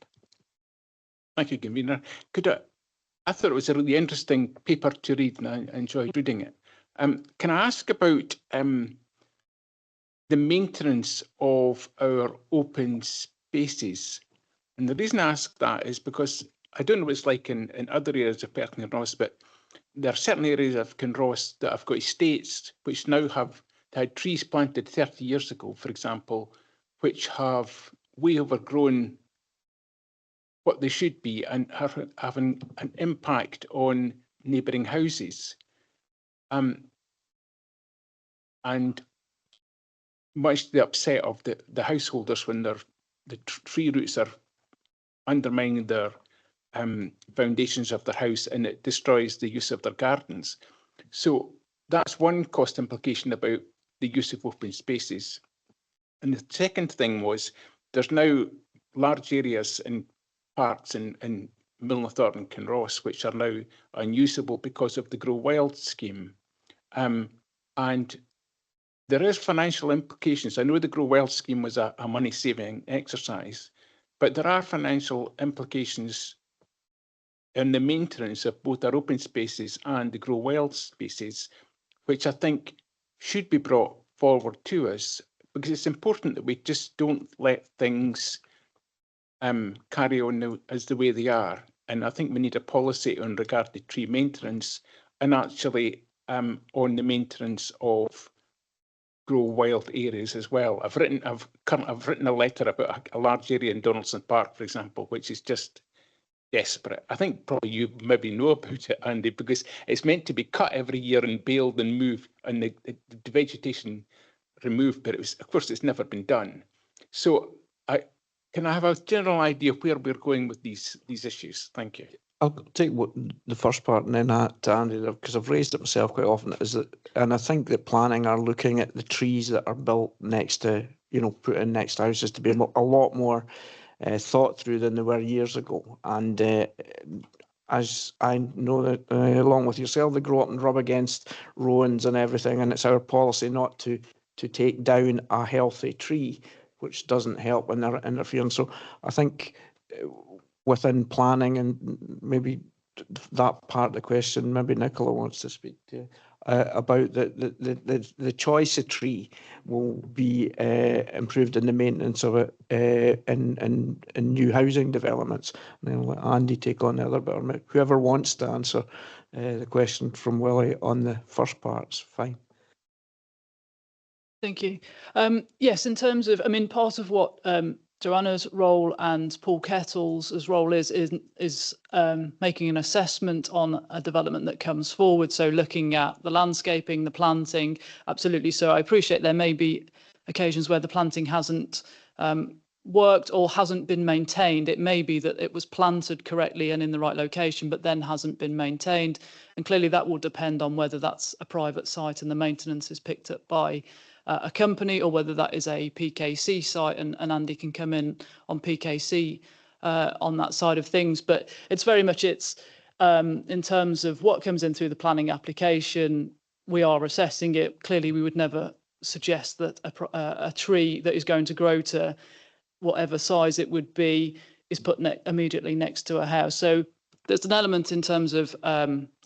Thank you, convener. I thought it was a really interesting paper to read, and I enjoyed reading it. Can I ask about the maintenance of our open spaces? And the reason I ask that is because I don't know what it's like in other areas of Perth and Kinross, but there are certain areas of Kinross that have got estates which now have had trees planted 30 years ago, for example, which have way overgrown what they should be and are having an impact on neighbouring houses. And much to the upset of the householders when the tree roots are undermining their foundations of their house, and it destroys the use of their gardens. So that's one cost implication about the use of open spaces. And the second thing was there's now large areas in parts in Milnathorpe and Kinross which are now unusable because of the Grow Wild scheme. And there is financial implications. I know the Grow Wild scheme was a money-saving exercise, but there are financial implications in the maintenance of both our open spaces and the Grow Wild spaces, which I think should be brought forward to us, because it's important that we just don't let things carry on as the way they are. And I think we need a policy on regard to tree maintenance, and actually on the maintenance of Grow Wild areas as well. I've written a letter about a large area in Donaldson Park, for example, which is just desperate. I think probably you maybe know about it, Andy, because it's meant to be cut every year and baled and moved, and the vegetation removed, but of course it's never been done. So can I have a general idea of where we're going with these issues? Thank you. I'll take the first part and then to Andy, because I've raised it myself quite often, is that, and I think that planning are looking at the trees that are built next to, put in next to houses to be a lot more thought through than they were years ago. And as I know that along with yourself, they grow up and rub against rowans and everything, and it's our policy not to take down a healthy tree, which doesn't help when they're interfering. So I think within planning, and maybe that part of the question, maybe Nicola wants to speak to about the choice of tree will be improved in the maintenance of it in new housing developments. And then let Andy take on the other bit, or whoever wants to answer the question from Willie on the first part's fine. Thank you. Yes, in terms of, part of what Joanna's role and Paul Kettle's role is making an assessment on a development that comes forward. So looking at the landscaping, the planting, absolutely. So I appreciate there may be occasions where the planting hasn't worked or hasn't been maintained. It may be that it was planted correctly and in the right location, but then hasn't been maintained. And clearly that will depend on whether that's a private site and the maintenance is picked up by a company, or whether that is a PKC site, and Andy can come in on PKC on that side of things. But it's very much in terms of what comes in through the planning application, we are assessing it. Clearly, we would never suggest that a tree that is going to grow to whatever size it would be is put immediately next to a house. So there's an element in terms of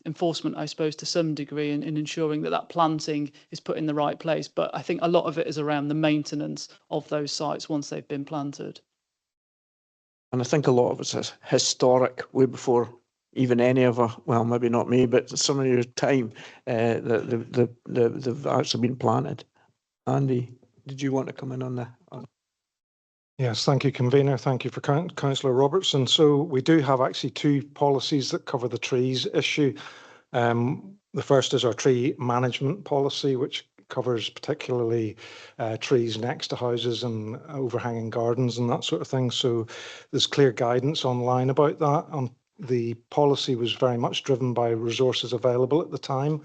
enforcement, I suppose, to some degree, in ensuring that that planting is put in the right place. But I think a lot of it is around the maintenance of those sites once they've been planted. And I think a lot of it's historic, way before even any of our, well, maybe not me, but some of your time that they've actually been planted. Andy, did you want to come in on that? Yes, thank you, Convener. Thank you for Councillor Robertson. So we do have actually two policies that cover the trees issue. The first is our tree management policy, which covers particularly trees next to houses and overhanging gardens and that sort of thing. So there's clear guidance online about that. The policy was very much driven by resources available at the time.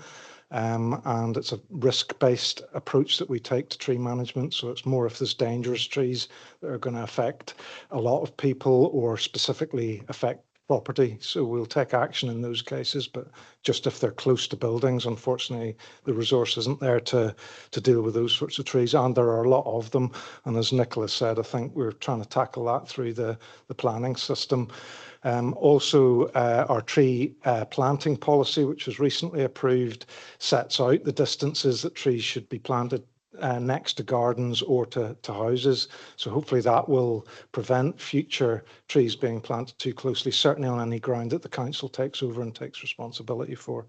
And it's a risk-based approach that we take to tree management. So it's more if there's dangerous trees that are going to affect a lot of people or specifically affect property. So we'll take action in those cases, but just if they're close to buildings, unfortunately, the resource isn't there to deal with those sorts of trees. And there are a lot of them. And as Nicholas said, I think we're trying to tackle that through the planning system. Also, our tree planting policy, which was recently approved, sets out the distances that trees should be planted next to gardens or to houses. So hopefully that will prevent future trees being planted too closely, certainly on any ground that the council takes over and takes responsibility for.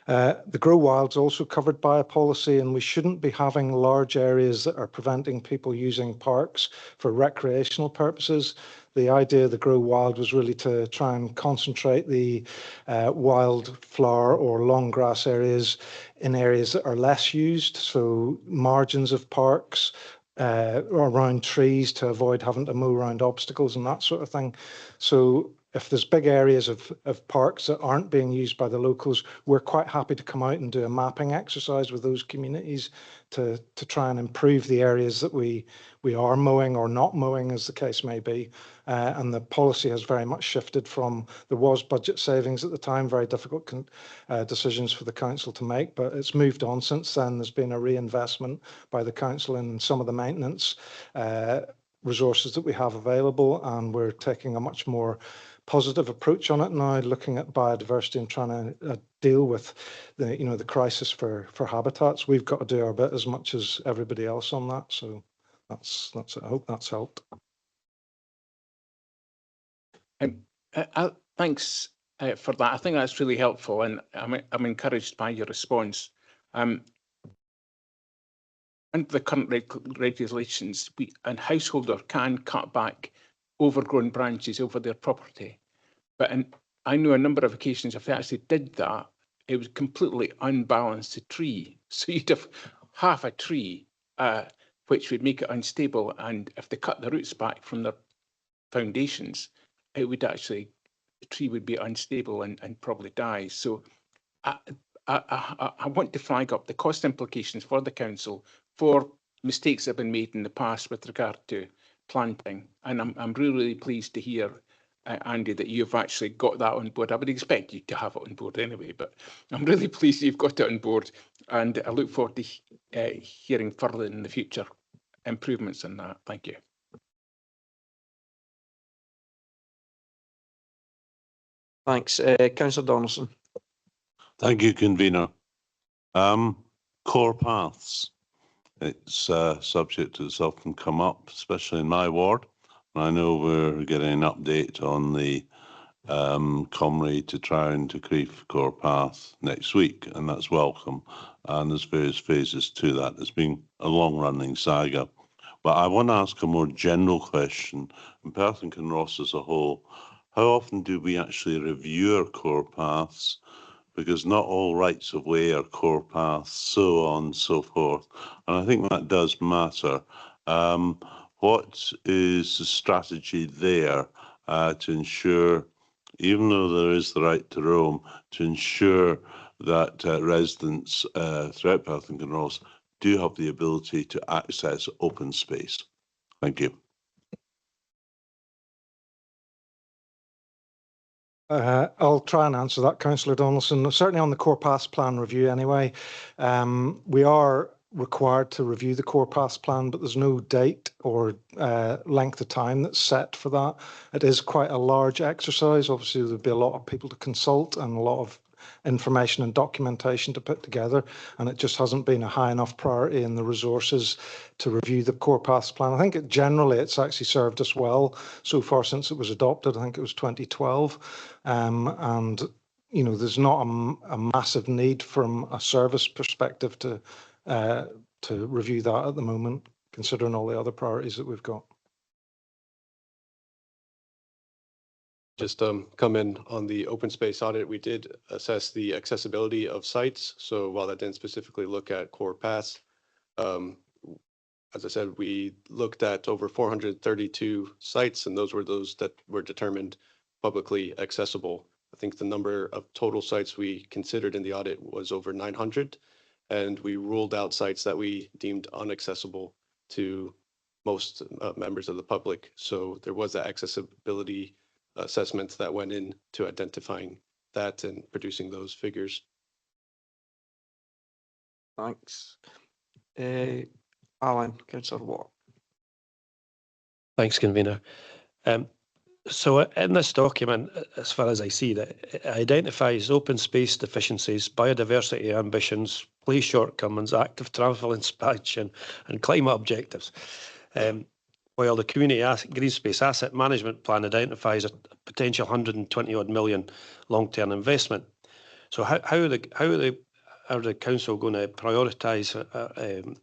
The Grow Wild's also covered by a policy, and we shouldn't be having large areas that are preventing people using parks for recreational purposes. The idea of the Grow Wild was really to try and concentrate the wildflower or long grass areas in areas that are less used, so margins of parks, around trees to avoid having to mow around obstacles and that sort of thing. So if there's big areas of parks that aren't being used by the locals, we're quite happy to come out and do a mapping exercise with those communities to try and improve the areas that we are mowing or not mowing, as the case may be. And the policy has very much shifted from, there was budget savings at the time, very difficult decisions for the council to make, but it's moved on since then. There's been a reinvestment by the council in some of the maintenance resources that we have available, and we're taking a much more positive approach on it now, looking at biodiversity and trying to deal with the crisis for habitats. We've got to do our bit as much as everybody else on that. So that's it. I hope that's helped. Thanks for that. I think that's really helpful, and I'm encouraged by your response. Under the current regulations, a householder can cut back overgrown branches over their property, but I know a number of occasions if they actually did that, it would completely unbalance the tree. So you'd have half a tree, which would make it unstable, and if they cut the roots back from their foundations, it would actually, the tree would be unstable and probably die. So I want to flag up the cost implications for the council for mistakes that have been made in the past with regard to planting, and I'm really pleased to hear, Andy, that you've actually got that on board. I would expect you to have it on board anyway, but I'm really pleased you've got it on board, and I look forward to hearing further in the future improvements in that. Thank you. Thanks. Councillor Donaldson. Thank you, Convener. Core paths. It's a subject that's often come up, especially in my ward. I know we're getting an update on the Comrie to Trowne to Crieff core path next week, and that's welcome. And there's various phases to that. It's been a long-running saga. But I want to ask a more general question. In Perth and Kinross as a whole, how often do we actually review our core paths? Because not all rights of way are core paths, so on and so forth. And I think that does matter. what is the strategy there to ensure, even though there is the right to roam, to ensure that residents throughout Perth and Kinross do have the ability to access open space? Thank you. I'll try and answer that, Councillor Donaldson. Certainly on the Core Paths Plan review anyway, we are required to review the Core Paths Plan, but there's no date or length of time that's set for that. It is quite a large exercise. Obviously, there'll be a lot of people to consult and a lot of information and documentation to put together, and it just hasn't been a high enough priority in the resources to review the Core Paths Plan. I think generally it's actually served us well so far since it was adopted. I think it was 2012, and you know, there's not a massive need from a service perspective to review that at the moment, considering all the other priorities that we've got. Just come in on the open space audit. We did assess the accessibility of sites. So while that didn't specifically look at core paths, as I said, we looked at over 432 sites, and those were that were determined publicly accessible. I think the number of total sites we considered in the audit was over 900, and we ruled out sites that we deemed inaccessible to most members of the public. So there was that accessibility assessments that went into identifying that and producing those figures. Thanks. Alan, Councillor Watt. Thanks, Convener. So in this document, as far as I see that, it identifies open space deficiencies, biodiversity ambitions, place shortcomings, active travel expansion, and climate objectives. While the Community Green Space Asset Management Plan identifies a potential 120 odd million long-term investment. So how are the council going to prioritise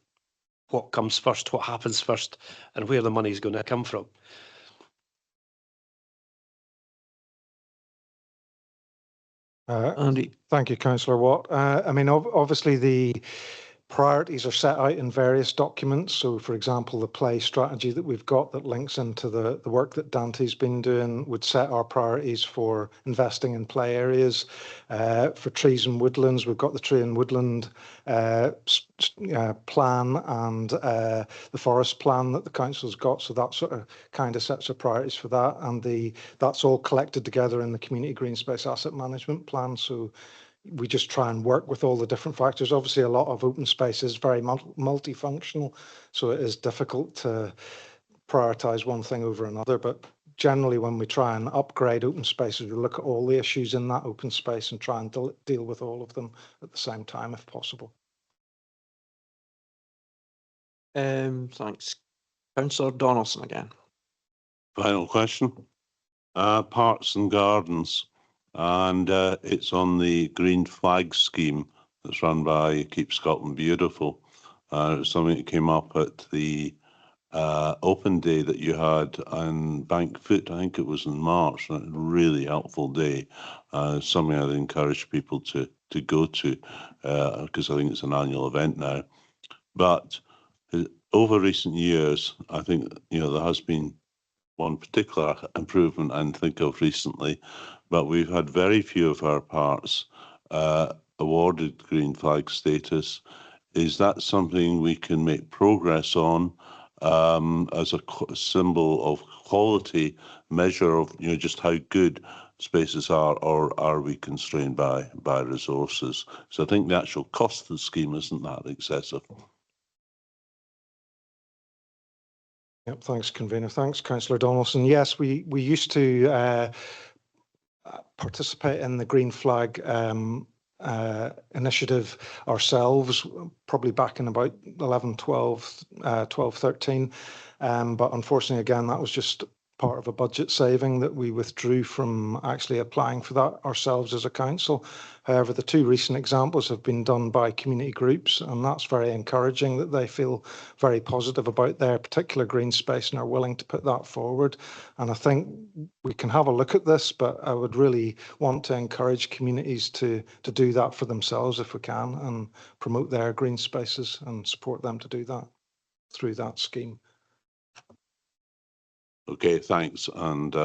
what comes first, what happens first, and where the money is going to come from? Andy, thank you, Councillor Watt. I mean, obviously the priorities are set out in various documents. So, for example, the play strategy that we've got that links into the work that Dante's been doing would set our priorities for investing in play areas. For trees and woodlands, we've got the tree and woodland plan and the forest plan that the council's got. So that sort of kind of sets our priorities for that. And that's all collected together in the Community Green Space Asset Management Plan. So we just try and work with all the different factors. Obviously, a lot of open space is very multifunctional, so it is difficult to prioritise one thing over another. But generally, when we try and upgrade open spaces, we look at all the issues in that open space and try and deal with all of them at the same time, if possible. Thanks. Councillor Donaldson again. Final question. Parks and gardens. And it's on the Green Flag scheme that's run by Keep Scotland Beautiful. It's something that came up at the open day that you had on Bankfoot. I think it was in March. A really helpful day. Something I'd encourage people to go to because I think it's an annual event now. But over recent years, I think there has been one particular improvement I think of recently, but we've had very few of our parks awarded Green Flag status. Is that something we can make progress on as a symbol of quality, measure of just how good spaces are, or are we constrained by resources? So I think the actual cost of the scheme isn't that excessive. Yep, thanks, Convener. Thanks, Councillor Donaldson. Yes, we used to participate in the Green Flag initiative ourselves, probably back in about 11, 12, 13. But unfortunately, again, that was just part of a budget saving that we withdrew from actually applying for that ourselves as a council. However, the two recent examples have been done by community groups, and that's very encouraging that they feel very positive about their particular green space and are willing to put that forward. And I think we can have a look at this, but I would really want to encourage communities to do that for themselves if we can, and promote their green spaces and support them to do that through that scheme. Okay, thanks. And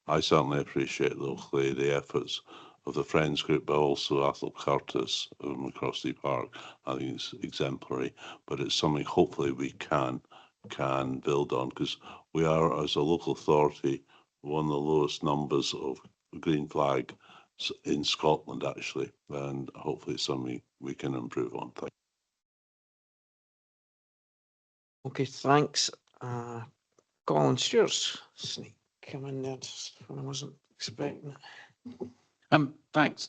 I certainly appreciate locally the efforts of the Friends Group, but also Athol Curtis of McCrosty Park. I think it's exemplary, but it's something hopefully we can build on, because we are, as a local authority, one of the lowest numbers of green flag in Scotland, actually, and hopefully it's something we can improve on. Thank you. Okay, thanks. Colin Stewart's sneak come in there just when I wasn't expecting it. Thanks.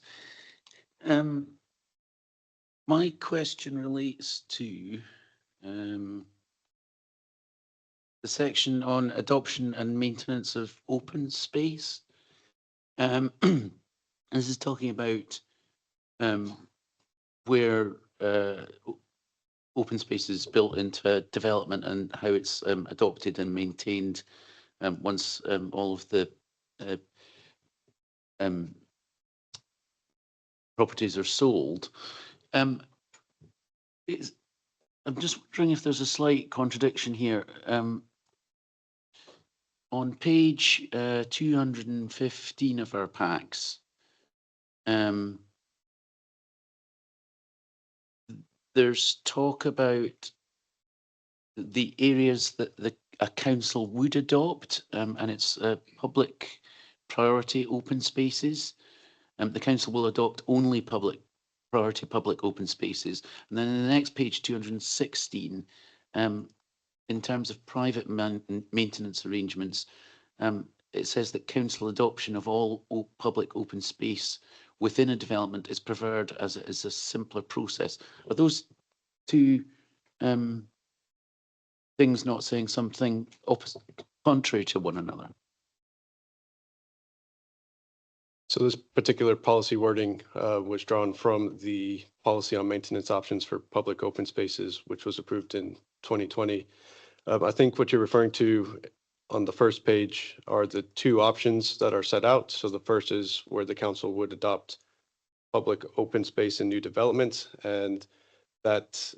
My question relates to the section on adoption and maintenance of open space. This is talking about where open space is built into development and how it's adopted and maintained once all of the properties are sold. I'm just wondering if there's a slight contradiction here. On page 215 of our packs, there's talk about the areas that a council would adopt, and it's public priority open spaces. The council will adopt only priority public open spaces. And then in the next page, 216, in terms of private maintenance arrangements, it says that council adoption of all public open space within a development is preferred as a simpler process. Are those two things not saying something opposite, contrary to one another? So this particular policy wording was drawn from the policy on maintenance options for public open spaces, which was approved in 2020. I think what you're referring to on the first page are the two options that are set out. So the first is where the council would adopt public open space in new developments, and that's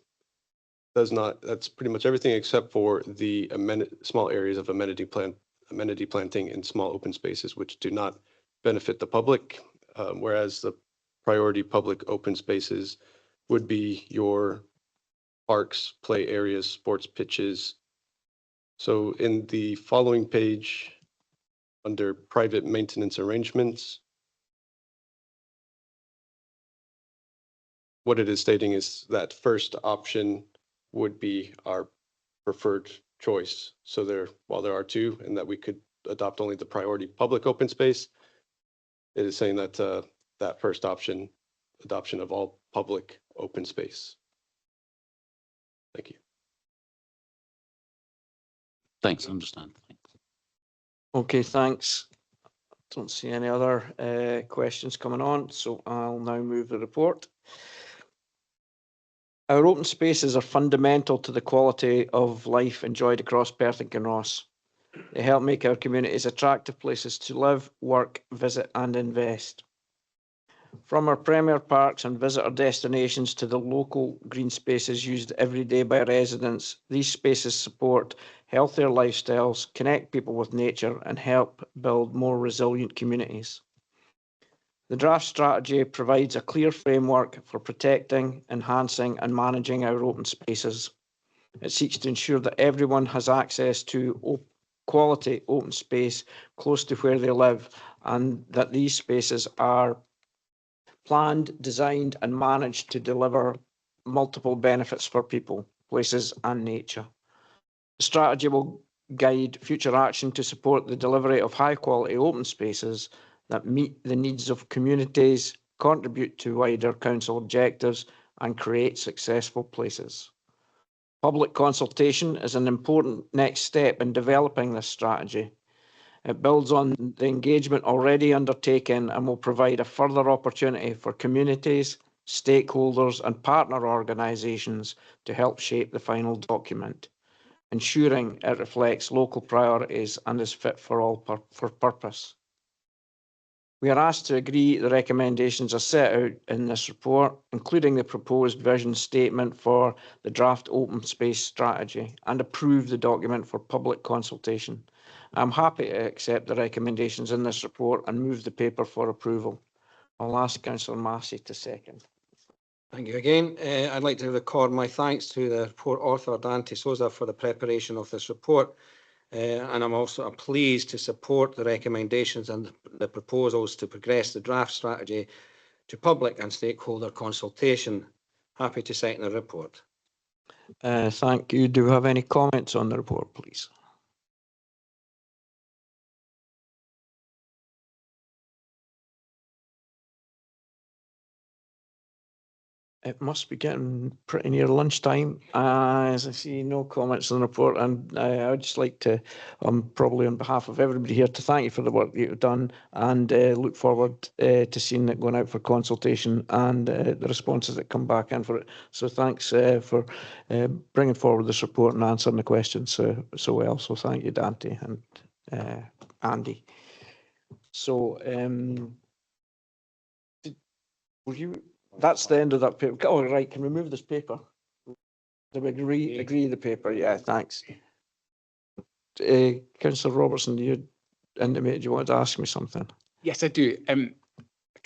pretty much everything except for the small areas of amenity planting in small open spaces, which do not benefit the public, whereas the priority public open spaces would be your parks, play areas, sports pitches. So in the following page, under private maintenance arrangements, what it is stating is that first option would be our preferred choice. So while there are two, and that we could adopt only the priority public open space, it is saying that that first option, adoption of all public open space. Thank you. Thanks, I understand. Thanks. Okay, thanks. Don't see any other questions coming on, so I'll now move the report. Our open spaces are fundamental to the quality of life enjoyed across Perth and Kinross. They help make our communities attractive places to live, work, visit and invest. From our premier parks and visitor destinations to the local green spaces used every day by residents, these spaces support healthier lifestyles, connect people with nature and help build more resilient communities. The draft strategy provides a clear framework for protecting, enhancing and managing our open spaces. It seeks to ensure that everyone has access to quality open space close to where they live, and that these spaces are planned, designed and managed to deliver multiple benefits for people, places and nature. The strategy will guide future action to support the delivery of high quality open spaces that meet the needs of communities, contribute to wider council objectives and create successful places. Public consultation is an important next step in developing this strategy. It builds on the engagement already undertaken and will provide a further opportunity for communities, stakeholders and partner organisations to help shape the final document, ensuring it reflects local priorities and is fit for purpose. We are asked to agree the recommendations are set out in this report, including the proposed vision statement for the draft open space strategy, and approve the document for public consultation. I'm happy to accept the recommendations in this report and move the paper for approval. I'll ask Councillor Massey to second. Thank you again. I'd like to record my thanks to the report author Dante Souza for the preparation of this report. And I'm also pleased to support the recommendations and the proposals to progress the draft strategy to public and stakeholder consultation. Happy to second the report. Thank you. Do we have any comments on the report, please? It must be getting pretty near lunchtime. As I see no comments on the report, and I would just like to, probably on behalf of everybody here, to thank you for the work that you've done, and look forward to seeing it going out for consultation and the responses that come back in for it. So thanks for bringing forward this report and answering the questions so well. So thank you, Dante and Andy. So were you? That's the end of that paper. Oh, right. Can we move this paper? Do we agree the paper? Yeah, thanks. Councillor Robertson, you intimated you wanted to ask me something. Yes, I do. Can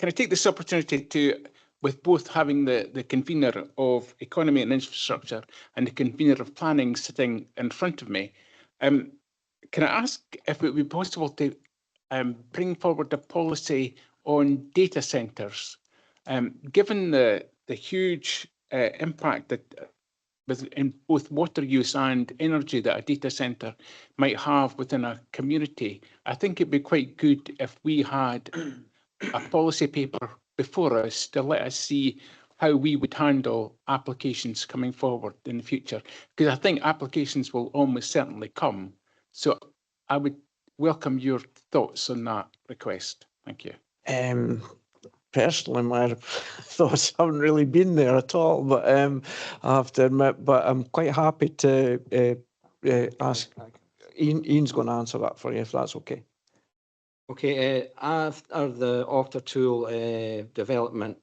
I take this opportunity to, with both having the convener of economy and infrastructure and the convener of planning sitting in front of me, can I ask if it would be possible to bring forward a policy on data centres? Given the huge impact that in both water use and energy that a data centre might have within a community, I think it'd be quite good if we had a policy paper before us to let us see how we would handle applications coming forward in the future. Because I think applications will almost certainly come. So I would welcome your thoughts on that request. Thank you. Personally, my thoughts haven't really been there at all, but I have to admit, but I'm quite happy to ask. Ian's going to answer that for you, if that's okay. Okay, after the Octa tool development,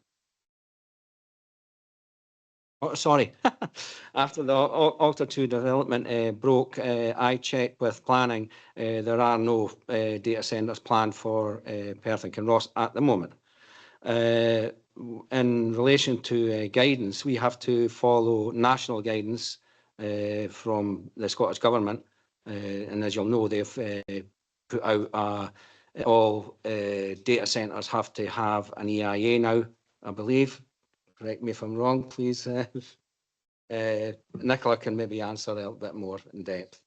after the Octa 2 development broke, I checked with planning. There are no data centres planned for Perth and Kinross at the moment. In relation to guidance, we have to follow national guidance from the Scottish Government. And as you'll know, they've put out all data centres have to have an EIA now, I believe. Correct me if I'm wrong, please. Nicola can maybe answer a little bit more in depth.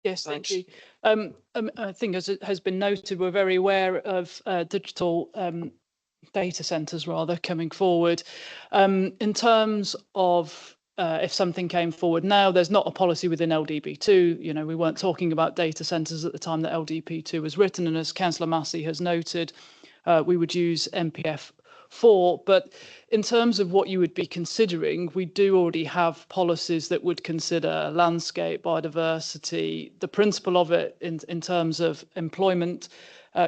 Yes, thank you. I think, as it has been noted, we're very aware of digital data centres rather coming forward. In terms of if something came forward now, there's not a policy within LDP2. You know, we weren't talking about data centres at the time that LDP2 was written, and as Councillor Massey has noted, we would use MPF 4, but in terms of what you would be considering, we do already have policies that would consider landscape, biodiversity, the principle of it in terms of employment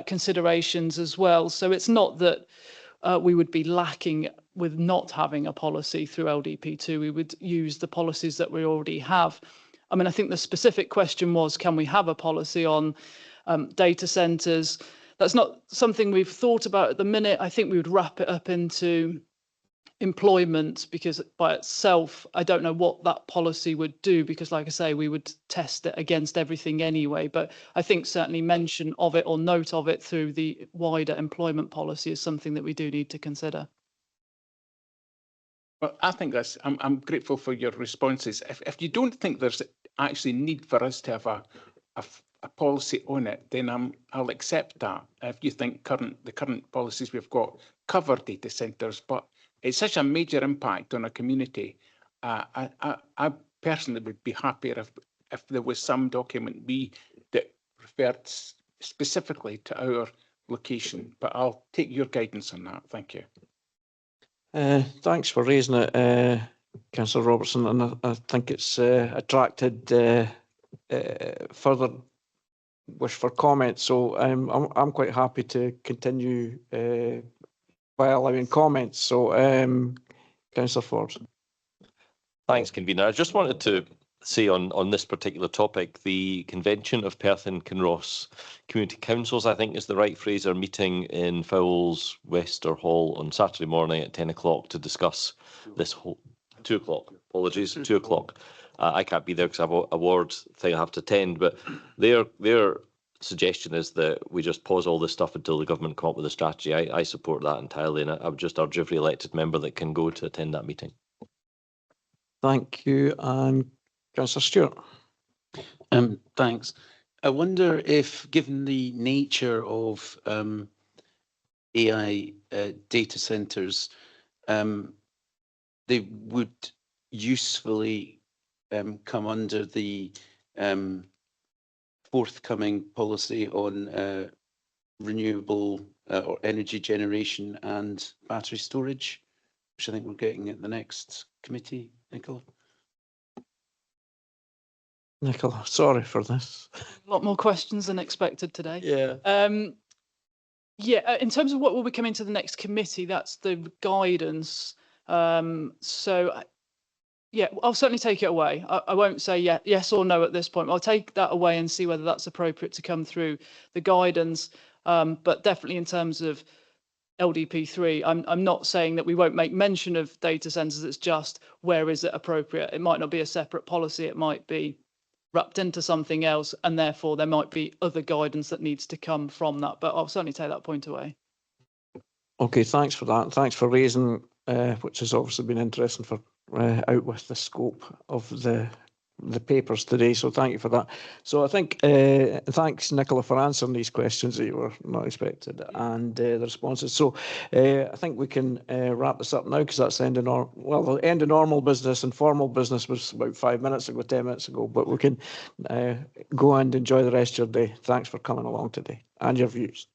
considerations as well. So it's not that we would be lacking with not having a policy through LDP2. We would use the policies that we already have. I mean, I think the specific question was, can we have a policy on data centres? That's not something we've thought about at the minute. I think we would wrap it up into employment, because by itself, I don't know what that policy would do, because like I say, we would test it against everything anyway. But I think certainly mention of it or note of it through the wider employment policy is something that we do need to consider. Well, I think that's, I'm grateful for your responses. If you don't think there's actually need for us to have a policy on it, then I'll accept that. If you think the current policies we've got cover data centres, but it's such a major impact on a community, I personally would be happier if there was some document that referred specifically to our location. But I'll take your guidance on that. Thank you. Thanks for raising it, Councillor Robertson, and I think it's attracted further wish for comment. So I'm quite happy to continue by allowing comments. So Councillor Forbes. Thanks, convener. I just wanted to say on this particular topic, the Convention of Perth and Kinross Community Councils, I think is the right phrase, are meeting in Fowles Wester Hall on Saturday morning at 10 o'clock to discuss this whole 2 o'clock. Apologies, 2 o'clock. I can't be there because I have a award thing I have to attend, but their suggestion is that we just pause all this stuff until the government come up with a strategy. I support that entirely, and I would just urge every elected member that can go to attend that meeting. Thank you. And Councillor Stewart. Thanks. I wonder if, given the nature of AI data centres, they would usefully come under the forthcoming policy on renewable or energy generation and battery storage, which I think we're getting at the next committee, Nicola. Nicola, sorry for this. A lot more questions than expected today. Yeah. Yeah, in terms of what will be coming to the next committee, that's the guidance. So, yeah, I'll certainly take it away. I won't say yes or no at this point. I'll take that away and see whether that's appropriate to come through the guidance. But definitely in terms of LDP3, I'm not saying that we won't make mention of data centres. It's just where is it appropriate? It might not be a separate policy. It might be wrapped into something else, and therefore there might be other guidance that needs to come from that. But I'll certainly take that point away. Okay, thanks for that. Thanks for raising, which has obviously been interesting for out with the scope of the papers today. So thank you for that. So I think thanks, Nicola, for answering these questions that you were not expected and the responses. So I think we can wrap this up now because that's the end of the end of normal business, and formal business was about 5 minutes ago, 10 minutes ago. But we can go and enjoy the rest of your day. Thanks for coming along today and your views.